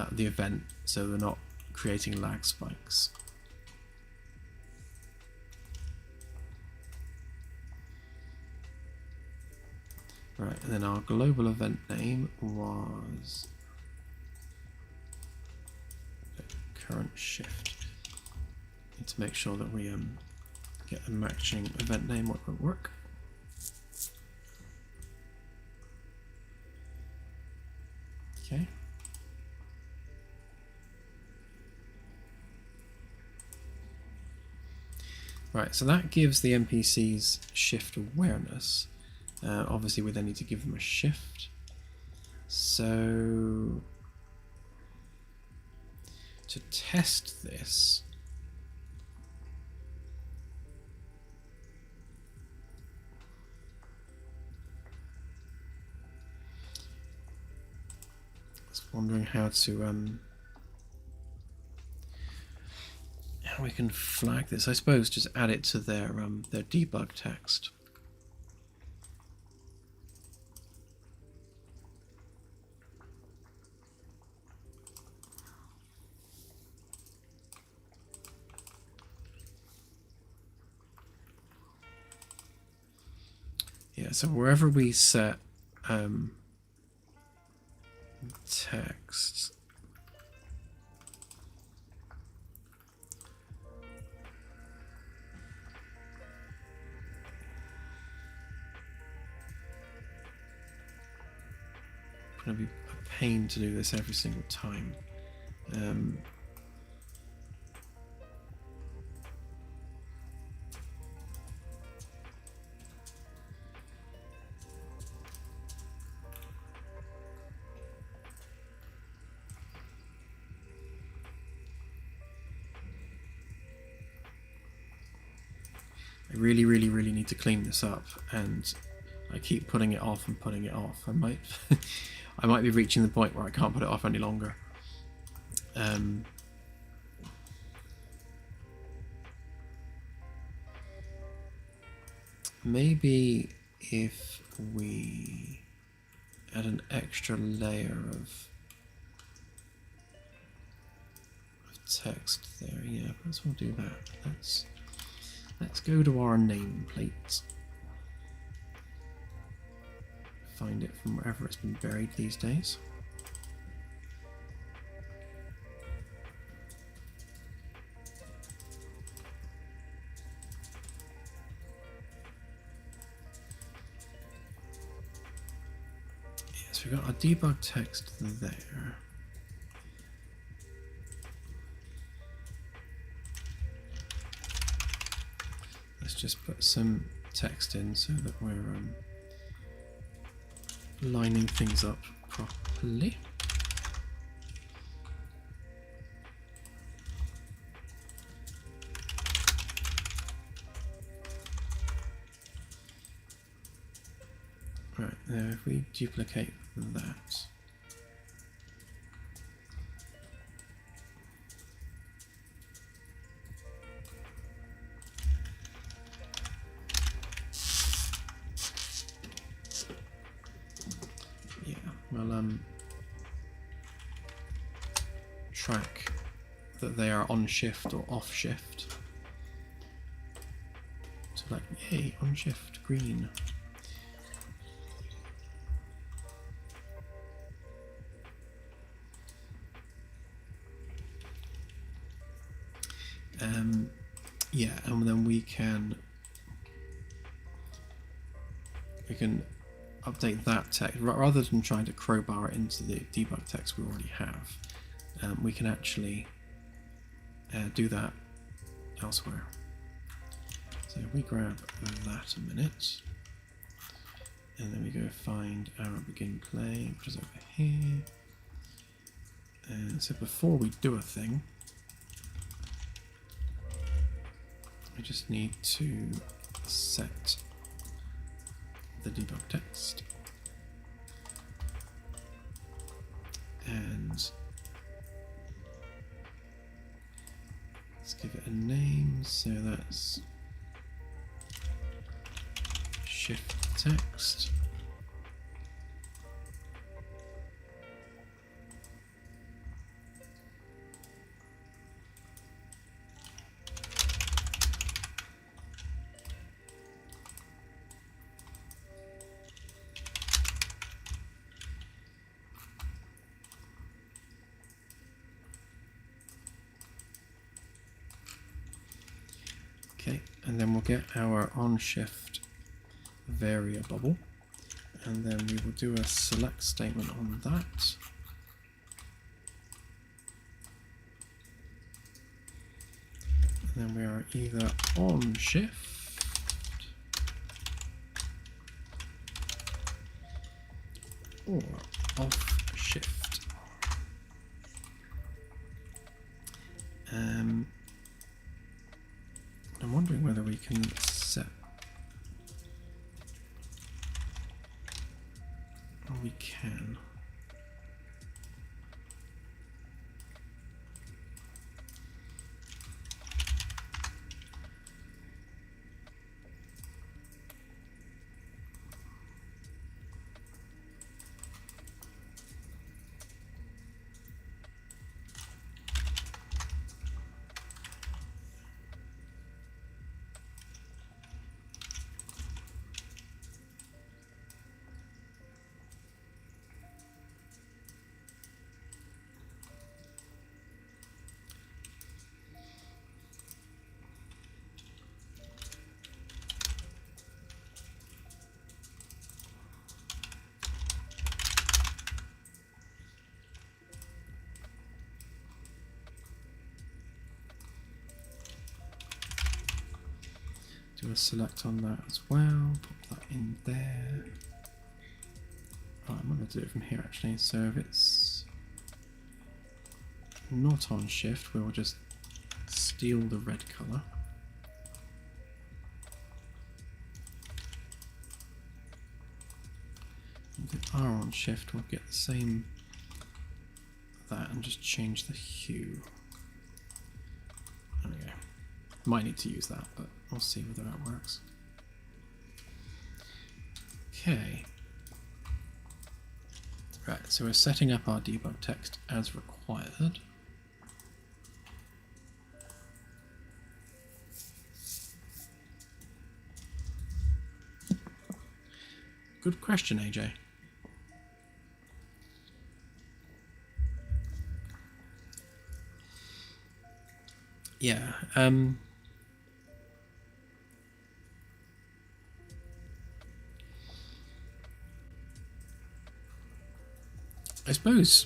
the event so they're not creating lag spikes. Right, and then our global event name was current shift. Need to make sure that we get a matching event name. What won't work? Okay. Right, so that gives the NPCs shift awareness. Obviously, we then need to give them a shift. So to test this, I was wondering how we can flag this. I suppose just add it to their debug text. Yeah, so wherever we set text, it's going to be a pain to do this every single time. I really, really, really need to clean this up, and I keep putting it off and putting it off. I might, I might be reaching the point where I can't put it off any longer. Maybe if we add an extra layer of text there, yeah, perhaps we'll do that. Let's go to our nameplate. Find it from wherever it's been buried these days. Yes, we've got our debug text there. Let's just put some text in so that we're lining things up properly. Right, now if we duplicate that, track that they are on shift or off shift. So like, yay, on shift, green. Yeah, and then we can update that text rather than trying to crowbar it into the debug text we already have. We can actually do that elsewhere. So if we grab that a minute, and then we go find our begin play, which is over here. And so before we do a thing, we just need to set the debug text, and let's give it a name. So that's shift text. Okay, and then we'll get our on shift variable, and then we will do a select statement on that. And then we are either on shift or off shift. I'm wondering whether we can set. Oh, we can. Do a select on that as well. Pop that in there. Oh, I'm going to do it from here actually. So if it's not on shift, we'll just steal the red colour. If they are on shift, we'll get the same that and just change the hue. There we go. Might need to use that, but we'll see whether that works. Okay. Right, so we're setting up our debug text as required. Good question, AJ. Yeah, I suppose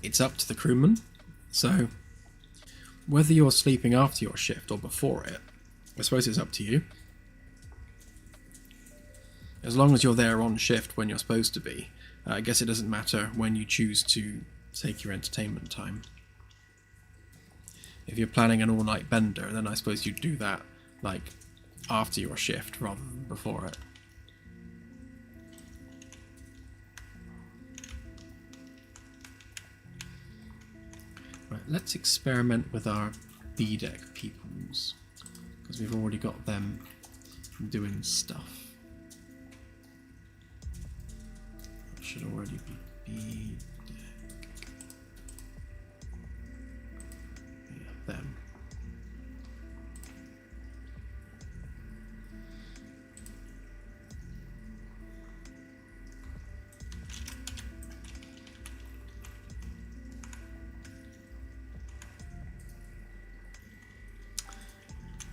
it's up to the crewman. So whether you're sleeping after your shift or before it, I suppose it's up to you. As long as you're there on shift when you're supposed to be, I guess it doesn't matter when you choose to take your entertainment time. If you're planning an all-night bender, then I suppose you'd do that like after your shift rather than before it. Right, let's experiment with our B-deck peoples, because we've already got them doing stuff. That should already be B-deck. Yeah, them.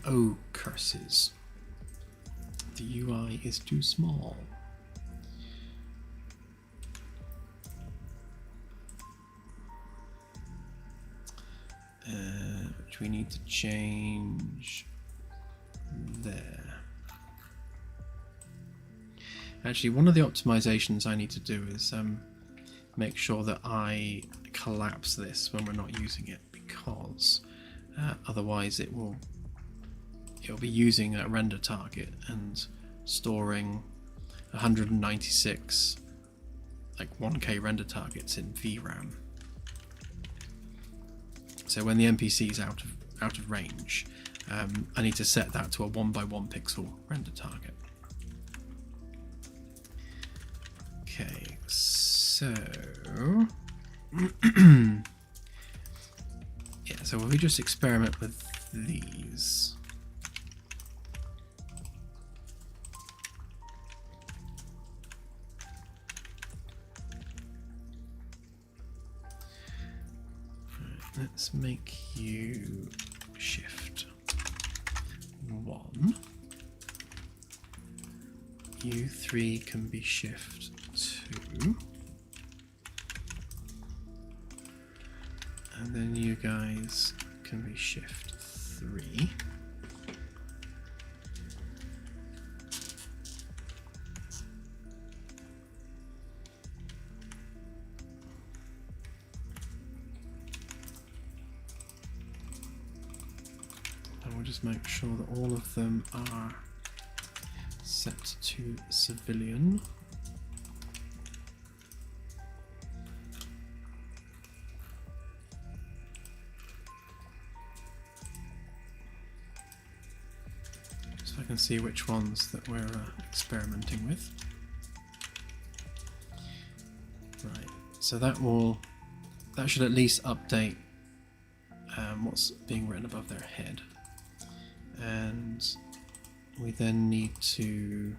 Oh, curses. The UI is too small. Which we need to change there. Actually, one of the optimizations I need to do is make sure that I collapse this when we're not using it, because otherwise it'll be using a render target and storing 196 like 1K render targets in VRAM. So when the NPC is out of range, I need to set that to a 1x1 pixel render target. Okay, so yeah, so if we just experiment with these. Let's make you shift 1. You 3 can be shift 2. And then you guys can be shift 3. Just make sure that all of them are set to civilian. So I can see which ones that we're experimenting with. Right, so that should at least update what's being written above their head. And we then need to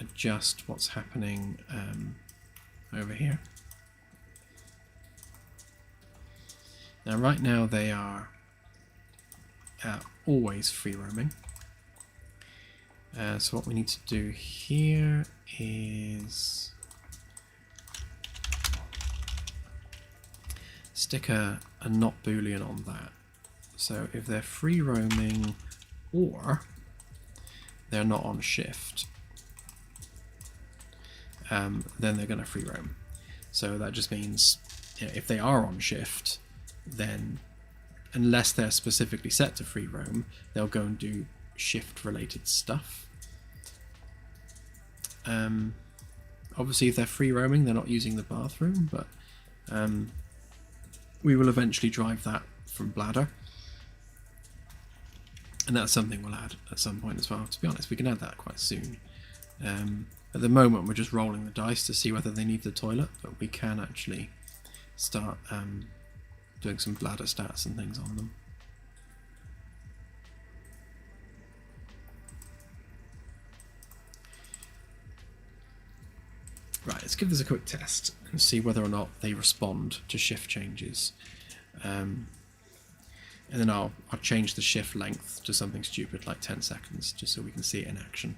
adjust what's happening over here. Now right now they are always free roaming. So what we need to do here is stick a not boolean on that. So if they're free roaming, or they're not on shift, then they're going to free roam. So that just means, you know, if they are on shift, then unless they're specifically set to free roam, they'll go and do shift related stuff. Obviously if they're free roaming, they're not using the bathroom, but we will eventually drive that from bladder, and that's something we'll add at some point as well. To be honest, we can add that quite soon. At the moment we're just rolling the dice to see whether they need the toilet, but we can actually start doing some bladder stats and things on them. Right, let's give this a quick test and see whether or not they respond to shift changes. And then I'll change the shift length to something stupid like 10 seconds, just so we can see it in action.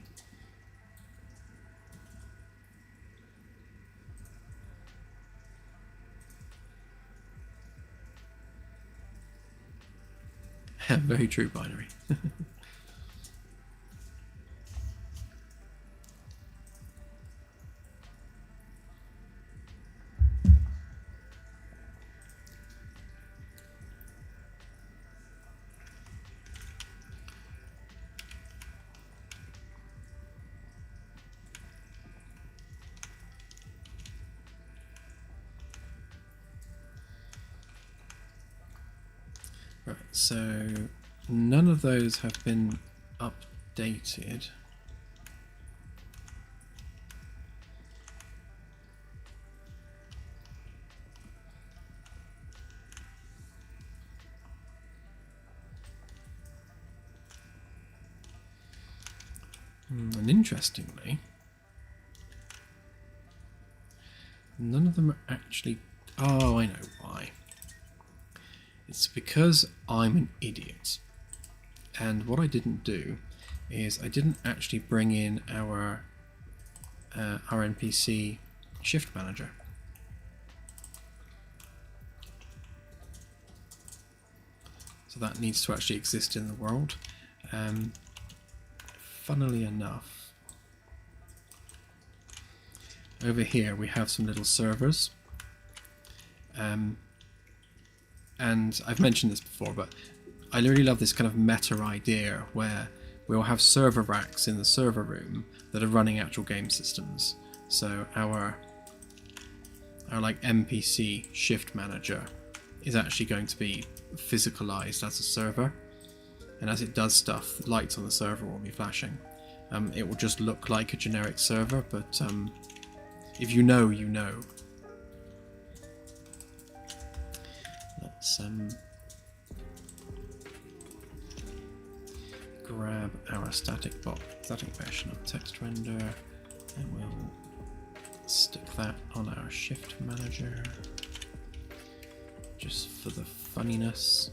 Very true, binary. Right, so none of those have been updated. And interestingly, none of them are actually... Oh, I know why. It's because I'm an idiot. And what I didn't do is I didn't actually bring in our NPC shift manager. So that needs to actually exist in the world. Funnily enough, over here we have some little servers. And I've mentioned this before, but I really love this kind of meta idea where we'll have server racks in the server room that are running actual game systems. So our like NPC shift manager is actually going to be physicalized as a server, and as it does stuff, lights on the server will be flashing. It will just look like a generic server, but if you know, you know. Let's grab our static version of text render, and we'll stick that on our shift manager just for the funniness.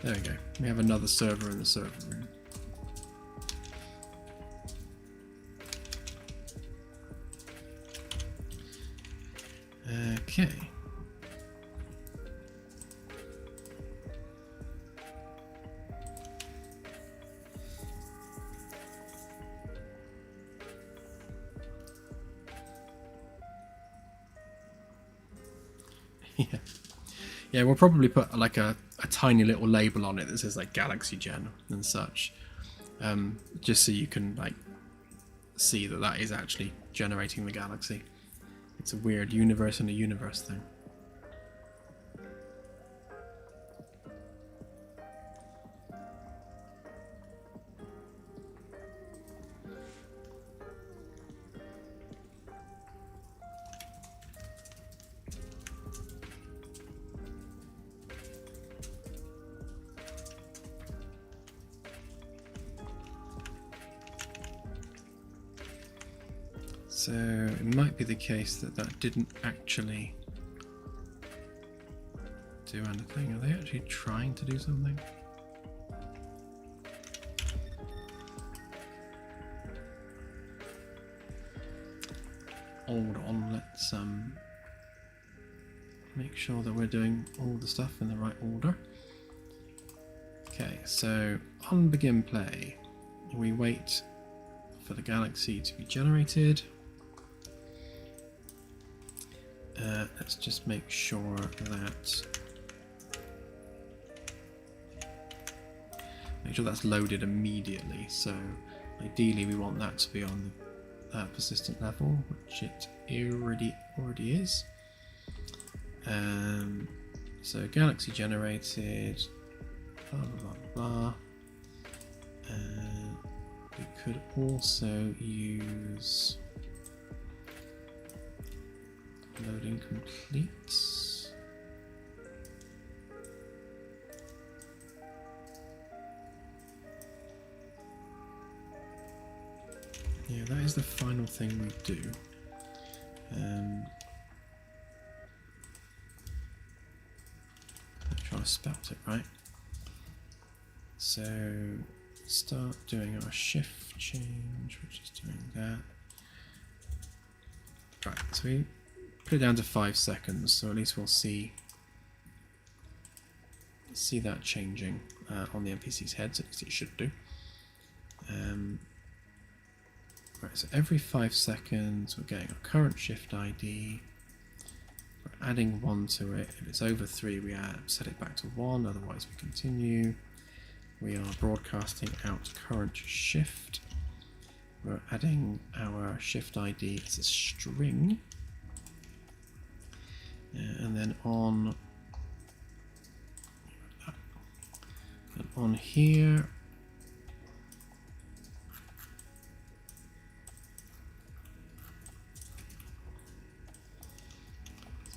There we go. We have another server in the server room. Okay. Yeah, we'll probably put like a tiny little label on it that says like Galaxy Gen and such, just so you can like see that that is actually generating the galaxy. It's a weird universe in a universe thing. So it might be the case that that didn't actually do anything. Are they actually trying to do something? Hold on, let's make sure that we're doing all the stuff in the right order. Okay, so on begin play, we wait for the galaxy to be generated. Let's just make sure that's loaded immediately. So ideally we want that to be on the persistent level, which it already is. So galaxy generated, blah blah blah. We could also use loading complete. Yeah, that is the final thing we do. I'm trying to spout it right. So start doing our shift change, which is doing that. Right, so we put it down to 5 seconds, so at least we'll see that changing on the NPC's heads. At least it should do. Right, so every 5 seconds we're getting our current shift ID. We're adding 1 to it. If it's over 3, we set it back to 1. Otherwise, we continue. We are broadcasting out current shift. We're adding our shift ID as a string. And then on here,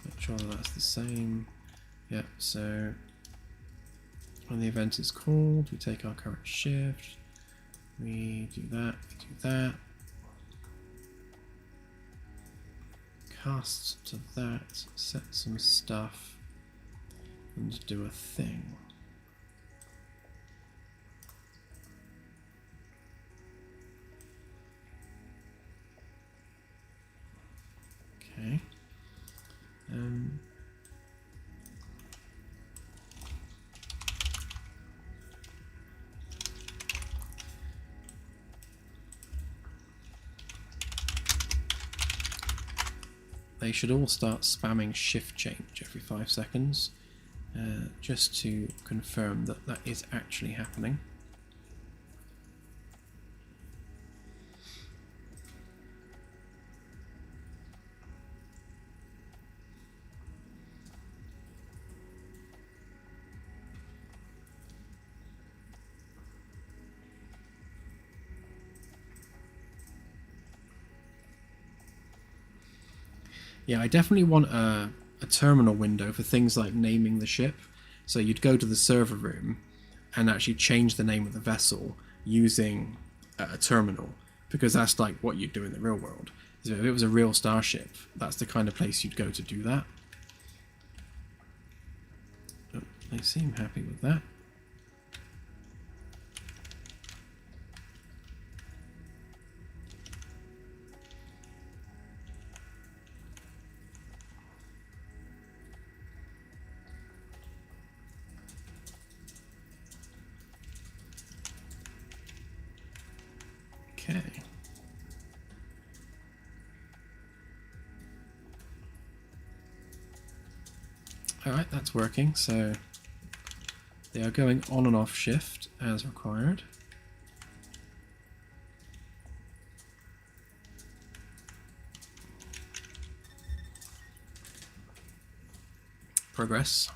let's make sure that's the same. Yep, so when the event is called, we take our current shift, we do that, cast to that, set some stuff, and do a thing. Okay. They should all start spamming shift change every 5 seconds, just to confirm that that is actually happening. Yeah, I definitely want a terminal window for things like naming the ship. So you'd go to the server room and actually change the name of the vessel using a terminal, because that's like what you'd do in the real world. So if it was a real starship, that's the kind of place you'd go to do that. Oh, they seem happy with that. Okay. Alright, that's working. So they are going on and off shift as required. Progress.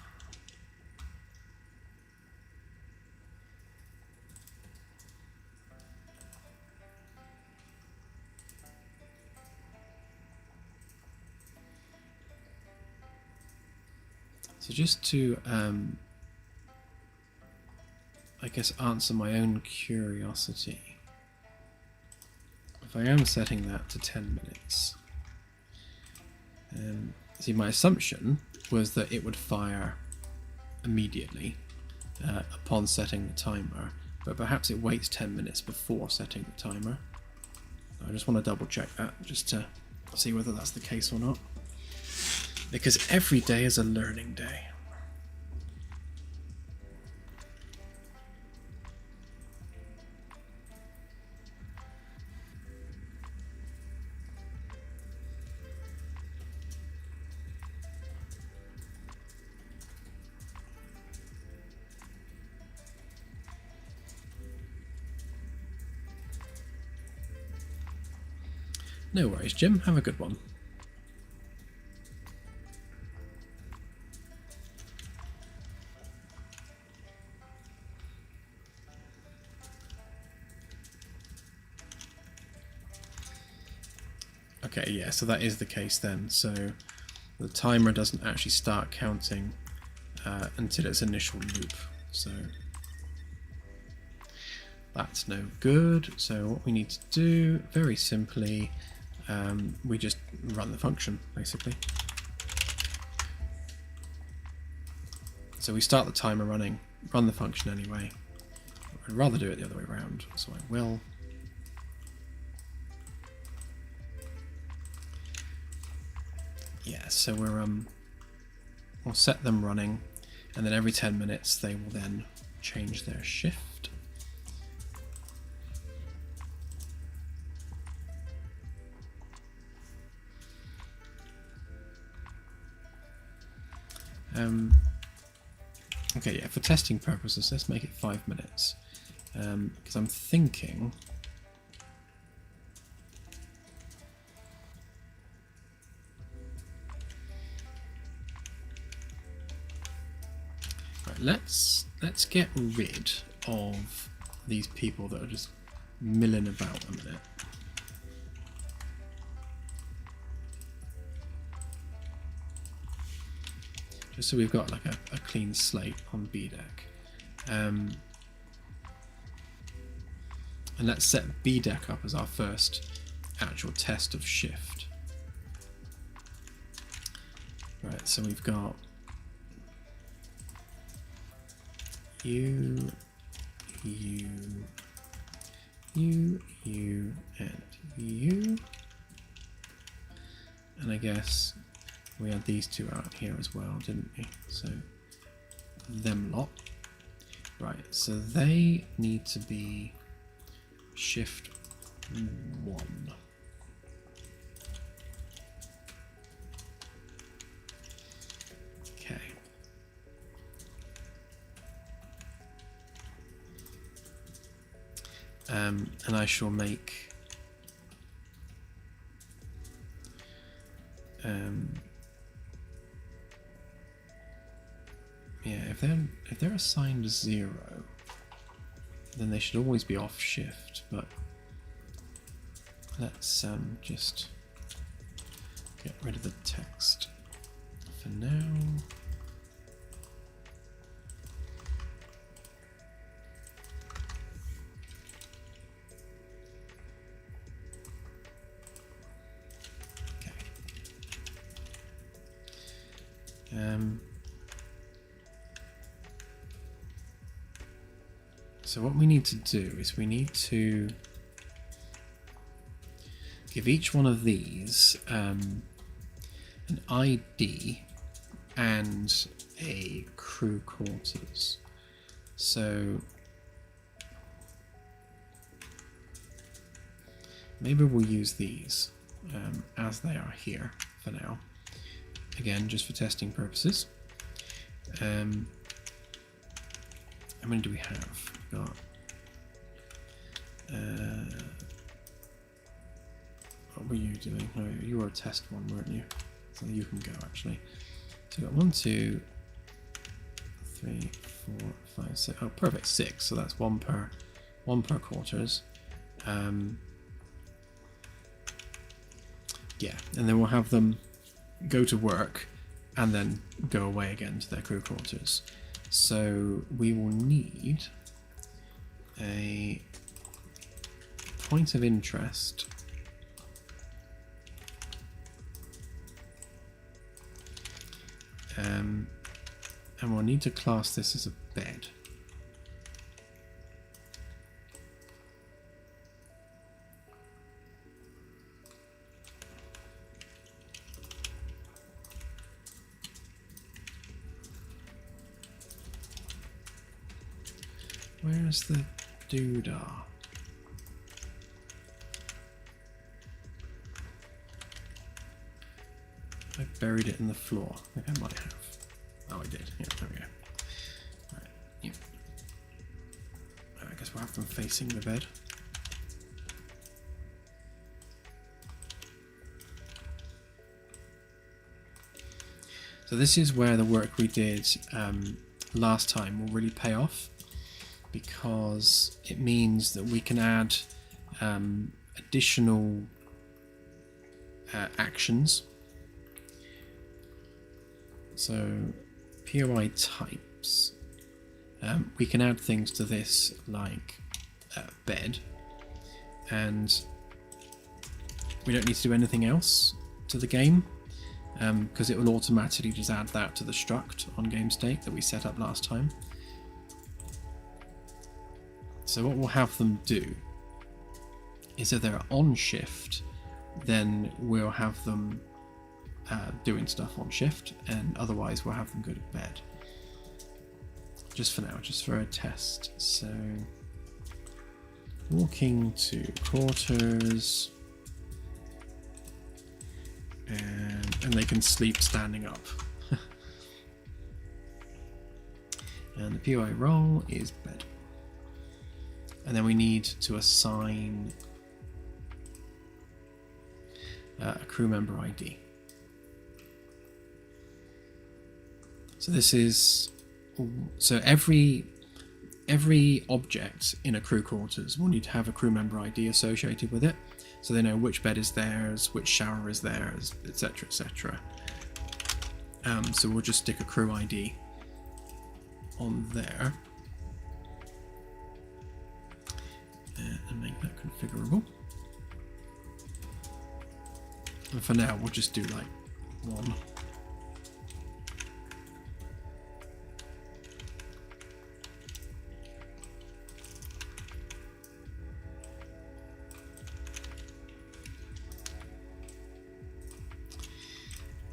So just to, I guess, answer my own curiosity, if I am setting that to 10 minutes, see, my assumption was that it would fire immediately upon setting the timer, but perhaps it waits 10 minutes before setting the timer. I just want to double check that just to see whether that's the case or not, because every day is a learning day. No worries, Jim. Have a good one. Okay, yeah, so that is the case then. So the timer doesn't actually start counting until its initial loop. So that's no good. So what we need to do, very simply, we just run the function, basically. So we start the timer running, run the function anyway. I'd rather do it the other way around, so I will. Yeah, so we'll set them running, and then every 10 minutes they will then change their shift. Okay, yeah, for testing purposes, let's make it 5 minutes, because I'm thinking let's get rid of these people that are just milling about a minute. Just so we've got like a clean slate on BDEC. And let's set BDEC up as our first actual test of shift. Right, so we've got you, and you. And I guess we had these two out here as well, didn't we? So them lot. Right, so they need to be shift 1. Okay. And I shall make yeah, if they're assigned 0, then they should always be off shift, but let's just get rid of the text for now. So what we need to do is we need to give each one of these an ID and a crew quarters. So maybe we'll use these as they are here for now. Again, just for testing purposes. How many do we have? We've got what were you doing? No, you were a test one, weren't you? So you can go actually. So we've got 1, 2, 3, 4, 5, 6. Oh, perfect, 6. So that's one per quarters. Yeah, and then we'll have them go to work and then go away again to their crew quarters. So we will need a point of interest and we'll need to class this as a bed. Where's the doodah? I buried it in the floor. I think I might have. Oh, I did. Yeah, there we go. Right. Yeah. I guess we'll have them facing the bed. So this is where the work we did last time will really pay off, because it means that we can add additional actions. So POI types, we can add things to this like bed, and we don't need to do anything else to the game, because it will automatically just add that to the struct on game state that we set up last time. So what we'll have them do is if they're on shift, then we'll have them doing stuff on shift, and otherwise we'll have them go to bed. Just for now, just for a test. So walking to quarters, and they can sleep standing up. And the POI role is bed. And then we need to assign a crew member ID. So this is, so every object in a crew quarters will need to have a crew member ID associated with it, so they know which bed is theirs, which shower is theirs, etc., etc. So we'll just stick a crew ID on there and make that configurable. And for now, we'll just do like 1.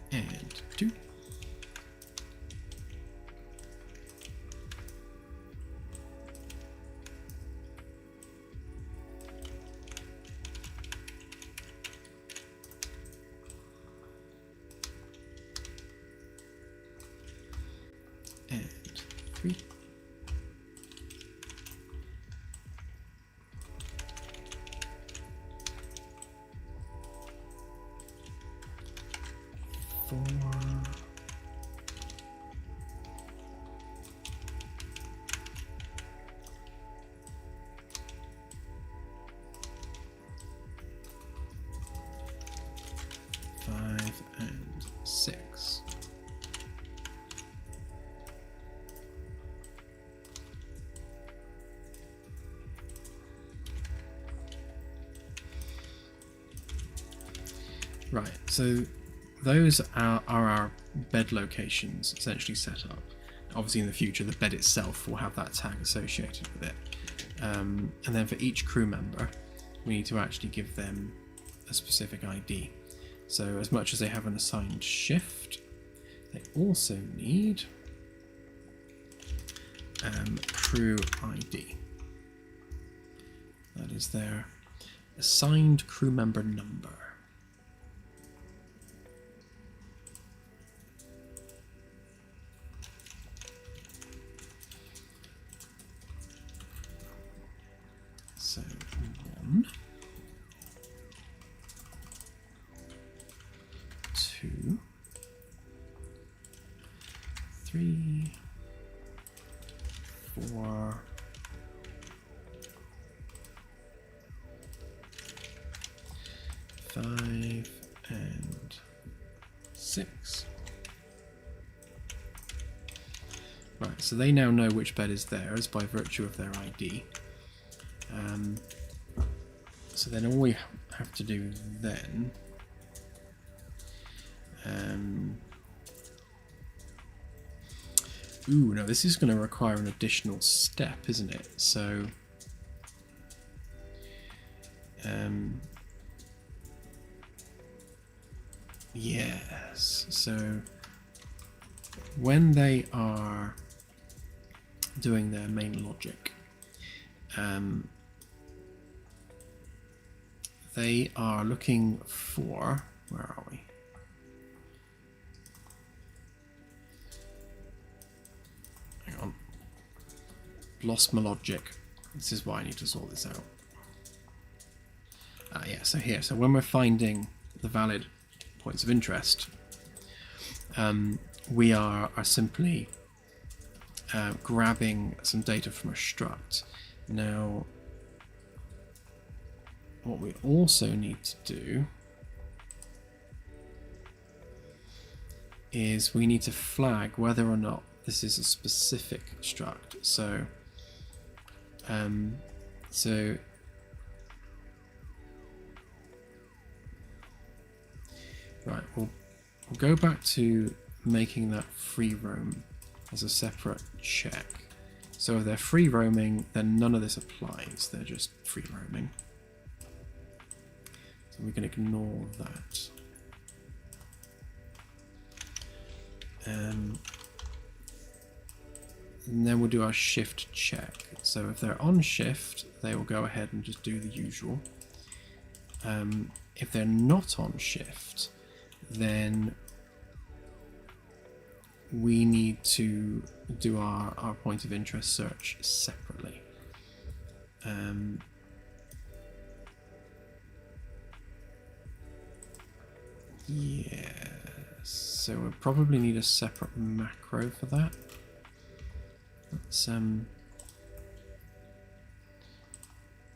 And 2. And 3. 4. 5 and 6. Right, so those are our bed locations essentially set up. Obviously in the future the bed itself will have that tag associated with it. And then for each crew member we need to actually give them a specific ID. So as much as they have an assigned shift, they also need crew ID. That is their assigned crew member number. So 1, 2, 3, 4, 5 and 6. Right, so they now know which bed is theirs by virtue of their ID. So then all we have to do then Ooh, no, this is going to require an additional step, isn't it? So, yes. So, when they are doing their main logic, they are looking for, where are we? Hang on. Lost my logic. This is why I need to sort this out. Yeah, so here. So when we're finding the valid points of interest, we are simply grabbing some data from a struct. Now, what we also need to do is we need to flag whether or not this is a specific struct. So, right, we'll go back to making that free roam as a separate check. So if they're free roaming, then none of this applies. They're just free roaming. So we can ignore that. And then we'll do our shift check. So if they're on shift, they will go ahead and just do the usual. If they're not on shift, then we need to do our point of interest search separately. Yeah, so we'll probably need a separate macro for that.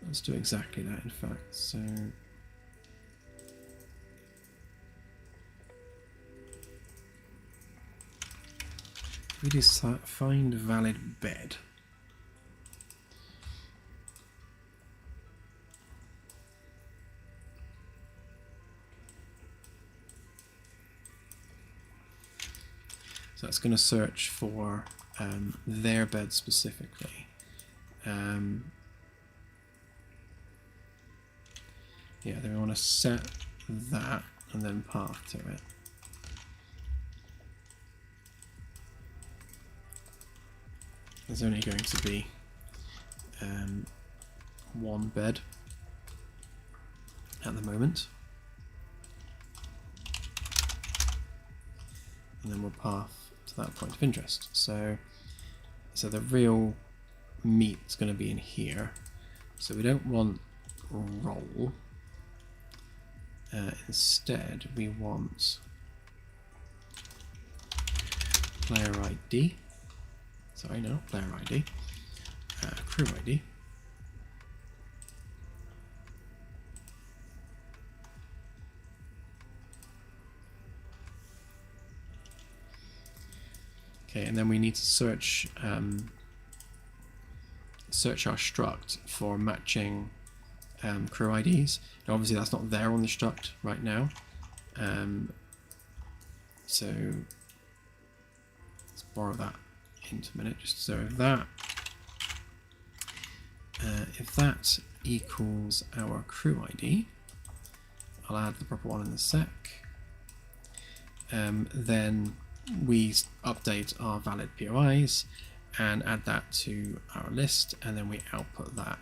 Let's do exactly that, in fact. So we just find valid bed. So that's going to search for their bed specifically. Yeah, then we want to set that and then path to it. There's only going to be one bed at the moment. And then we'll path to that point of interest. So the real meat is going to be in here. So we don't want roll. Instead, we want player ID. Sorry, no, player ID. Crew ID. Okay, and then we need to search our struct for matching crew IDs. Now, obviously, that's not there on the struct right now. So let's borrow that into a minute. Just so if that equals our crew ID, I'll add the proper one in the sec. Then we update our valid POIs and add that to our list, and then we output that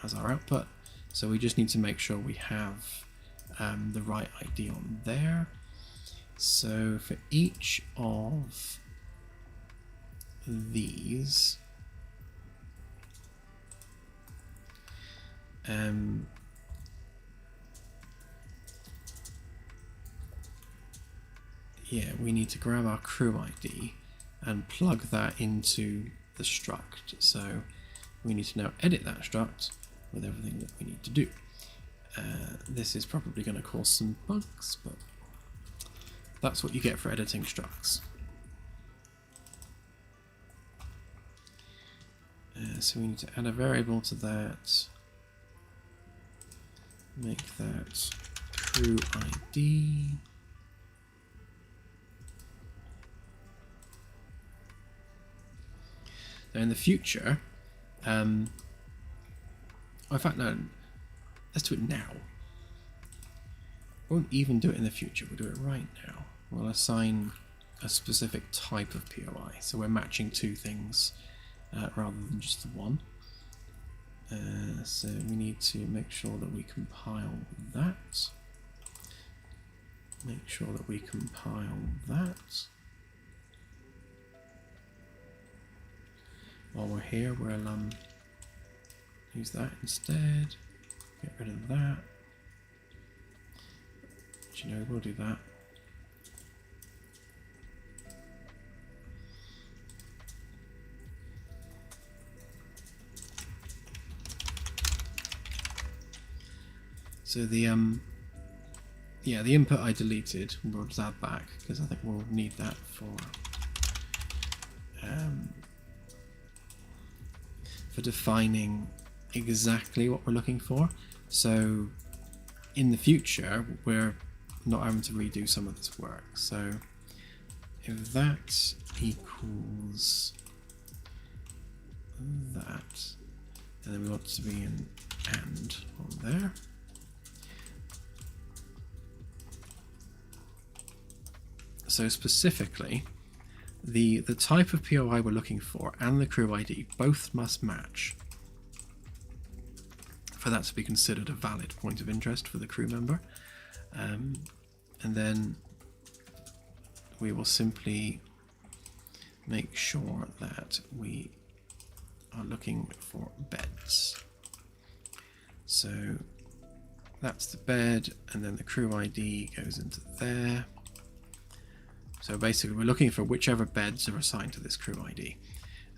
as our output. So we just need to make sure we have the right ID on there. So for each of these, yeah, we need to grab our crew ID and plug that into the struct. So we need to now edit that struct with everything that we need to do. This is probably going to cause some bugs, but that's what you get for editing structs. So we need to add a variable to that, make that crew ID. Now in the future, in fact, no, let's do it now. We won't even do it in the future, we'll do it right now. We'll assign a specific type of POI, so we're matching two things rather than just the one. So we need to make sure that we compile that. Make sure that we compile that. While we're here, we'll use that instead. Get rid of that. But, you know, we'll do that. So the the input I deleted, we'll just add back because I think we'll need that for defining exactly what we're looking for. So in the future, we're not having to redo some of this work. So if that equals that, and then we want it to be an AND on there. So specifically, the type of POI we're looking for and the crew ID both must match for that to be considered a valid point of interest for the crew member. And then we will simply make sure that we are looking for beds. So that's the bed, and then the crew ID goes into there. So basically we're looking for whichever beds are assigned to this crew ID.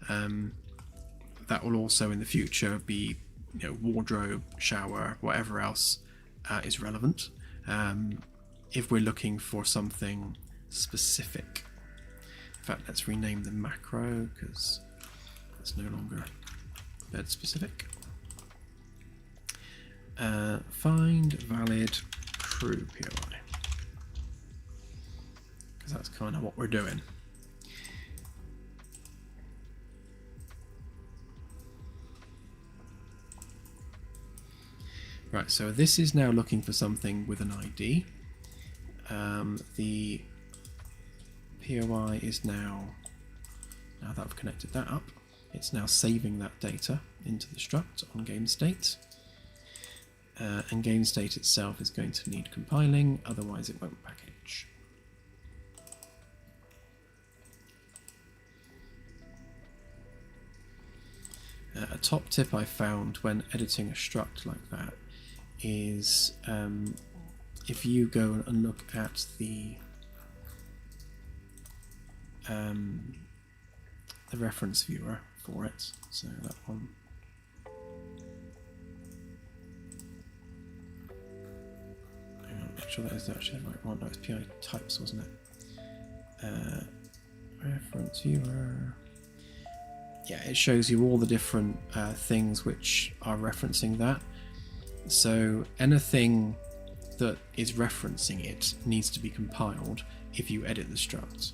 That will also in the future be, you know, wardrobe, shower, whatever else is relevant. If we're looking for something specific. In fact, let's rename the macro because it's no longer bed specific. Find valid crew POI. Because that's kind of what we're doing. Right, so this is now looking for something with an ID. The POI is now that I've connected that up, it's now saving that data into the struct on GameState. And GameState itself is going to need compiling, otherwise it won't package. A top tip I found when editing a struct like that is if you go and look at the reference viewer for it, so that one. Hang on, make sure that is actually the right one. No, it's PI types, wasn't it? Reference viewer. Yeah, it shows you all the different things which are referencing that. So anything that is referencing it needs to be compiled if you edit the struct,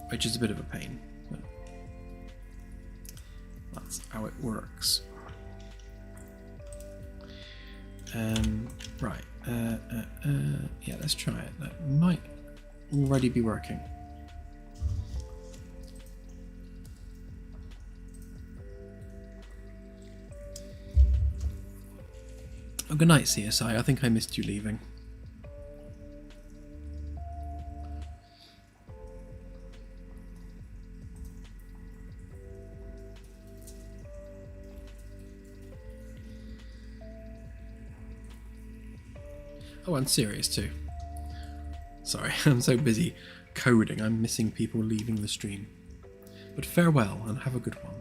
which is a bit of a pain, but that's how it works. Right, yeah, let's try it. That might already be working. Oh, good night, CSI. I think I missed you leaving. Oh, and serious too. Sorry, I'm so busy coding, I'm missing people leaving the stream. But farewell and have a good one.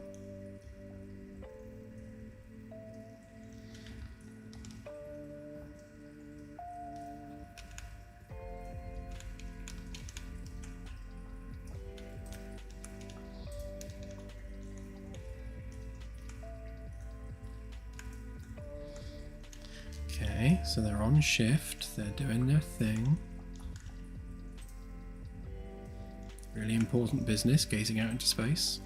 Okay, so they're on shift, they're doing their thing. We're Really important business, gazing out into space.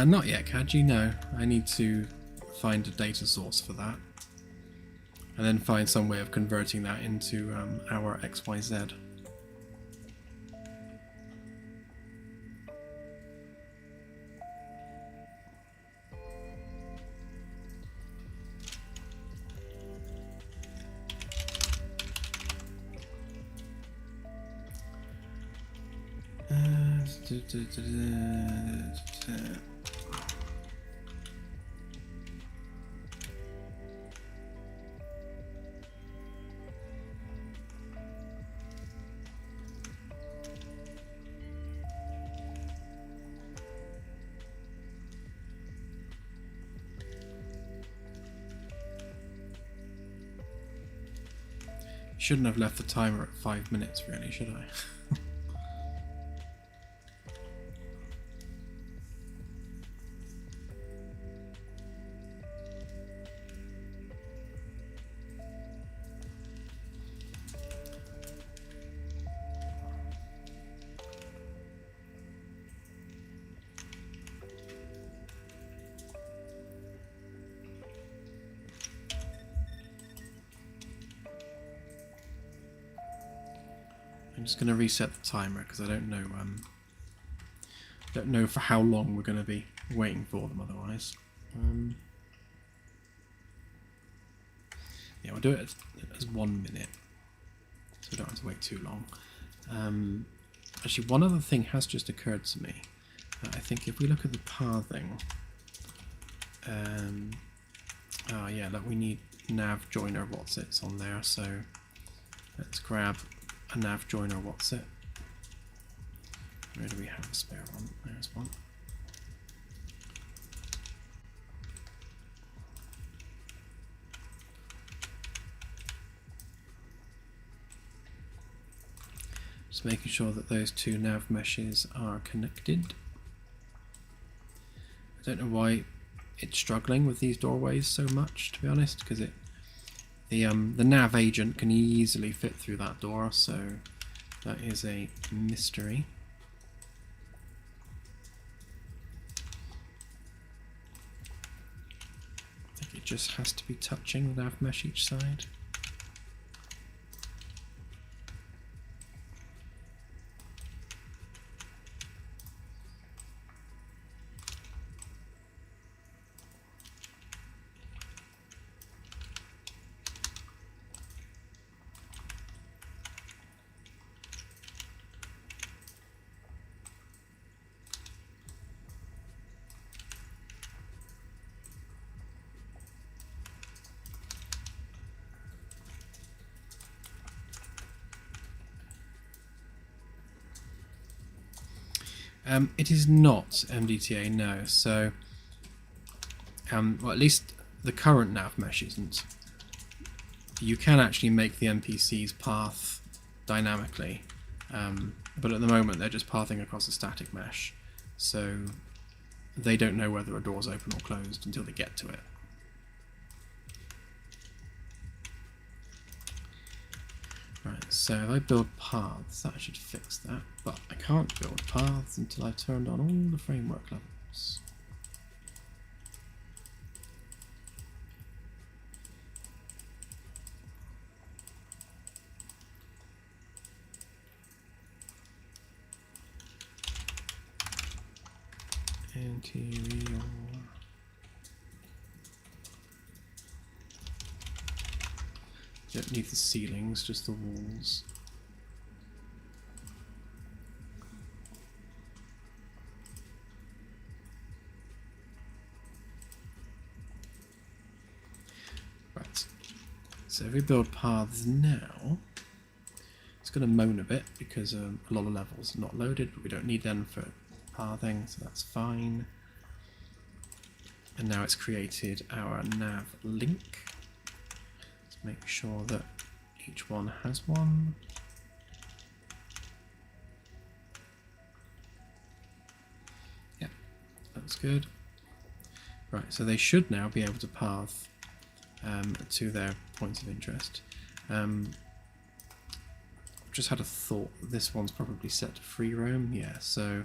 Not yet, Kaji, no. I need to find a data source for that. And then find some way of converting that into our XYZ. Shouldn't have left the timer at 5 minutes, really, should I? I'm just going to reset the timer because I don't know for how long we're going to be waiting for them otherwise. Yeah, we'll do it as 1 minute, so we don't have to wait too long. Actually, one other thing has just occurred to me. I think if we look at the pathing, oh yeah, look, we need nav joiner what's it's on there, so let's grab a nav joiner what's it. Where do we have a spare one? There's one. Just making sure that those two nav meshes are connected. I don't know why it's struggling with these doorways so much, to be honest, because the nav agent can easily fit through that door, so that is a mystery. I think it just has to be touching the nav mesh each side. It is not MDTA, no. So, well, at least the current nav mesh isn't. You can actually make the NPC's path dynamically, but at the moment they're just pathing across a static mesh, so they don't know whether a door's open or closed until they get to it. Right, so if I build paths, that should fix that, but I can't build paths until I've turned on all the framework levels. Interior. Don't need the ceilings, just the walls. Right. So if we build paths now, it's It's going to moan a bit because a lot of levels are not loaded, but we don't need them for pathing, so that's fine. And now it's created our nav link. Let's make sure that each one has one. Yeah, that's good. Right, so they should now be able to path to their points of interest. Just had a thought. This one's probably set to free roam. Yeah, so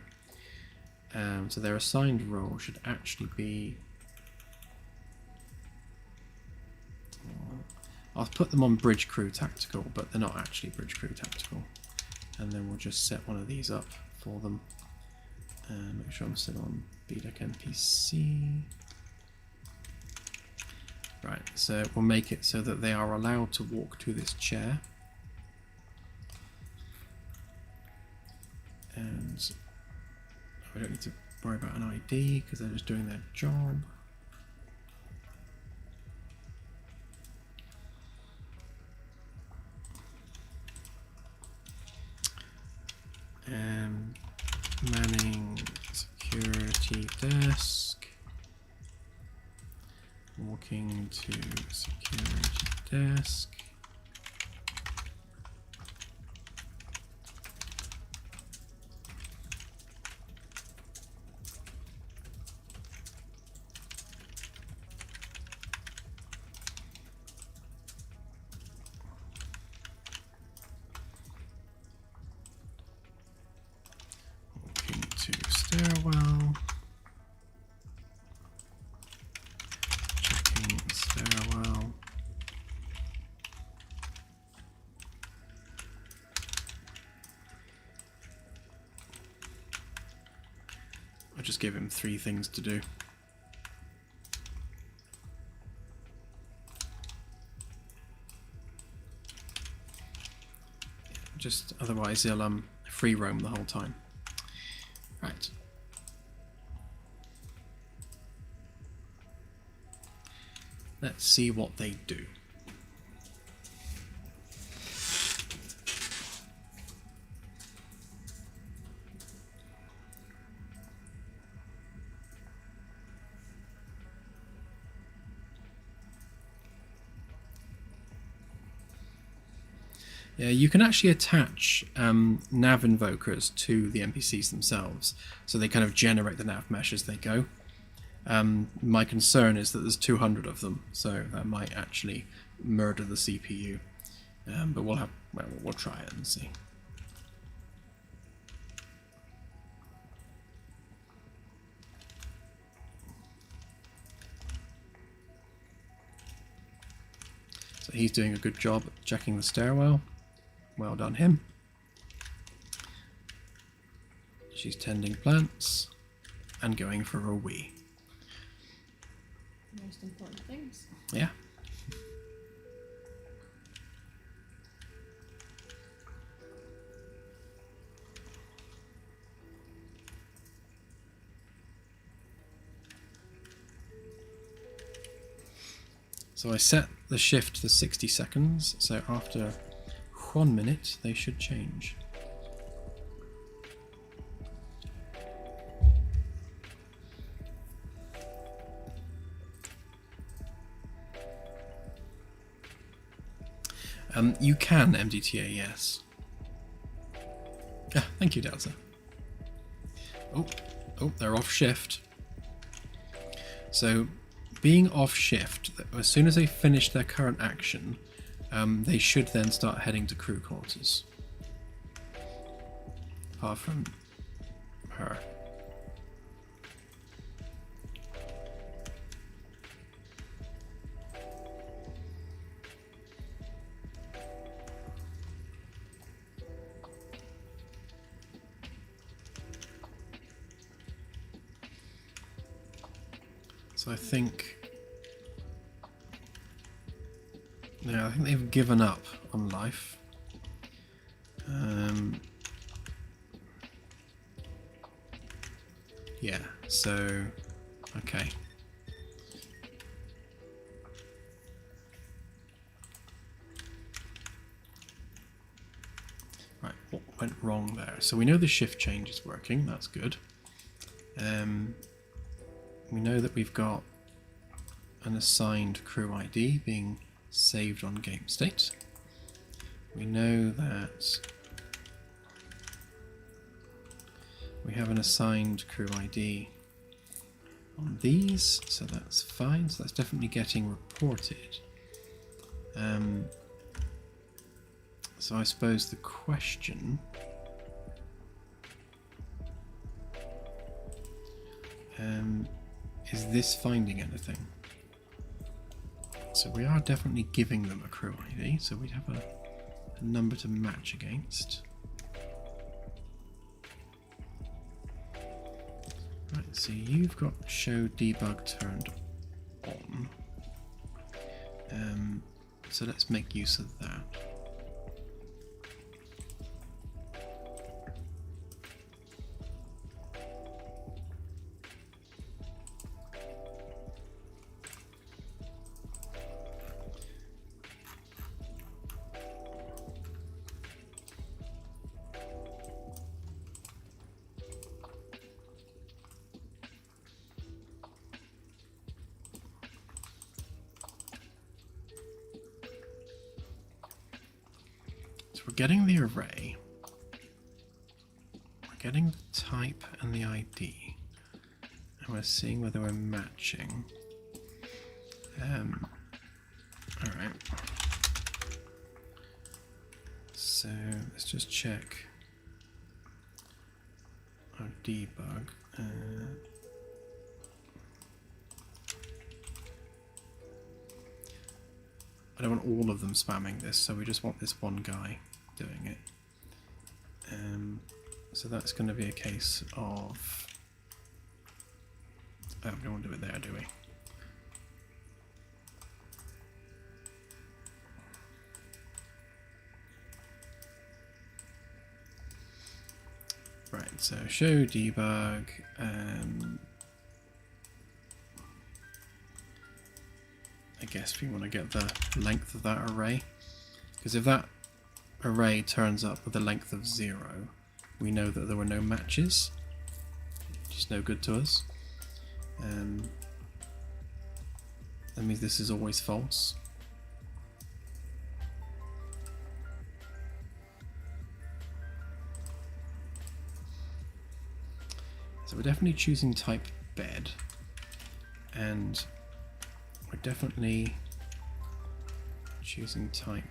their assigned role should actually be. I'll put them on bridge crew tactical, but they're not actually bridge crew tactical. And then we'll just set one of these up for them. Make sure I'm still on BDEC NPC. Right, so we'll make it so that they are allowed to walk to this chair. And we don't need to worry about an ID because they're just doing their job. Manning security desk. Walking to security desk. Stairwell. Checking stairwell. I'll just give him 3 things to do. Just otherwise he'll free roam the whole time. Right. Let's see what they do. Yeah, you can actually attach nav invokers to the NPCs themselves, so they kind of generate the nav mesh as they go. My concern is that there's 200 of them, so that might actually murder the CPU. But we'll try it and see. So he's doing a good job at checking the stairwell. Well done him. She's tending plants and going for a wee. Most important things. Yeah. So I set the shift to 60 seconds, so after 1 minute they should change. You can MDTA, yes. Ah, thank you, Delta. Oh, they're off shift. So, being off shift, as soon as they finish their current action, they should then start heading to crew quarters. Apart from her. So I think they've given up on life. Yeah, so okay. went wrong there. So we know the shift change is working. That's good. We know that we've got an assigned crew ID being saved on game state. We know that we have an assigned crew ID on these, so that's fine. So that's definitely getting reported. So I suppose the question is this finding anything? So we are definitely giving them a crew ID, so we'd have a number to match against. Right, so you've got show debug turned on. So let's make use of that. We're getting the array, we're getting the type and the ID, and we're seeing whether we're matching. Alright, so let's just check our debug. I don't want all of them spamming this, so we just want this one guy doing it. So that's going to be a case of... Oh, we don't want to do it there, do we? Right, so show debug. I guess we want to get the length of that array, because if that array turns up with a length of 0, we know that there were no matches, which is no good to us. That means this is always false. So we're definitely choosing type bed, and we're definitely choosing type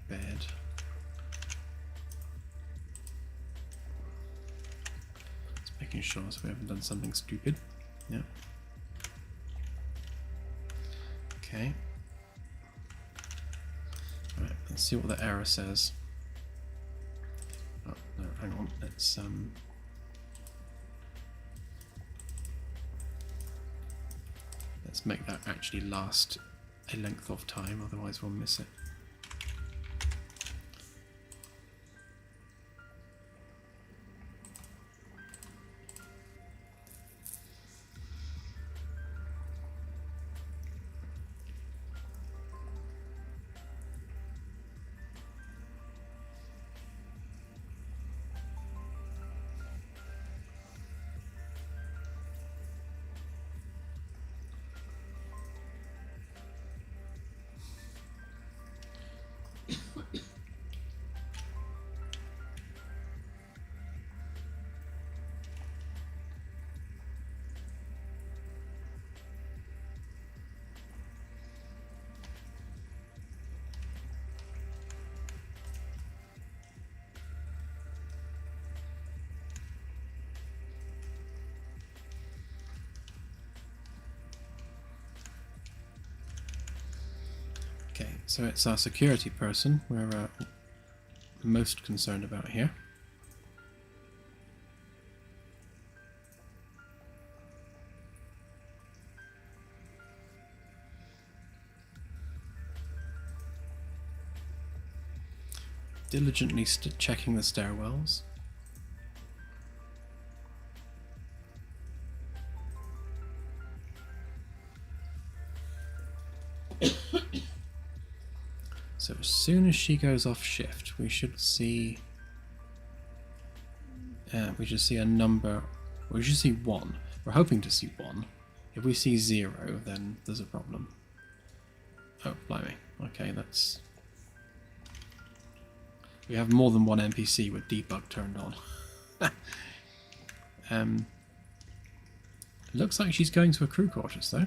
bed. Just making sure so we haven't done something stupid. Yeah. Okay. Alright, let's see what the error says. Oh, no, hang on. Let's make that actually last a length of time, otherwise we'll miss it. Okay, so it's our security person we're most concerned about here. Diligently checking the stairwells. So as soon as she goes off shift, we should see We should see a number. We should see 1. We're hoping to see 1. If we see 0, then there's a problem. Oh, blimey. Okay, that's... We have more than one NPC with debug turned on. Looks like she's going to a crew quarters, though.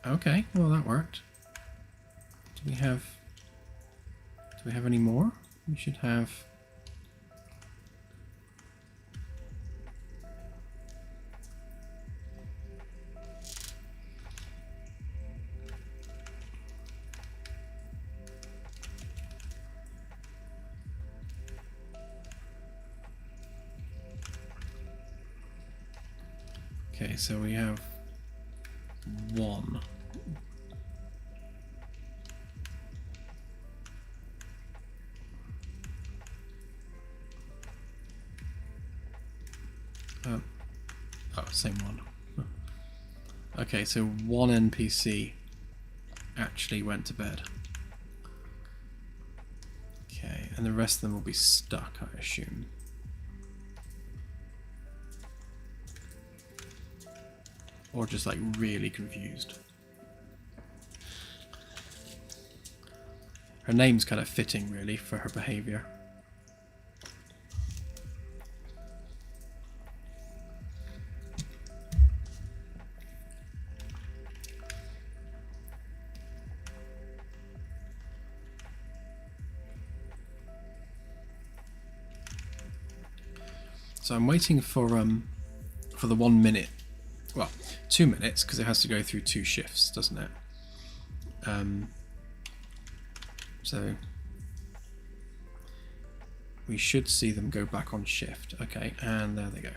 Okay, well that worked. Do we have any more? We should have... Okay, so we have 1. Oh, same one. Okay, so 1 NPC actually went to bed. Okay, and the rest of them will be stuck, I assume. Or just like really confused. Her name's kind of fitting really for her behavior. So I'm waiting for the 1 minute, well, 2 minutes, because it has to go through 2 shifts, doesn't it? So we should see them go back on shift. Okay, and there they go.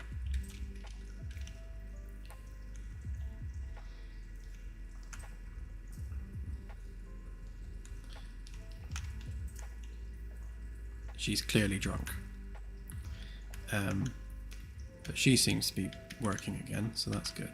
She's clearly drunk. But she seems to be working again, so that's good.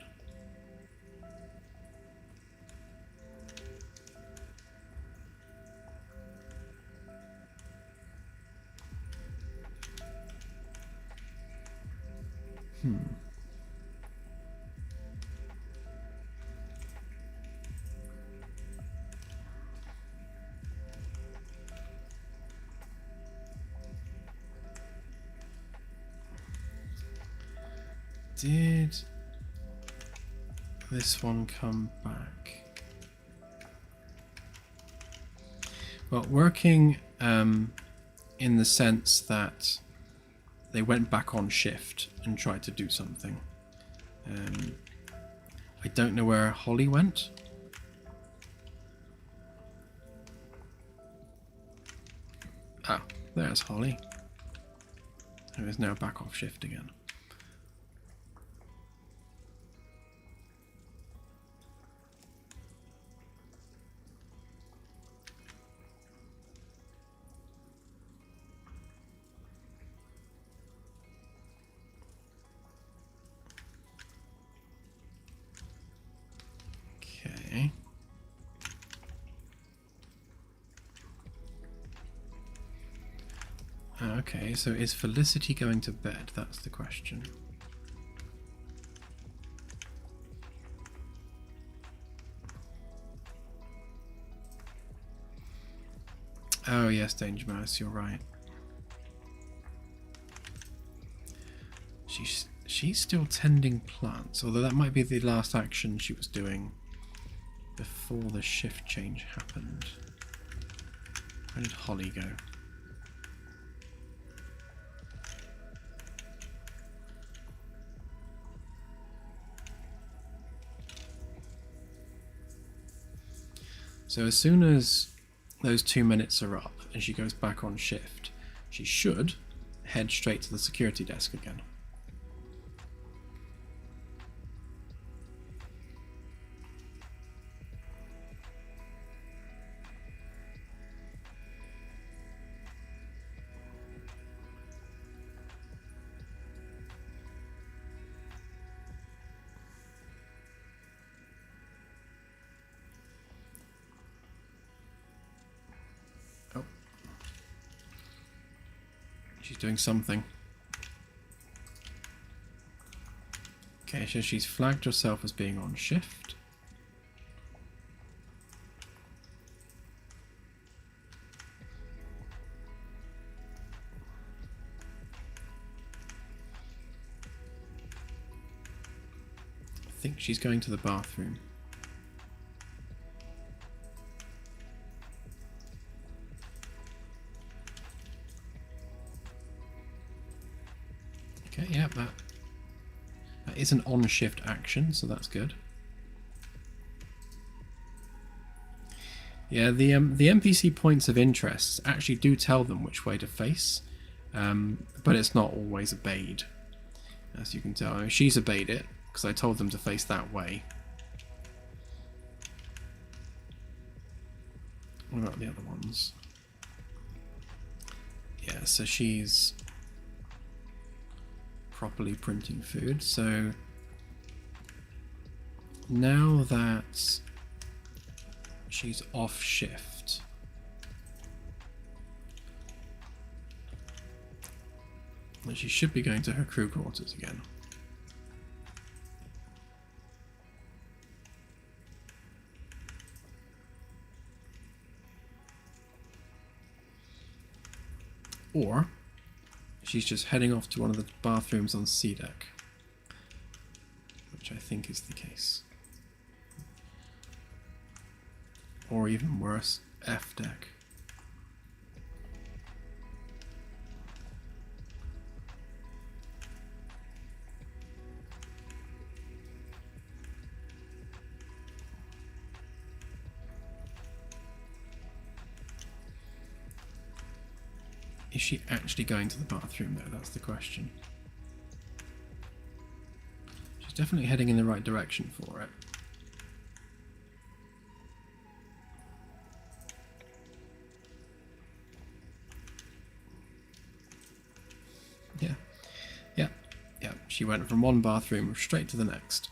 Did this one come back? Well, working in the sense that they went back on shift and tried to do something. I don't know where Holly went. Ah, there's Holly, who is now back off shift again. Okay. Okay, so is Felicity going to bed? That's the question. Oh yes, Danger Mouse, you're right. She's still tending plants, although that might be the last action she was doing before the shift change happened. Where did Holly go? So as soon as those 2 minutes are up and she goes back on shift, she should head straight to the security desk again. She's doing something. Okay, so she's flagged herself as being on shift. I think she's going to the bathroom. Okay, yeah, that is an on-shift action, so that's good. Yeah, the NPC points of interest actually do tell them which way to face, but it's not always obeyed, as you can tell. I mean, she's obeyed it because I told them to face that way. What about the other ones? Yeah, so she's properly printing food. So now that she's off shift, and she should be going to her crew quarters again. Or she's just heading off to one of the bathrooms on C deck, which I think is the case. Or even worse, F deck. Is she actually going to the bathroom though? That's the question. She's definitely heading in the right direction for it. Yeah. She went from one bathroom straight to the next.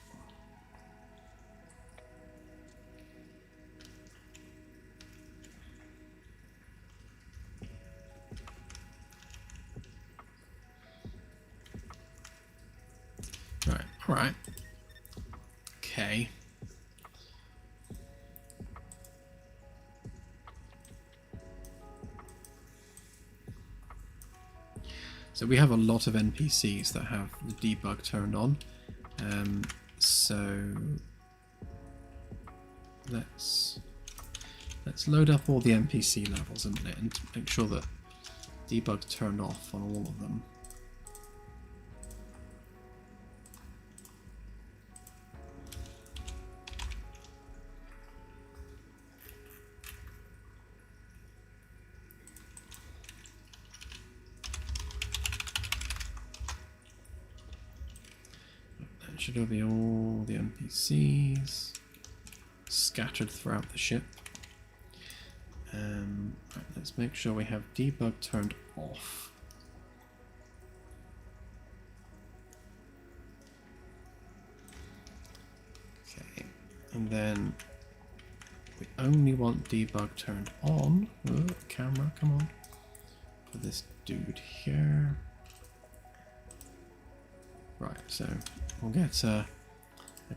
Right. Okay. So we have a lot of NPCs that have the debug turned on. So let's load up all the NPC levels in a minute and make sure that debug's turned off on all of them. Should be all the NPCs scattered throughout the ship. Right, let's make sure we have debug turned off. Okay, and then we only want debug turned on. Oh, camera, come on. For this dude here. Right, so we'll get a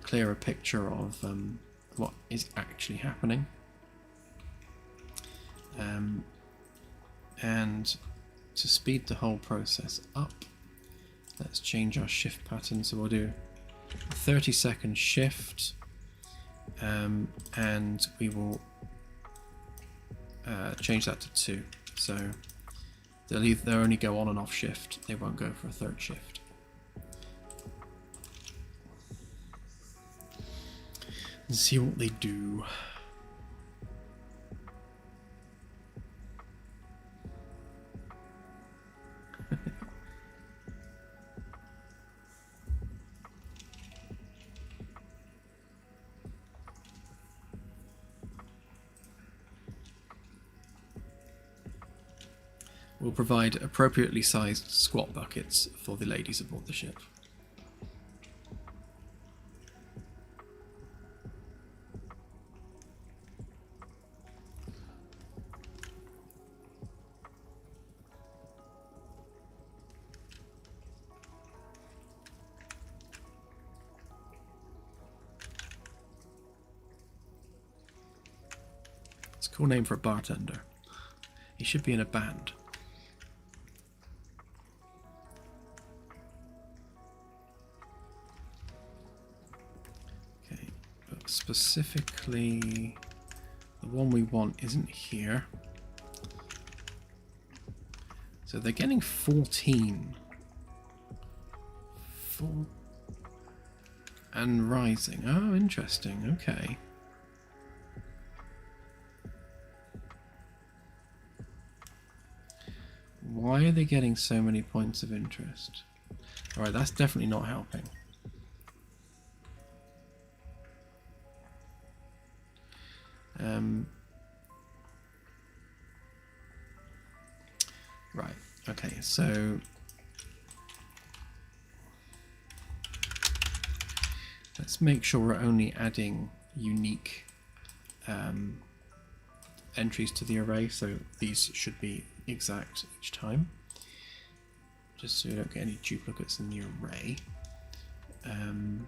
clearer picture of what is actually happening. And to speed the whole process up, let's change our shift pattern. So we'll do a 30-second shift, and we will change that to 2. So they'll only go on and off shift. They won't go for a third shift. And see what they do. We'll provide appropriately sized squat buckets for the ladies aboard the ship. It's a cool name for a bartender. He should be in a band. Okay, but specifically, the one we want isn't here. So they're getting 14. And rising. Oh, interesting. Okay. Why are they getting so many points of interest? Alright, that's definitely not helping. Right, okay, so let's make sure we're only adding unique entries to the array, so these should be exact each time, just so we don't get any duplicates in the array. And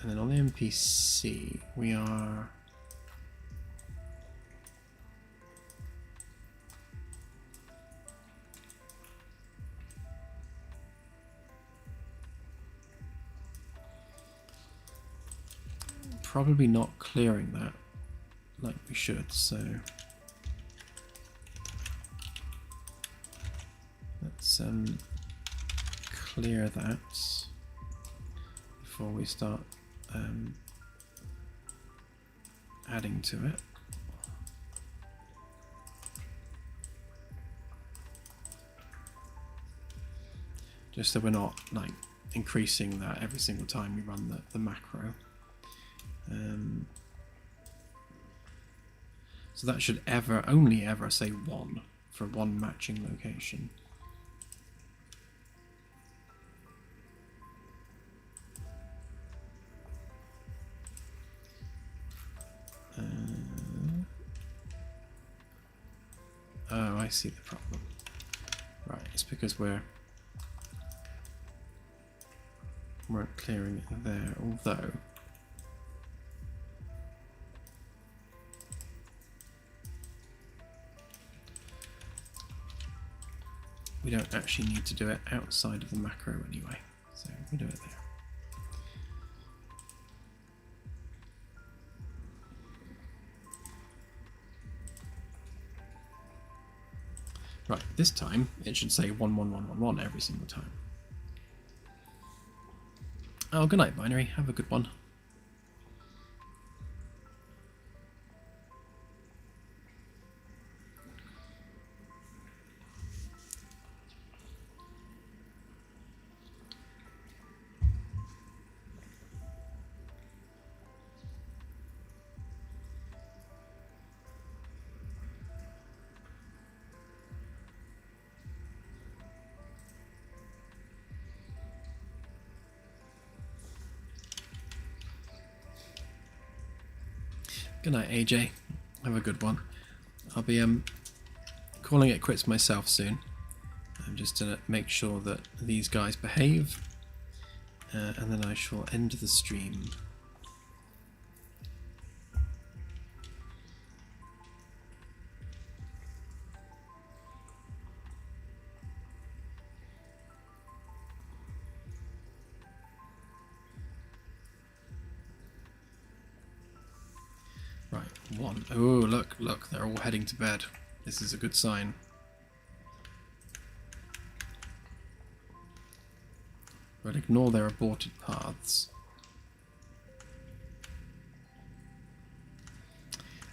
then on the NPC, we are probably not clearing that like we should, so let's clear that before we start adding to it. Just so we're not like increasing that every single time we run the macro. So that should only ever say 1 for one matching location. Oh, I see the problem. Right, it's because we weren't clearing it there, although we don't actually need to do it outside of the macro anyway, so we do it there. Right, this time it should say 11111 every single time. Oh, good night, Binary. Have a good one. Good night, AJ. Have a good one. I'll be calling it quits myself soon. I'm just to make sure that these guys behave, and then I shall end the stream. Right, 1. Oh, look, they're all heading to bed. This is a good sign. But ignore their aborted paths.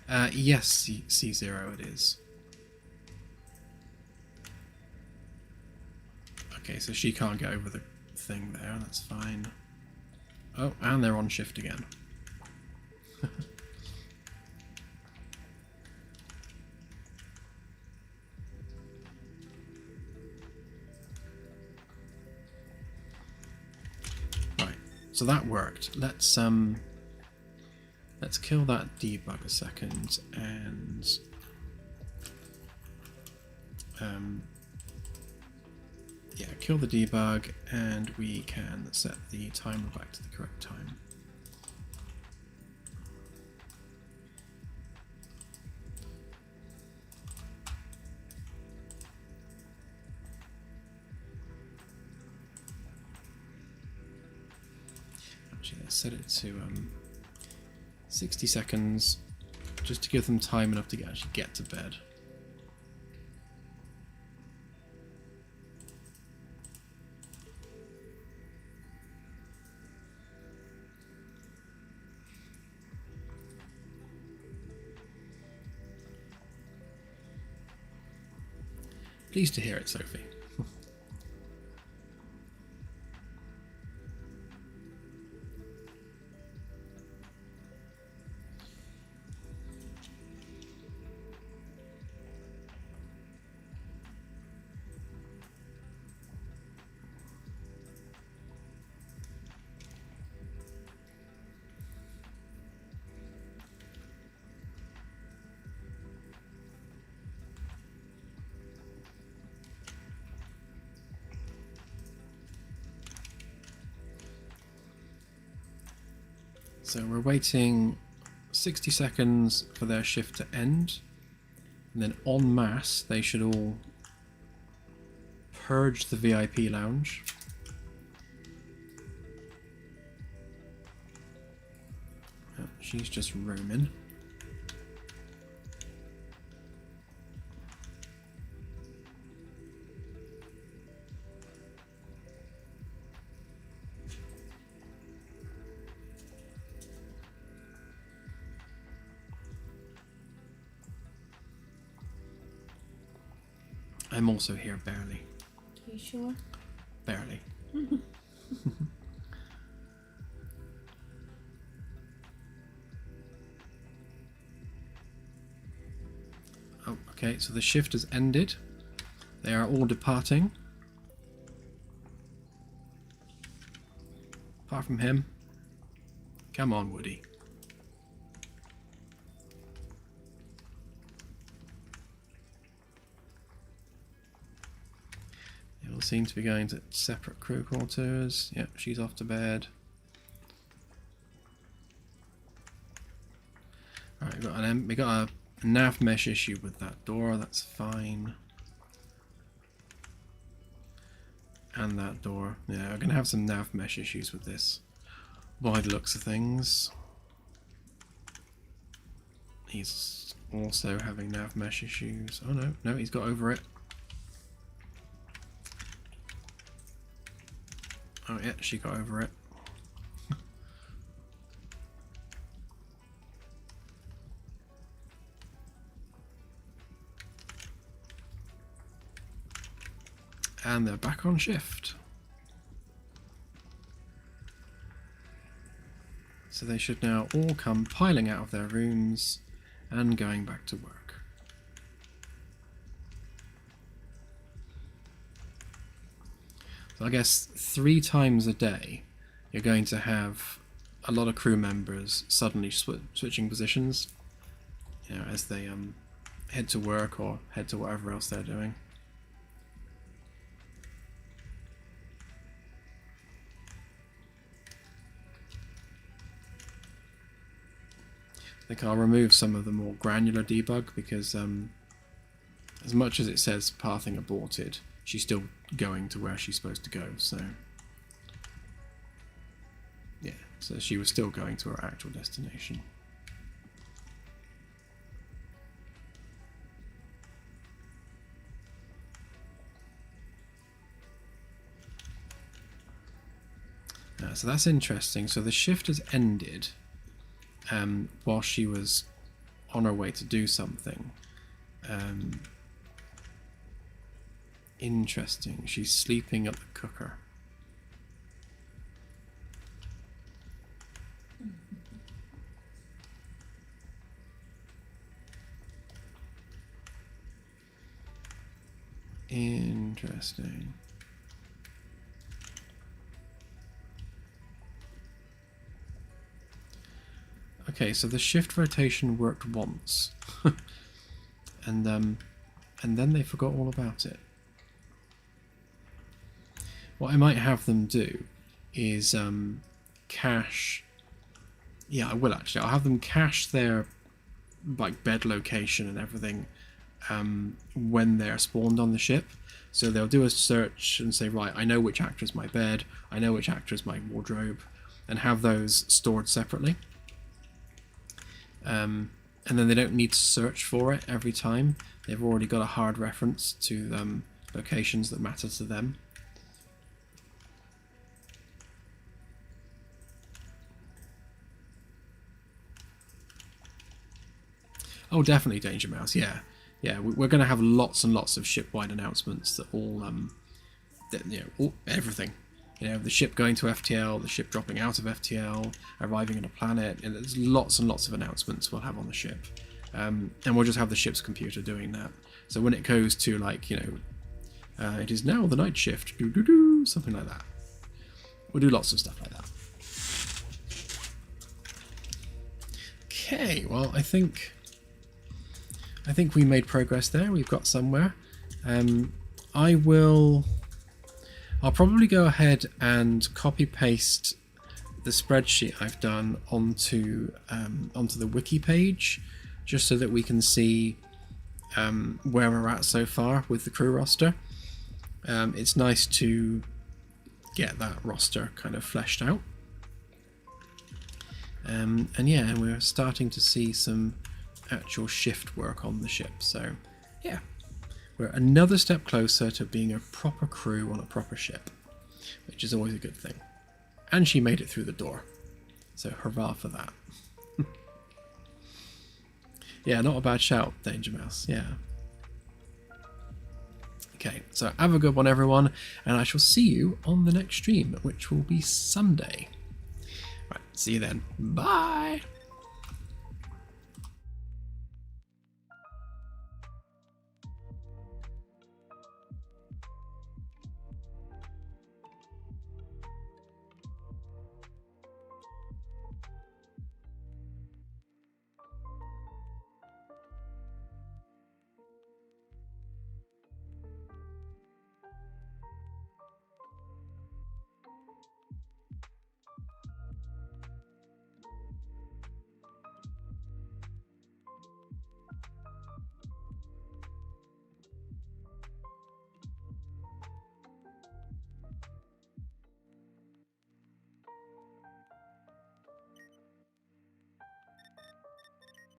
Yes, C0 it is. Okay, so she can't get over the thing there, that's fine. Oh, and they're on shift again. So that worked. Let's kill that debug a second and yeah, kill the debug, and we can set the timer back to the correct time. let's set it to 60 seconds, just to give them time enough to actually get to bed. Pleased to hear it, Sophie. So we're waiting 60 seconds for their shift to end, and then en masse they should all purge the VIP lounge. Oh, she's just roaming. I'm also here, barely. Are you sure? Barely. Oh, okay, so the shift has ended. They are all departing. Apart from him. Come on, Woody. They all seem to be going to separate crew quarters. Yep, she's off to bed. Alright, we got a nav mesh issue with that door. That's fine. And that door. Yeah, we're going to have some nav mesh issues with this, by the looks of things. He's also having nav mesh issues. Oh no, he's got over it. Oh yeah, she got over it. And they're back on shift. So they should now all come piling out of their rooms and going back to work. So I guess 3 times a day you're going to have a lot of crew members suddenly switching positions, you know, as they head to work or head to whatever else they're doing. I think I'll remove some of the more granular debug because as much as it says pathing aborted, she's still going to where she's supposed to go, so yeah, so she was still going to her actual destination. So that's interesting. So the shift has ended while she was on her way to do something. Interesting. She's sleeping at the cooker. Interesting. Okay, so the shift rotation worked once, and then they forgot all about it. What I might have them do is cache. Yeah, I will actually. I'll have them cache their like bed location and everything when they're spawned on the ship. So they'll do a search and say, right, I know which actor is my bed, I know which actor is my wardrobe, and have those stored separately. And then they don't need to search for it every time. They've already got a hard reference to locations that matter to them. Oh, definitely, Danger Mouse. Yeah, yeah. We're going to have lots and lots of ship-wide announcements that all, everything. The ship going to FTL, the ship dropping out of FTL, arriving on a planet, and there's lots and lots of announcements we'll have on the ship. And we'll just have the ship's computer doing that. So when it goes to, like, it is now the night shift, something like that. We'll do lots of stuff like that. Okay, well, I think we made progress there. We've got somewhere. I'll probably go ahead and copy paste the spreadsheet I've done onto the wiki page, just so that we can see where we're at so far with the crew roster. It's nice to get that roster kind of fleshed out. And yeah, we're starting to see some actual shift work on the ship. So yeah, we're another step closer to being a proper crew on a proper ship, which is always a good thing. And she made it through the door, so hurrah for that. Yeah, not a bad shout, Danger Mouse. Yeah. Okay, so have a good one, everyone, and I shall see you on the next stream, which will be Sunday. Right, see you then. Bye!